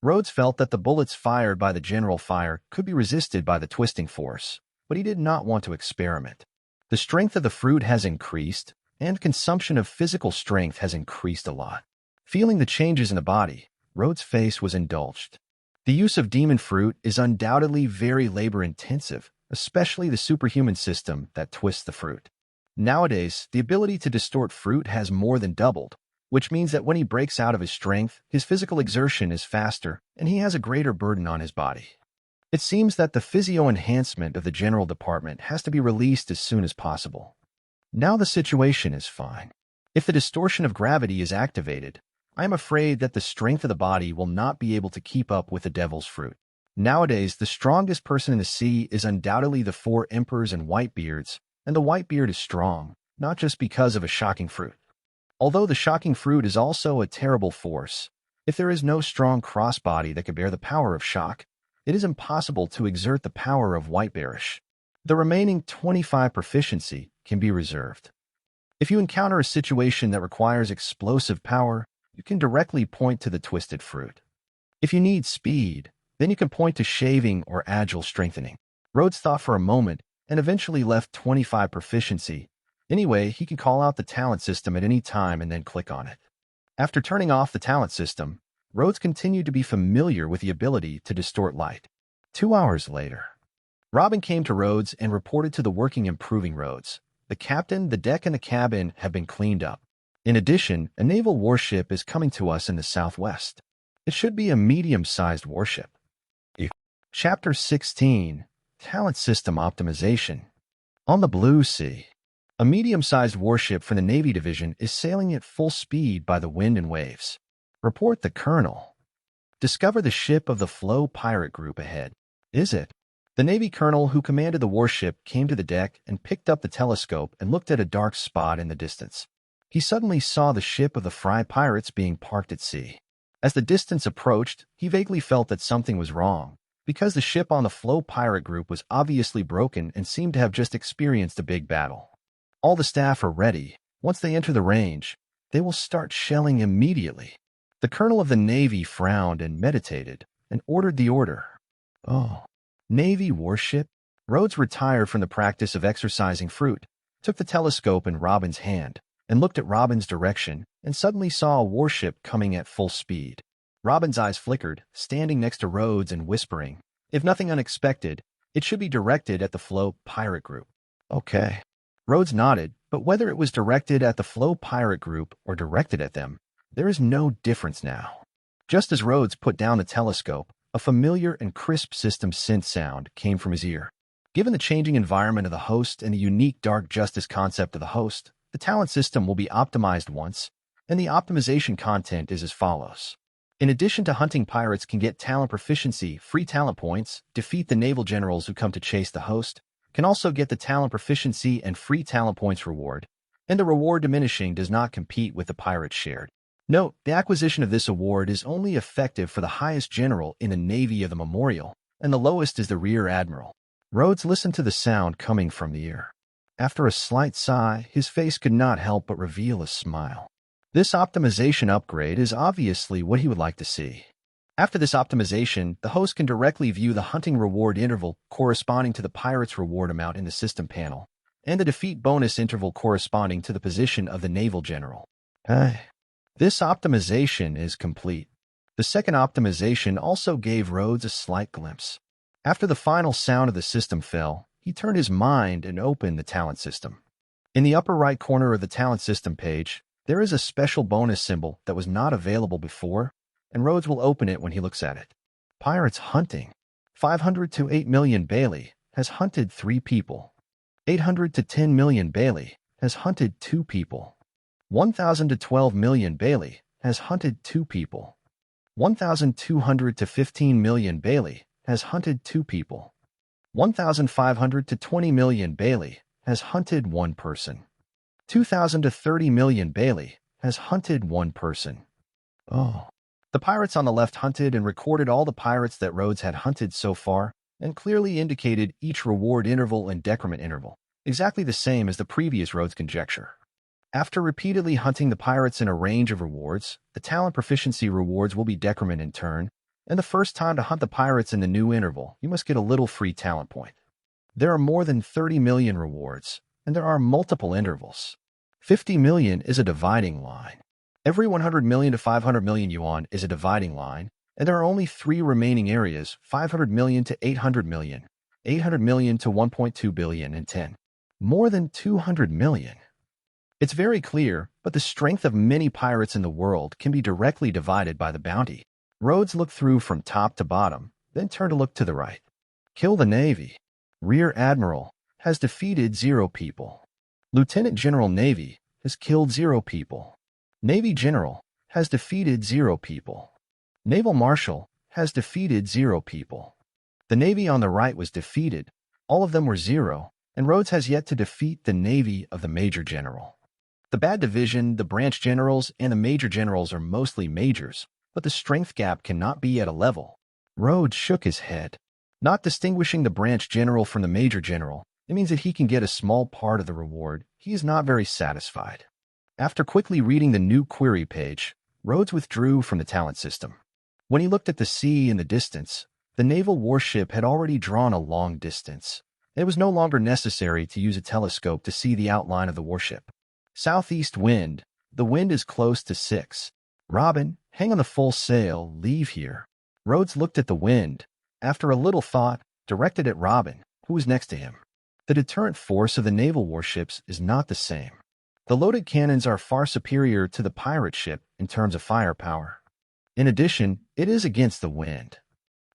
Rhodes felt that the bullets fired by the general fire could be resisted by the twisting force, but he did not want to experiment. The strength of the fruit has increased, and consumption of physical strength has increased a lot. Feeling the changes in the body, Rhodes' face was indulged. The use of demon fruit is undoubtedly very labor-intensive, especially the superhuman system that twists the fruit. Nowadays, the ability to distort fruit has more than doubled, which means that when he breaks out of his strength, his physical exertion is faster, and he has a greater burden on his body. It seems that the physio-enhancement of the General Department has to be released as soon as possible. Now the situation is fine. If the distortion of gravity is activated, I am afraid that the strength of the body will not be able to keep up with the devil's fruit. Nowadays, the strongest person in the sea is undoubtedly the 4 emperors and Whitebeards, and the Whitebeard is strong, not just because of a shocking fruit. Although the shocking fruit is also a terrible force, if there is no strong crossbody that can bear the power of shock, it is impossible to exert the power of Whitebearish. The remaining 25 proficiency can be reserved. If you encounter a situation that requires explosive power, you can directly point to the twisted fruit. If you need speed, then you can point to shaving or agile strengthening. Rhodes thought for a moment and eventually left 25 proficiency. Anyway, he can call out the talent system at any time and then click on it. After turning off the talent system, Rhodes continued to be familiar with the ability to distort light. 2 hours later, Robin came to Rhodes and reported to the working improving Rhodes. The captain, the deck, and the cabin have been cleaned up. In addition, a naval warship is coming to us in the southwest. It should be a medium-sized warship. Chapter 16, Talent System Optimization. On the Blue Sea, a medium-sized warship from the Navy Division is sailing at full speed by the wind and waves. Report the Colonel. Discover the ship of the Flow pirate group ahead. Is it? The Navy colonel who commanded the warship came to the deck and picked up the telescope and looked at a dark spot in the distance. He suddenly saw the ship of the Fry pirates being parked at sea. As the distance approached, he vaguely felt that something was wrong, because the ship on the Flow pirate group was obviously broken and seemed to have just experienced a big battle. All the staff are ready. Once they enter the range, they will start shelling immediately. The colonel of the Navy frowned and meditated and ordered the order. Oh, Navy warship? Rhodes retired from the practice of exercising fruit, took the telescope in Robin's hand, and looked at Robin's direction, and suddenly saw a warship coming at full speed. Robin's eyes flickered, standing next to Rhodes and whispering, "If nothing unexpected, it should be directed at the Flow pirate group." Okay. Rhodes nodded, but whether it was directed at the Flow pirate group or directed at them, there is no difference now. Just as Rhodes put down the telescope, a familiar and crisp system synth sound came from his ear. Given the changing environment of the host and the unique dark justice concept of the host, the talent system will be optimized once, and the optimization content is as follows. In addition to hunting pirates can get talent proficiency, free talent points, defeat the naval generals who come to chase the host, can also get the talent proficiency and free talent points reward, and the reward diminishing does not compete with the pirates shared. Note, the acquisition of this award is only effective for the highest general in the Navy of the Memorial, and the lowest is the Rear Admiral. Rhodes listened to the sound coming from the ear. After a slight sigh, his face could not help but reveal a smile. This optimization upgrade is obviously what he would like to see. After this optimization, the host can directly view the hunting reward interval corresponding to the pirate's reward amount in the system panel, and the defeat bonus interval corresponding to the position of the naval general. This optimization is complete. The second optimization also gave Rhodes a slight glimpse. After the final sound of the system fell, he turned his mind and opened the talent system. In the upper right corner of the talent system page, there is a special bonus symbol that was not available before, and Rhodes will open it when he looks at it. Pirates hunting. 500 to 8 million Bailey has hunted 3 people. 800 to 10 million Bailey has hunted 2 people. 1,000 to 12 million Bailey has hunted 2 people. 1,200 to 15 million Bailey has hunted 2 people. 1,500 to 20 million Bailey has hunted 1 person. 2,000 to 30 million Bailey has hunted 1 person. Oh. The pirates on the left hunted and recorded all the pirates that Rhodes had hunted so far, and clearly indicated each reward interval and decrement interval, exactly the same as the previous Rhodes conjecture. After repeatedly hunting the pirates in a range of rewards, the talent proficiency rewards will be decrement in turn, and the first time to hunt the pirates in the new interval, you must get a little free talent point. There are more than 30 million rewards, and there are multiple intervals. 50 million is a dividing line. Every 100 million to 500 million yuan is a dividing line, and there are only 3 remaining areas, 500 million to 800 million, 800 million to 1.2 billion, and 10. More than 200 million. It's very clear, but the strength of many pirates in the world can be directly divided by the bounty. Rhodes looked through from top to bottom, then turned to look to the right. Kill the Navy. Rear Admiral has defeated 0 people. Lieutenant General Navy has killed 0 people. Navy General has defeated 0 people. Naval Marshal has defeated 0 people. The Navy on the right was defeated. All of them were 0, and Rhodes has yet to defeat the Navy of the Major General. The Bad Division, the Branch Generals, and the Major Generals are mostly majors, but the strength gap cannot be at a level. Rhodes shook his head. Not distinguishing the Branch General from the Major General, it means that he can get a small part of the reward. He is not very satisfied. After quickly reading the new query page, Rhodes withdrew from the talent system. When he looked at the sea in the distance, the naval warship had already drawn a long distance. It was no longer necessary to use a telescope to see the outline of the warship. Southeast wind. The wind is close to 6. Robin, hang on the full sail, leave here. Rhodes looked at the wind. After a little thought, directed at Robin, who was next to him. The deterrent force of the naval warships is not the same. The loaded cannons are far superior to the pirate ship in terms of firepower. In addition, it is against the wind.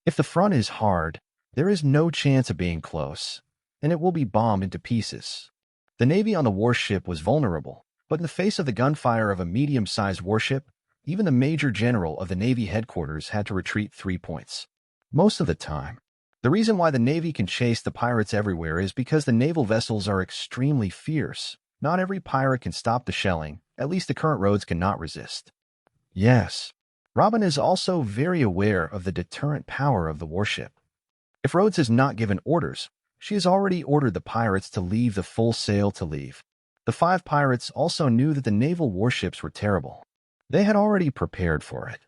If the front is hard, there is no chance of being close, and it will be bombed into pieces. The Navy on the warship was vulnerable, but in the face of the gunfire of a medium-sized warship, even the Major General of the Navy headquarters had to retreat 3 points. Most of the time. The reason why the Navy can chase the pirates everywhere is because the naval vessels are extremely fierce. Not every pirate can stop the shelling, at least the current Rhodes cannot resist. Yes, Robin is also very aware of the deterrent power of the warship. If Rhodes has not given orders, she has already ordered the pirates to leave the full sail to leave. The 5 pirates also knew that the naval warships were terrible. They had already prepared for it.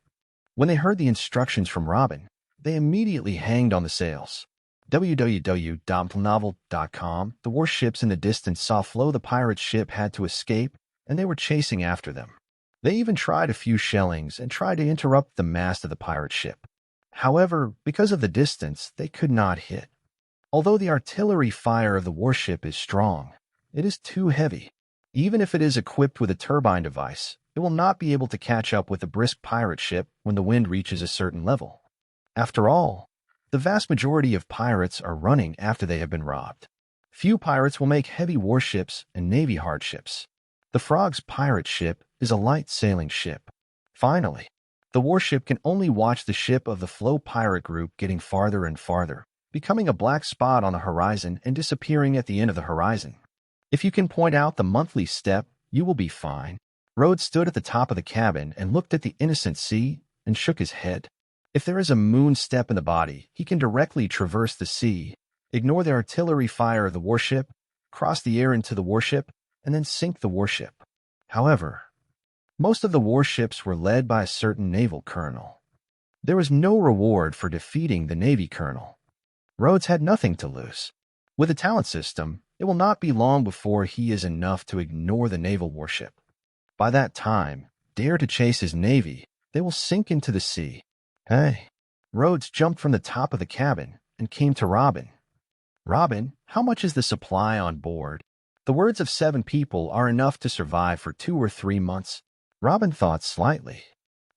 When they heard the instructions from Robin, they immediately hanged on the sails. www.novel.com. The warships in the distance saw Flo the pirate ship had to escape, and they were chasing after them. They even tried a few shellings and tried to interrupt the mast of the pirate ship. However, because of the distance, they could not hit. Although the artillery fire of the warship is strong, it is too heavy. Even if it is equipped with a turbine device, it will not be able to catch up with a brisk pirate ship when the wind reaches a certain level. After all, the vast majority of pirates are running after they have been robbed. Few pirates will make heavy warships and navy hardships. The Frog's pirate ship is a light sailing ship. Finally, the warship can only watch the ship of the Flo pirate group getting farther and farther, becoming a black spot on the horizon and disappearing at the end of the horizon. If you can point out the monthly step, you will be fine. Rhodes stood at the top of the cabin and looked at the innocent sea and shook his head. If there is a moon step in the body, he can directly traverse the sea, ignore the artillery fire of the warship, cross the air into the warship, and then sink the warship. However, most of the warships were led by a certain naval colonel. There was no reward for defeating the Navy colonel. Rhodes had nothing to lose. With a talent system, it will not be long before he is enough to ignore the naval warship. By that time, dare to chase his navy, they will sink into the sea. Hey. Rhodes jumped from the top of the cabin and came to Robin. Robin, how much is the supply on board? The words of 7 people are enough to survive for 2 or 3 months. Robin thought slightly.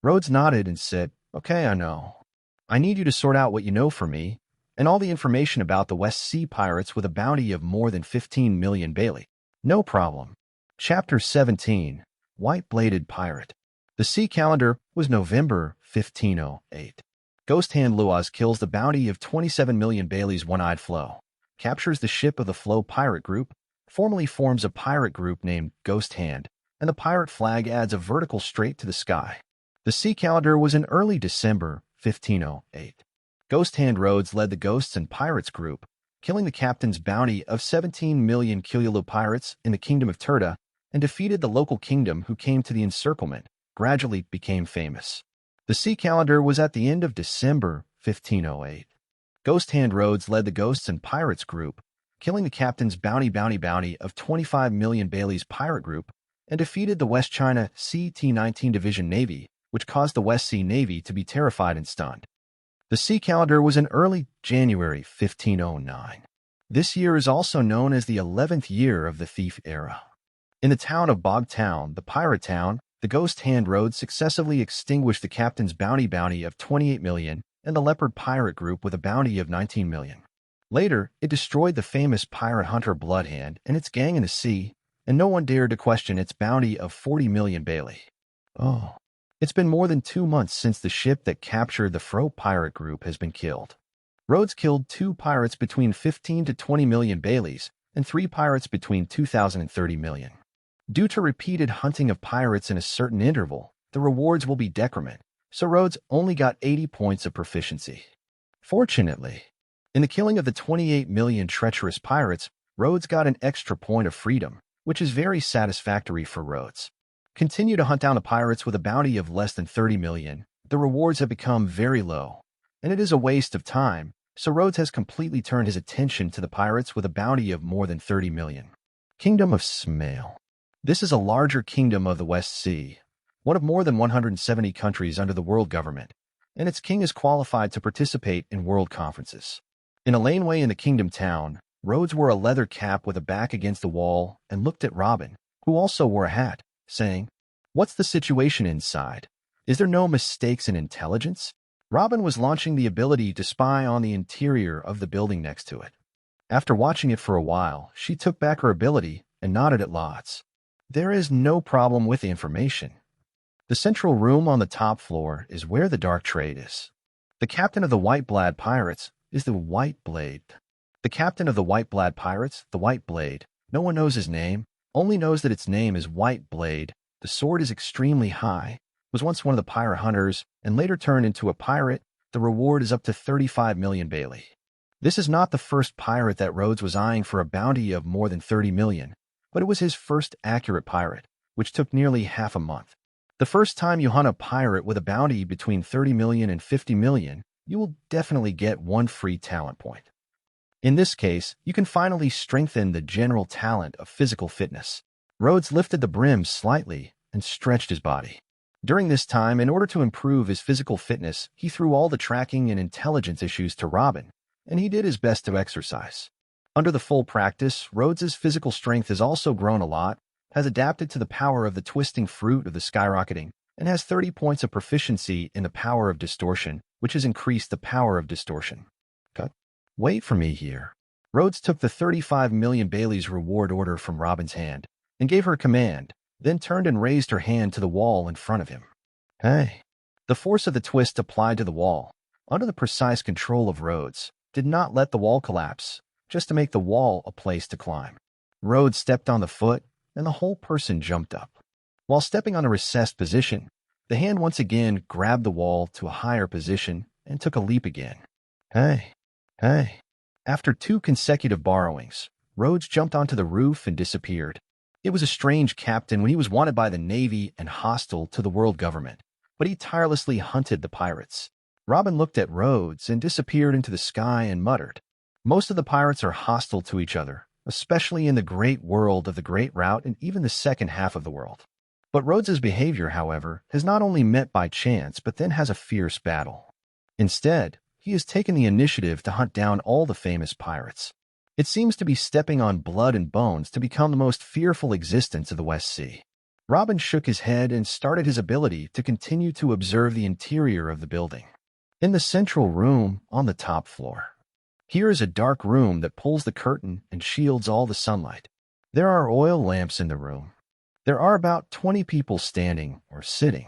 Rhodes nodded and said, Okay, I know. I need you to sort out what you know for me, and all the information about the West Sea Pirates with a bounty of more than 15 million Bailey. No problem. Chapter 17. White-Bladed Pirate. The sea calendar was November 1508. Ghost Hand Luaz kills the bounty of 27 million Bailey's One-Eyed Flo, captures the ship of the Flo pirate group, formally forms a pirate group named Ghost Hand, and the pirate flag adds a vertical straight to the sky. The sea calendar was in early December 1508. Ghost Hand Rhodes led the Ghosts and Pirates group, killing the captain's bounty of 17 million Kilulu pirates in the Kingdom of Turda, and defeated the local kingdom who came to the encirclement, gradually became famous. The sea calendar was at the end of December 1508. Ghost Hand Rhodes led the Ghosts and Pirates group, killing the captain's bounty of 25 million Bailey's pirate group, and defeated the West China CT-19 Division Navy, which caused the West Sea Navy to be terrified and stunned. The sea calendar was in early January 1509. This year is also known as the 11th year of the Thief Era. In the town of Bogtown, the pirate town, the Ghost Hand Rhodes successively extinguished the captain's bounty of 28 million and the Leopard pirate group with a bounty of 19 million. Later, it destroyed the famous pirate hunter Bloodhand and its gang in the sea, and no one dared to question its bounty of 40 million Bailey. Oh, it's been more than 2 months since the ship that captured the Fro pirate group has been killed. Rhodes killed 2 pirates between 15 to 20 million Baileys and 3 pirates between 2,000 and 30 million. Due to repeated hunting of pirates in a certain interval, the rewards will be decrement, so Rhodes only got 80 points of proficiency. Fortunately, in the killing of the 28 million treacherous pirates, Rhodes got an extra point of freedom, which is very satisfactory for Rhodes. Continue to hunt down the pirates with a bounty of less than 30 million, the rewards have become very low, and it is a waste of time, so Rhodes has completely turned his attention to the pirates with a bounty of more than 30 million. Kingdom of Smale. This is a larger kingdom of the West Sea, one of more than 170 countries under the world government, and its king is qualified to participate in world conferences. In a laneway in the kingdom town, Rhodes wore a leather cap with a back against the wall and looked at Robin, who also wore a hat, saying, "What's the situation inside? Is there no mistakes in intelligence?" Robin was launching the ability to spy on the interior of the building next to it. After watching it for a while, she took back her ability and nodded at Lots. There is no problem with the information. The central room on the top floor is where the dark trade is. The captain of the White Blade Pirates is the White Blade. The captain of the White Blade Pirates, the White Blade, no one knows his name, only knows that its name is White Blade. The sword is extremely high, was once one of the pirate hunters, and later turned into a pirate. The reward is up to 35 million Bailey. This is not the first pirate that Rhodes was eyeing for a bounty of more than 30 million, but it was his first accurate pirate, which took nearly half a month. The first time you hunt a pirate with a bounty between 30 million and 50 million, you will definitely get one free talent point. In this case, you can finally strengthen the general talent of physical fitness. Rhodes lifted the brim slightly and stretched his body. During this time, in order to improve his physical fitness, he threw all the tracking and intelligence issues to Robin, and he did his best to exercise. Under the full practice, Rhodes's physical strength has also grown a lot, has adapted to the power of the twisting fruit of the skyrocketing, and has 30 points of proficiency in the power of distortion, which has increased the power of distortion. Cut. Wait for me here. Rhodes took the 35 million Bailey's reward order from Robin's hand and gave her a command, then turned and raised her hand to the wall in front of him. Hey. The force of the twist applied to the wall, under the precise control of Rhodes, did not let the wall collapse, just to make the wall a place to climb. Rhodes stepped on the foot, and the whole person jumped up. While stepping on a recessed position, the hand once again grabbed the wall to a higher position and took a leap again. Hey. After 2 consecutive borrowings, Rhodes jumped onto the roof and disappeared. It was a strange captain when he was wanted by the Navy and hostile to the world government, but he tirelessly hunted the pirates. Robin looked at Rhodes and disappeared into the sky and muttered, "Most of the pirates are hostile to each other, especially in the great world of the Great Route and even the second half of the world." But Rhodes's behavior, however, has not only met by chance, but then has a fierce battle. Instead, he has taken the initiative to hunt down all the famous pirates. It seems to be stepping on blood and bones to become the most fearful existence of the West Sea. Robin shook his head and started his ability to continue to observe the interior of the building. In the central room on the top floor. Here is a dark room that pulls the curtain and shields all the sunlight. There are oil lamps in the room. There are about 20 people standing or sitting.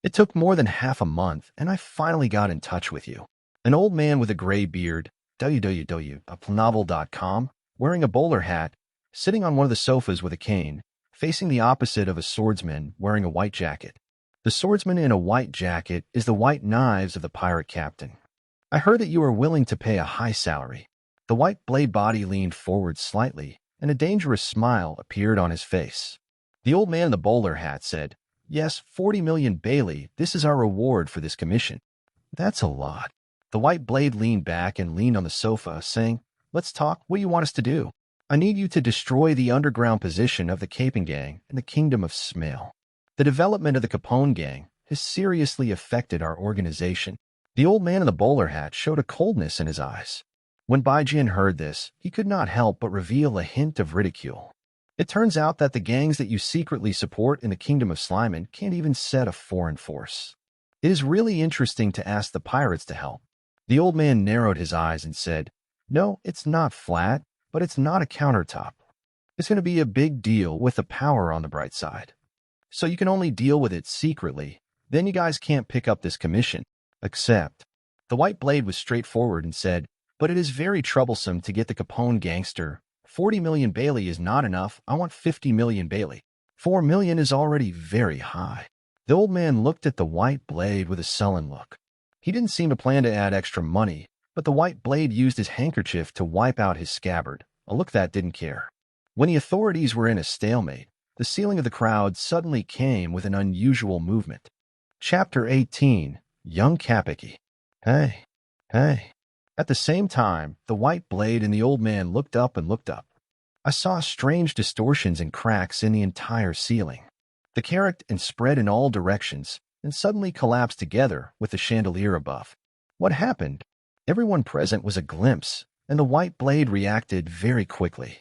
It took more than half a month, and I finally got in touch with you. An old man with a gray beard, www.novel.com, wearing a bowler hat, sitting on one of the sofas with a cane, facing the opposite of a swordsman wearing a white jacket. The swordsman in a white jacket is the white knives of the pirate captain. I heard that you are willing to pay a high salary. The white blade body leaned forward slightly, and a dangerous smile appeared on his face. The old man in the bowler hat said, "Yes, 40 million Bailey, this is our reward for this commission." "That's a lot." The white blade leaned back and leaned on the sofa, saying, "Let's talk. What do you want us to do?" "I need you to destroy the underground position of the Caping Gang in the Kingdom of Smale. The development of the Capone Gang has seriously affected our organization." The old man in the bowler hat showed a coldness in his eyes. When Baijin heard this, he could not help but reveal a hint of ridicule. "It turns out that the gangs that you secretly support in the Kingdom of Slyman can't even set a foreign force. It is really interesting to ask the pirates to help." The old man narrowed his eyes and said, "No, it's not flat, but it's not a countertop. It's going to be a big deal with the power on the bright side. So you can only deal with it secretly. Then you guys can't pick up this commission. Except." The white blade was straightforward and said, "But it is very troublesome to get the Capone gangster. 40 million Bailey is not enough. I want 50 million Bailey. 4 million is already very high." The old man looked at the white blade with a sullen look. He didn't seem to plan to add extra money, but the white blade used his handkerchief to wipe out his scabbard, a look that didn't care. When the authorities were in a stalemate, the ceiling of the crowd suddenly came with an unusual movement. Chapter 18. Young Kapiki. Hey, hey. At the same time, the white blade and the old man looked up and looked up. I saw strange distortions and cracks in the entire ceiling. The carried and spread in all directions and suddenly collapsed together with the chandelier above. What happened? Everyone present was a glimpse, and the white blade reacted very quickly.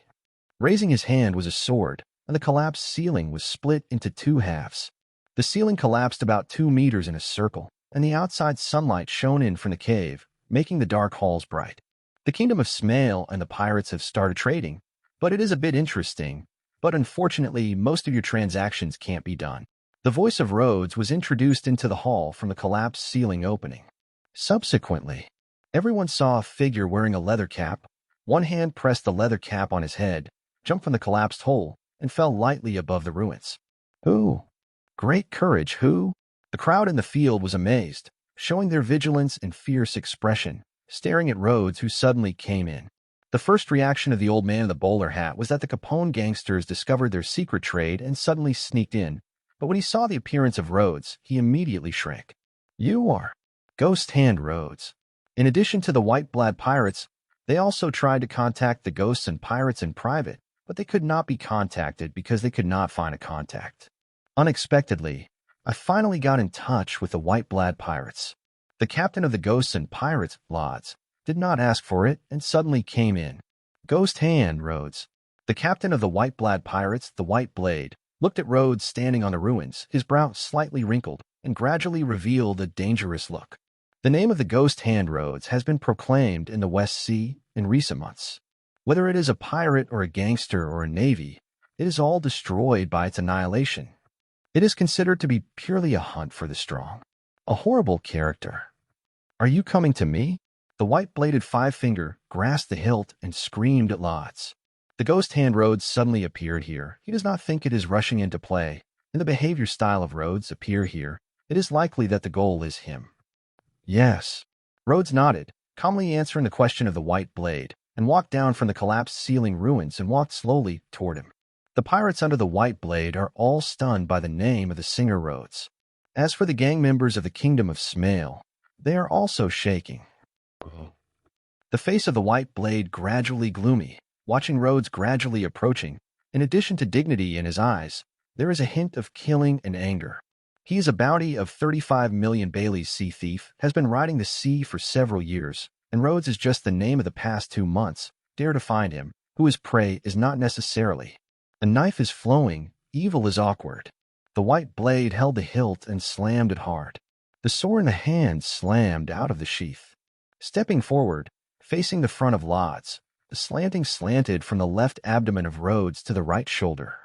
Raising his hand was a sword, and the collapsed ceiling was split into two halves. The ceiling collapsed about 2 meters in a circle, and the outside sunlight shone in from the cave, making the dark halls bright. The kingdom of Smale and the pirates have started trading, but it is a bit interesting. But unfortunately, most of your transactions can't be done. The voice of Rhodes was introduced into the hall from the collapsed ceiling opening. Subsequently, everyone saw a figure wearing a leather cap. One hand pressed the leather cap on his head, jumped from the collapsed hole, and fell lightly above the ruins. Who? Great courage, who? The crowd in the field was amazed, showing their vigilance and fierce expression, staring at Rhodes, who suddenly came in. The first reaction of the old man in the bowler hat was that the Capone gangsters discovered their secret trade and suddenly sneaked in, but when he saw the appearance of Rhodes, he immediately shrank. You are Ghost Hand Rhodes. In addition to the White Blad pirates, they also tried to contact the ghosts and pirates in private, but they could not be contacted because they could not find a contact. Unexpectedly, I finally got in touch with the White Blad pirates. The captain of the Ghosts and Pirates, Lods, did not ask for it and suddenly came in. Ghost Hand Rhodes. The captain of the White Blad pirates, the White Blade, looked at Rhodes standing on the ruins, his brow slightly wrinkled, and gradually revealed a dangerous look. The name of the Ghost Hand Rhodes has been proclaimed in the West Sea in recent months. Whether it is a pirate or a gangster or a navy, it is all destroyed by its annihilation. It is considered to be purely a hunt for the strong. A horrible character. Are you coming to me? The white-bladed five-finger grasped the hilt and screamed at Lots. The Ghost Hand Rhodes suddenly appeared here. He does not think it is rushing into play. In the behavior style of Rhodes appear here, it is likely that the goal is him. Yes. Rhodes nodded, calmly answering the question of the White Blade, and walked down from the collapsed ceiling ruins and walked slowly toward him. The pirates under the White Blade are all stunned by the name of the singer Rhodes. As for the gang members of the Kingdom of Smale, they are also shaking. The face of the White Blade gradually gloomy, watching Rhodes gradually approaching. In addition to dignity in his eyes, there is a hint of killing and anger. He is a bounty of 35 million Bailey's sea thief, has been riding the sea for several years, and Rhodes is just the name of the past 2 months. Dare to find him, who his prey is not necessarily. A knife is flowing, evil is awkward. The White Blade held the hilt and slammed it hard. The sword in the hand slammed out of the sheath. Stepping forward, facing the front of Lods, the slanting slanted from the left abdomen of Rhodes to the right shoulder.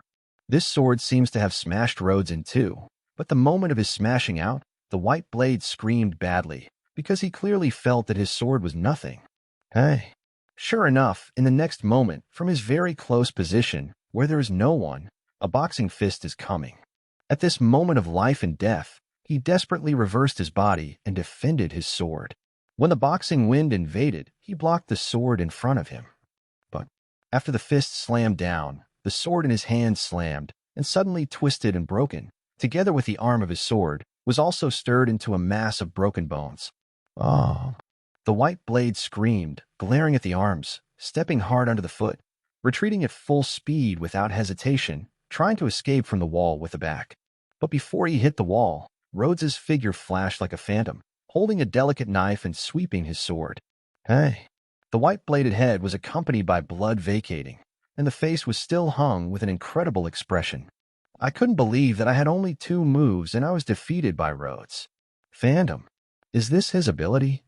This sword seems to have smashed Rhodes in two, but the moment of his smashing out, the White Blade screamed badly, because he clearly felt that his sword was nothing. Hey. Sure enough, in the next moment, from his very close position, where there is no one, a boxing fist is coming. At this moment of life and death, he desperately reversed his body and defended his sword. When the boxing wind invaded, he blocked the sword in front of him. But after the fist slammed down, the sword in his hand slammed and suddenly twisted and broken, together with the arm of his sword, was also stirred into a mass of broken bones. Oh. The White Blade screamed, glaring at the arms, stepping hard under the foot, retreating at full speed without hesitation, trying to escape from the wall with the back. But before he hit the wall, Rhodes's figure flashed like a phantom, holding a delicate knife and sweeping his sword. Hey. The white-bladed head was accompanied by blood vacating, and the face was still hung with an incredible expression. I couldn't believe that I had only 2 moves and I was defeated by Rhodes. Phantom. Is this his ability?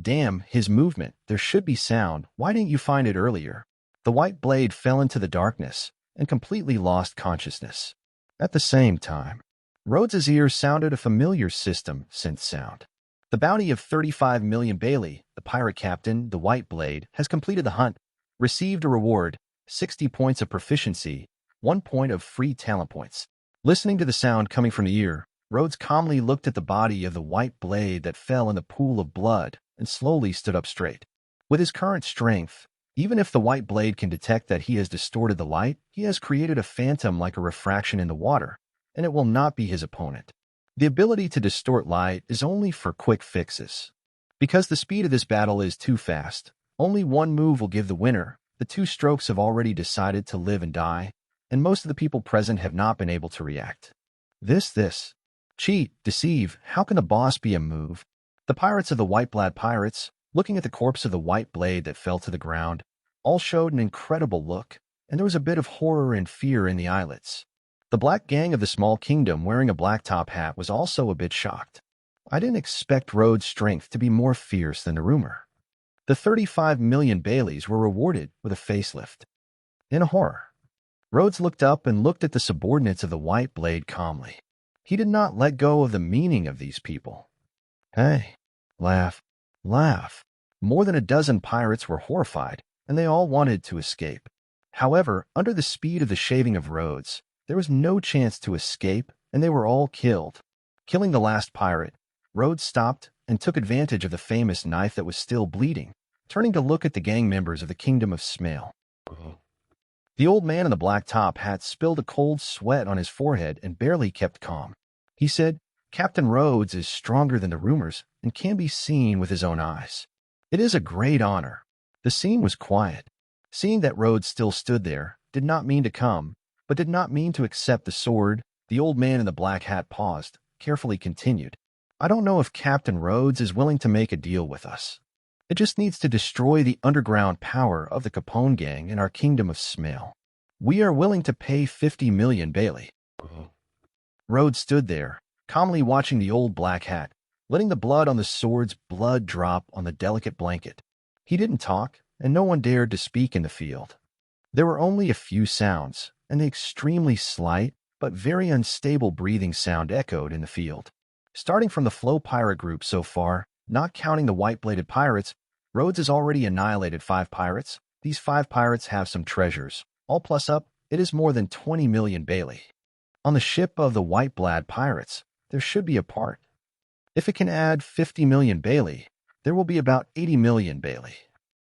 Damn, his movement. There should be sound. Why didn't you find it earlier? The White Blade fell into the darkness and completely lost consciousness. At the same time, Rhodes's ears sounded a familiar system synth sound. The bounty of 35 million Bailey, the pirate captain, the White Blade, has completed the hunt, received a reward, 60 points of proficiency, 1 point of free talent points. Listening to the sound coming from the ear, Rhodes calmly looked at the body of the White Blade that fell in the pool of blood and slowly stood up straight. With his current strength, even if the White Blade can detect that he has distorted the light, he has created a phantom like a refraction in the water, and it will not be his opponent. The ability to distort light is only for quick fixes. Because the speed of this battle is too fast, only one move will give the winner. The two strokes have already decided to live and die, and most of the people present have not been able to react. This. Cheat, deceive, how can the boss be a move? The pirates of the White Blade Pirates, looking at the corpse of the white blade that fell to the ground, all showed an incredible look, and there was a bit of horror and fear in the eyelets. The black gang of the small kingdom wearing a black top hat was also a bit shocked. I didn't expect Rhodes' strength to be more fierce than the rumor. The 35 million Baileys were rewarded with a facelift. In horror, Rhodes looked up and looked at the subordinates of the White Blade calmly. He did not let go of the meaning of these people. Hey, laugh. More than a dozen pirates were horrified, and they all wanted to escape. However, under the speed of the shaving of Rhodes, there was no chance to escape, and they were all killed. Killing the last pirate, Rhodes stopped and took advantage of the famous knife that was still bleeding, turning to look at the gang members of the Kingdom of Smale. The old man in the black top hat spilled a cold sweat on his forehead and barely kept calm. He said, Captain Rhodes is stronger than the rumors and can be seen with his own eyes. It is a great honor. The scene was quiet. Seeing that Rhodes still stood there, did not mean to come, but did not mean to accept the sword. The old man in the black hat paused, carefully continued. I don't know if Captain Rhodes is willing to make a deal with us. It just needs to destroy the underground power of the Capone gang in our Kingdom of Smale. We are willing to pay 50 million Bailey. Rhodes stood there, calmly watching the old black hat, letting the blood on the sword's blood drop on the delicate blanket. He didn't talk, and no one dared to speak in the field. There were only a few sounds, and the extremely slight but very unstable breathing sound echoed in the field. Starting from the Flow pirate group so far, not counting the white-bladed pirates, Rhodes has already annihilated 5 pirates. These 5 pirates have some treasures. All plus up, it is more than 20 million Bailey. On the ship of the White Blade Pirates, there should be a part. If it can add 50 million Bailey, there will be about 80 million Bailey.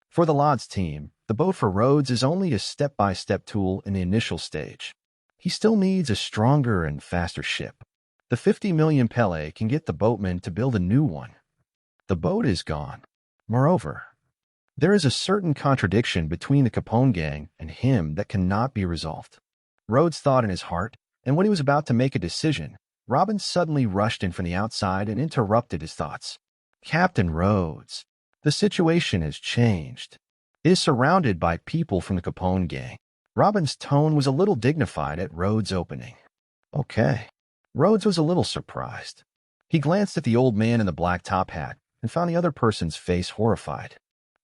For the Lod's team, the boat for Rhodes is only a step-by-step tool in the initial stage. He still needs a stronger and faster ship. The 50 million Pele can get the boatmen to build a new one. The boat is gone. Moreover, there is a certain contradiction between the Capone gang and him that cannot be resolved. Rhodes thought in his heart, and when he was about to make a decision, Robin suddenly rushed in from the outside and interrupted his thoughts. Captain Rhodes, the situation has changed. It is surrounded by people from the Capone gang. Robin's tone was a little dignified at Rhodes' opening. Okay. Rhodes was a little surprised. He glanced at the old man in the black top hat and found the other person's face horrified.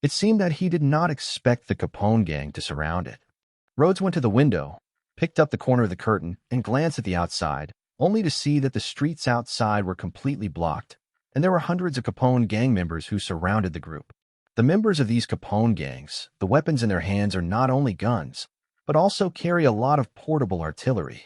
It seemed that he did not expect the Capone gang to surround it. Rhodes went to the window, picked up the corner of the curtain, and glanced at the outside, only to see that the streets outside were completely blocked, and there were hundreds of Capone gang members who surrounded the group. The members of these Capone gangs, the weapons in their hands are not only guns, but also carry a lot of portable artillery.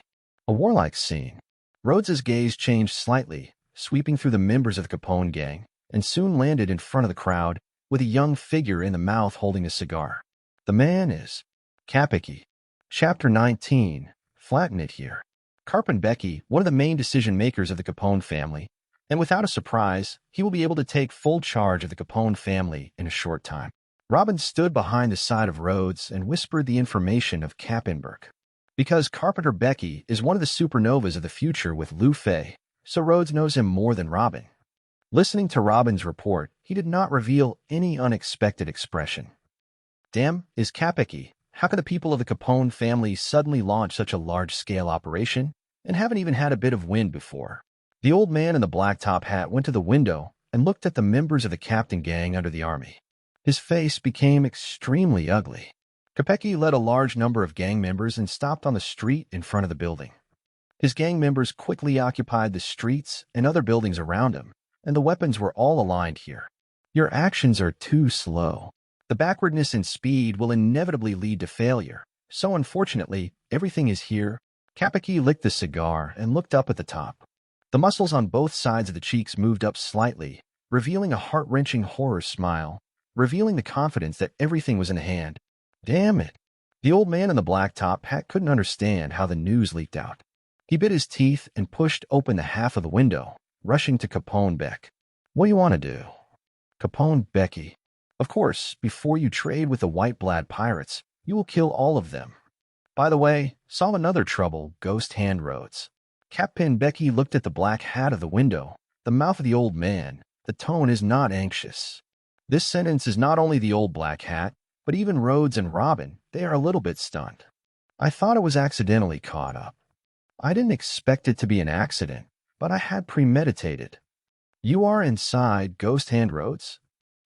A warlike scene. Rhodes's gaze changed slightly, sweeping through the members of the Capone gang, and soon landed in front of the crowd, with a young figure in the mouth holding a cigar. The man is Kapeki. Chapter 19. Flatten it here. Carpin Becky, one of the main decision-makers of the Capone family, and without a surprise, he will be able to take full charge of the Capone family in a short time. Robin stood behind the side of Rhodes and whispered the information of Kappenberg. Because Carpenter Becky is one of the supernovas of the future with Lou Fei, so Rhodes knows him more than Robin. Listening to Robin's report, he did not reveal any unexpected expression. Damn, is Kapeki. How can the people of the Capone family suddenly launch such a large-scale operation and haven't even had a bit of wind before? The old man in the black top hat went to the window and looked at the members of the captain gang under the army. His face became extremely ugly. Kapeki led a large number of gang members and stopped on the street in front of the building. His gang members quickly occupied the streets and other buildings around him, and the weapons were all aligned here. Your actions are too slow. The backwardness in speed will inevitably lead to failure, so unfortunately, everything is here. Kapeki licked the cigar and looked up at the top. The muscles on both sides of the cheeks moved up slightly, revealing a heart-wrenching horror smile, revealing the confidence that everything was in hand. Damn it. The old man in the black top hat couldn't understand how the news leaked out. He bit his teeth and pushed open the half of the window, rushing to Capone Beck. What do you want to do? Capone Becky. Of course, before you trade with the White-Blad pirates, you will kill all of them. By the way, solve another trouble, Ghost Hand Rhodes. Captain Becky looked at the black hat of the window, the mouth of the old man. The tone is not anxious. This sentence is not only the old black hat, but even Rhodes and Robin, they are a little bit stunned. I thought it was accidentally caught up. I didn't expect it to be an accident, but I had premeditated. You are inside Ghost Hand Rhodes?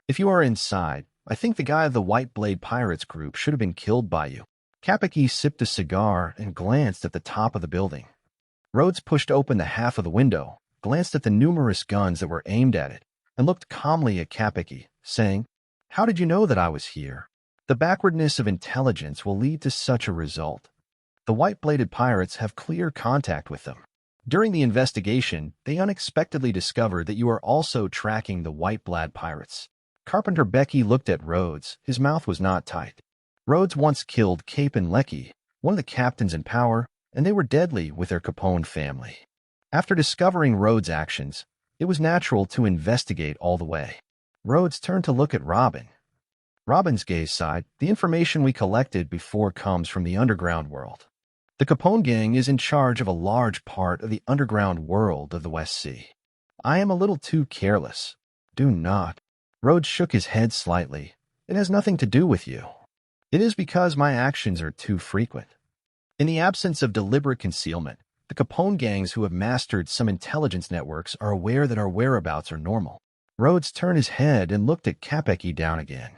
If you are inside, I think the guy of the White Blade Pirates group should have been killed by you. Kapeki sipped a cigar and glanced at the top of the building. Rhodes pushed open the half of the window, glanced at the numerous guns that were aimed at it, and looked calmly at Kapeki, saying, "How did you know that I was here? The backwardness of intelligence will lead to such a result. The white-bladed pirates have clear contact with them. During the investigation, they unexpectedly discovered that you are also tracking the White-Blad pirates." Carpenter Becky looked at Rhodes. His mouth was not tight. Rhodes once killed Cape and Lecky, one of the captains in power, and they were deadly with their Capone family. After discovering Rhodes' actions, it was natural to investigate all the way. Rhodes turned to look at Robin. Robin's gaze sighed. The information we collected before comes from the underground world. The Capone gang is in charge of a large part of the underground world of the West Sea. I am a little too careless. Do not. Rhodes shook his head slightly. It has nothing to do with you. It is because my actions are too frequent. In the absence of deliberate concealment, the Capone gangs who have mastered some intelligence networks are aware that our whereabouts are normal. Rhodes turned his head and looked at Kapeki down again.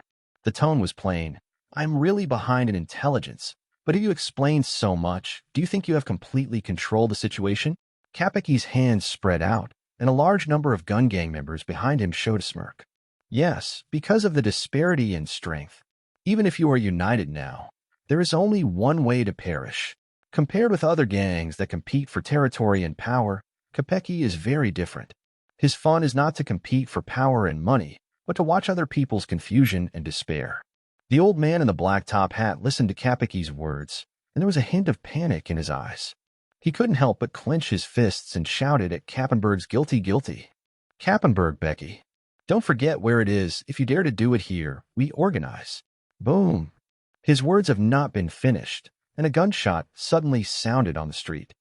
The tone was plain. I'm really behind in intelligence, but if you explained so much, do you think you have completely controlled the situation? Kapeki's hands spread out, and a large number of gun gang members behind him showed a smirk. Yes, because of the disparity in strength. Even if you are united now, there is only one way to perish. Compared with other gangs that compete for territory and power, Kapeki is very different. His fun is not to compete for power and money, but to watch other people's confusion and despair. The old man in the black top hat listened to Kapeki's words, and there was a hint of panic in his eyes. He couldn't help but clench his fists and shouted at Kappenberg's guilty. Kappenberg, Becky. Don't forget where it is. If you dare to do it here, we organize. Boom. His words have not been finished, and a gunshot suddenly sounded on the street.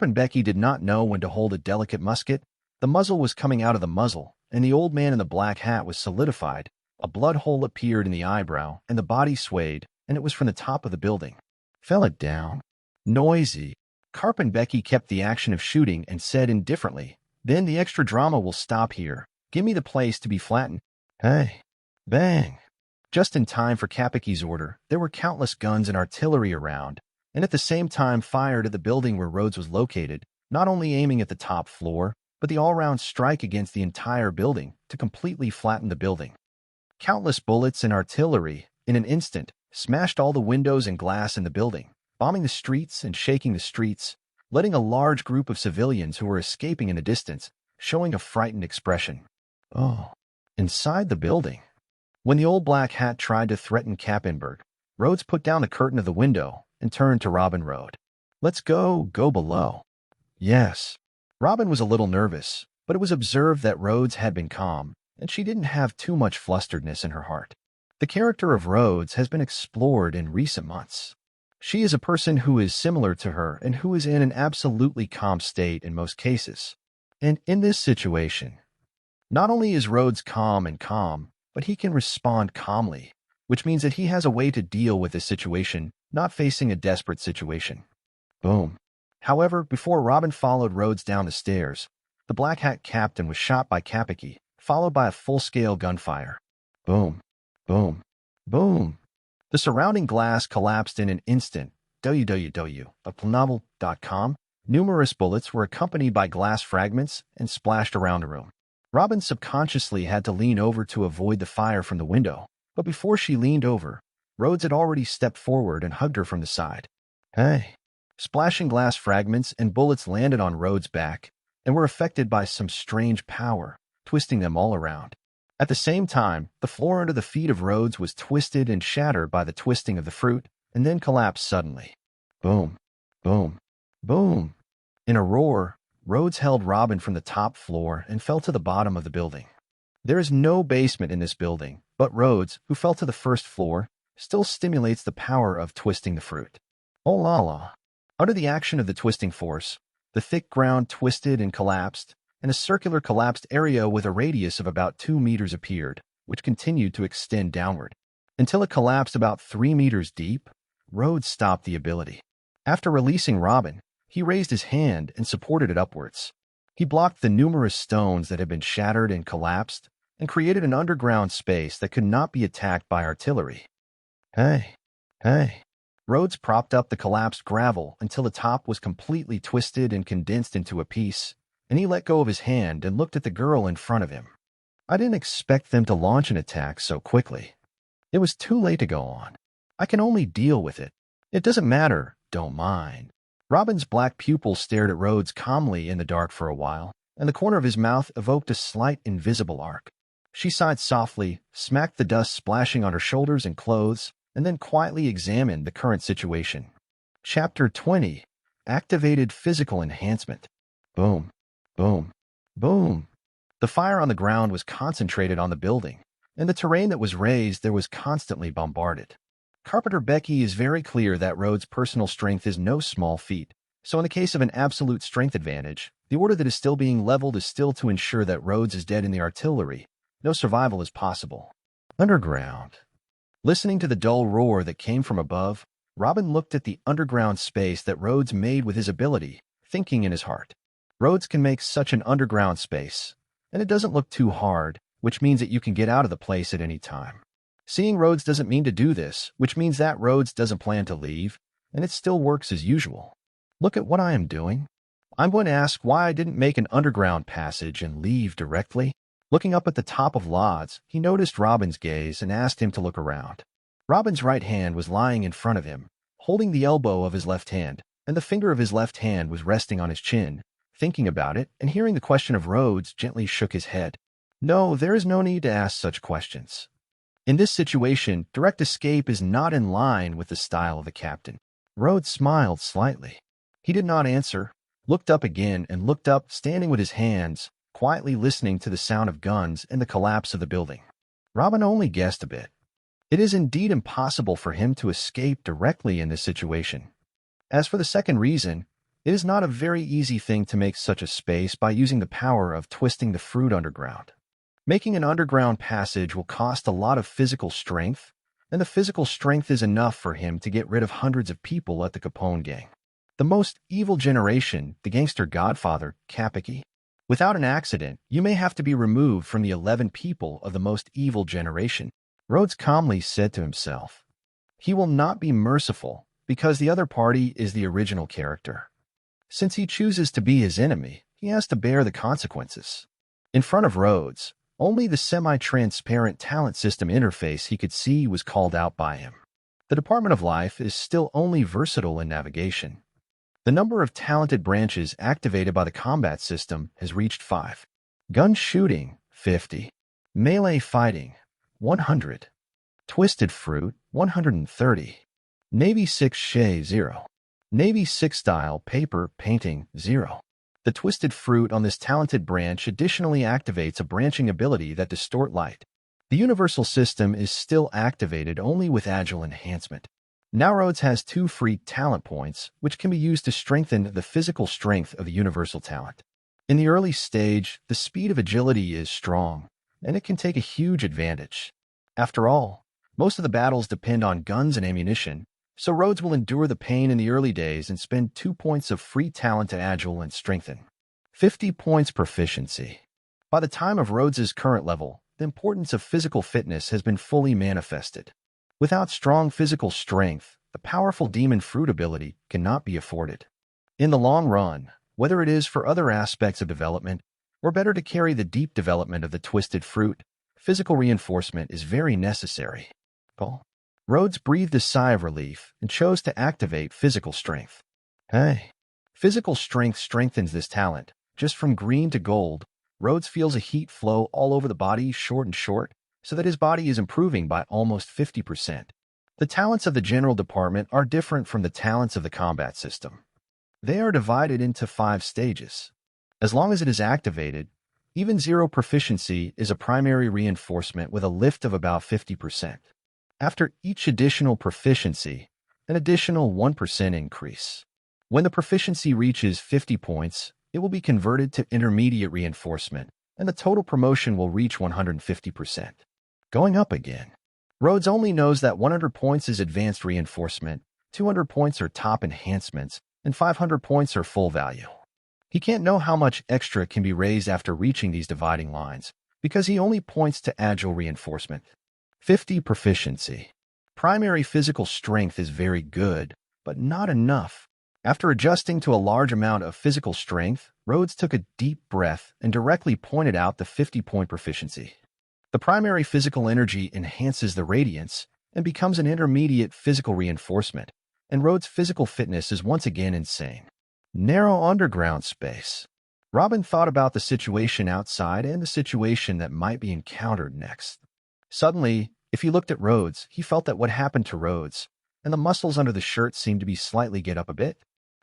Becky did not know when to hold a delicate musket. The muzzle was coming out of the muzzle, and the old man in the black hat was solidified. A blood hole appeared in the eyebrow, and the body swayed, and it was from the top of the building. Fell it down. Noisy. Becky kept the action of shooting and said indifferently, "Then the extra drama will stop here. Give me the place to be flattened." Hey. Bang. Just in time for Kapeki's order, there were countless guns and artillery around, and at the same time fired at the building where Rhodes was located, not only aiming at the top floor, but the all-round strike against the entire building to completely flatten the building. Countless bullets and artillery, in an instant, smashed all the windows and glass in the building, bombing the streets and shaking the streets, letting a large group of civilians who were escaping in the distance, showing a frightened expression. Oh, inside the building. When the old black hat tried to threaten Kappenberg, Rhodes put down the curtain of the window and turned to Robin Road. Let's go below. Yes. Robin was a little nervous, but it was observed that Rhodes had been calm, and she didn't have too much flusteredness in her heart. The character of Rhodes has been explored in recent months. She is a person who is similar to her and who is in an absolutely calm state in most cases. And in this situation, not only is Rhodes calm, but he can respond calmly, which means that he has a way to deal with this situation, not facing a desperate situation. Boom. However, before Robin followed Rhodes down the stairs, the black hat captain was shot by Kapeki, followed by a full-scale gunfire. Boom. Boom. Boom. The surrounding glass collapsed in an instant. www.planovel.com. Numerous bullets were accompanied by glass fragments and splashed around the room. Robin subconsciously had to lean over to avoid the fire from the window, but before she leaned over, Rhodes had already stepped forward and hugged her from the side. Hey. Splashing glass fragments and bullets landed on Rhodes' back and were affected by some strange power, twisting them all around. At the same time, the floor under the feet of Rhodes was twisted and shattered by the twisting of the fruit, and then collapsed suddenly. Boom. Boom. Boom. In a roar, Rhodes held Robin from the top floor and fell to the bottom of the building. There is no basement in this building, but Rhodes, who fell to the first floor, still stimulates the power of twisting the fruit. Oh la la. Under the action of the twisting force, the thick ground twisted and collapsed, and a circular collapsed area with a radius of about 2 meters appeared, which continued to extend downward. Until it collapsed about 3 meters deep, Rhodes stopped the ability. After releasing Robin, he raised his hand and supported it upwards. He blocked the numerous stones that had been shattered and collapsed, and created an underground space that could not be attacked by artillery. Hey. Rhodes propped up the collapsed gravel until the top was completely twisted and condensed into a piece, and he let go of his hand and looked at the girl in front of him. I didn't expect them to launch an attack so quickly. It was too late to go on. I can only deal with it. It doesn't matter, don't mind. Robin's black pupils stared at Rhodes calmly in the dark for a while, and the corner of his mouth evoked a slight invisible arc. She sighed softly, smacked the dust splashing on her shoulders and clothes, and then quietly examined the current situation. Chapter 20. Activated Physical Enhancement. Boom, boom, boom. The fire on the ground was concentrated on the building, and the terrain that was raised there was constantly bombarded. Carpenter Becky is very clear that Rhodes' personal strength is no small feat, so in the case of an absolute strength advantage, the order that is still being leveled is still to ensure that Rhodes is dead in the artillery. No survival is possible. Underground. Listening to the dull roar that came from above, Robin looked at the underground space that Rhodes made with his ability, thinking in his heart. Rhodes can make such an underground space, and it doesn't look too hard, which means that you can get out of the place at any time. Seeing Rhodes doesn't mean to do this, which means that Rhodes doesn't plan to leave, and it still works as usual. Look at what I am doing. I'm going to ask why I didn't make an underground passage and leave directly. Looking up at the top of Lodz, he noticed Robin's gaze and asked him to look around. Robin's right hand was lying in front of him, holding the elbow of his left hand, and the finger of his left hand was resting on his chin. Thinking about it, and hearing the question of Rhodes, gently shook his head. No, there is no need to ask such questions. In this situation, direct escape is not in line with the style of the captain. Rhodes smiled slightly. He did not answer, looked up again, and looked up, standing with his hands, quietly listening to the sound of guns and the collapse of the building. Robin only guessed a bit. It is indeed impossible for him to escape directly in this situation. As for the second reason, it is not a very easy thing to make such a space by using the power of twisting the fruit underground. Making an underground passage will cost a lot of physical strength, and the physical strength is enough for him to get rid of hundreds of people at the Capone gang. The most evil generation, the gangster godfather, Kapiki. Without an accident, you may have to be removed from the 11 people of the most evil generation. Rhodes calmly said to himself. He will not be merciful, because the other party is the original character. Since he chooses to be his enemy, he has to bear the consequences. In front of Rhodes, only the semi-transparent talent system interface he could see was called out by him. The Department of Life is still only versatile in navigation. The number of talented branches activated by the combat system has reached 5. Gun shooting, 50. Melee fighting, 100. Twisted fruit, 130. Navy 6 Shay, 0. Navy 6 style paper painting, 0. The twisted fruit on this talented branch additionally activates a branching ability that distort light. The universal system is still activated only with agile enhancement. Now Rhodes has 2 free talent points, which can be used to strengthen the physical strength of the universal talent. In the early stage, the speed of agility is strong, and it can take a huge advantage. After all, most of the battles depend on guns and ammunition, so Rhodes will endure the pain in the early days and spend 2 points of free talent to agile and strengthen. 50 points proficiency. By the time of Rhodes's current level, the importance of physical fitness has been fully manifested. Without strong physical strength, the powerful demon fruit ability cannot be afforded. In the long run, whether it is for other aspects of development, or better to carry the deep development of the twisted fruit, physical reinforcement is very necessary. Rhodes breathed a sigh of relief and chose to activate physical strength. Hey. Physical strength strengthens this talent. Just from green to gold, Rhodes feels a heat flow all over the body, short and short, so that his body is improving by almost 50%. The talents of the general department are different from the talents of the combat system. They are divided into 5 stages. As long as it is activated, even 0 proficiency is a primary reinforcement with a lift of about 50%. After each additional proficiency, an additional 1% increase. When the proficiency reaches 50 points, it will be converted to intermediate reinforcement, and the total promotion will reach 150%. Going up again. Rhodes only knows that 100 points is advanced reinforcement, 200 points are top enhancements, and 500 points are full value. He can't know how much extra can be raised after reaching these dividing lines, because he only points to agile reinforcement. 50 proficiency. Primary physical strength is very good, but not enough. After adjusting to a large amount of physical strength, Rhodes took a deep breath and directly pointed out the 50-point proficiency. The primary physical energy enhances the radiance and becomes an intermediate physical reinforcement, and Rhodes' physical fitness is once again insane. Narrow underground space. Robin thought about the situation outside and the situation that might be encountered next. Suddenly, if he looked at Rhodes, he felt that what happened to Rhodes, and the muscles under the shirt seemed to be slightly get up a bit.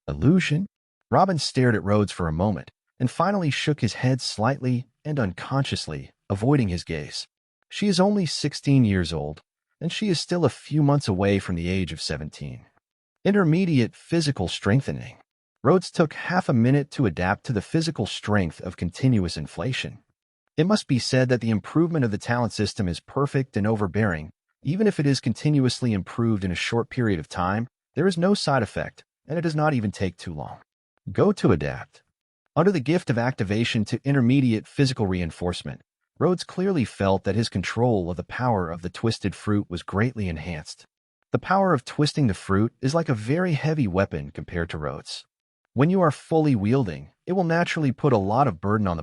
Illusion? Robin stared at Rhodes for a moment, and finally shook his head slightly and unconsciously, avoiding his gaze. She is only 16 years old, and she is still a few months away from the age of 17. Intermediate physical strengthening. Rhodes took half a minute to adapt to the physical strength of continuous inflation. It must be said that the improvement of the talent system is perfect and overbearing. Even if it is continuously improved in a short period of time, there is no side effect, and it does not even take too long. Go to adapt. Under the gift of activation to intermediate physical reinforcement, Rhodes clearly felt that his control of the power of the twisted fruit was greatly enhanced. The power of twisting the fruit is like a very heavy weapon compared to Rhodes. When you are fully wielding, it will naturally put a lot of burden on the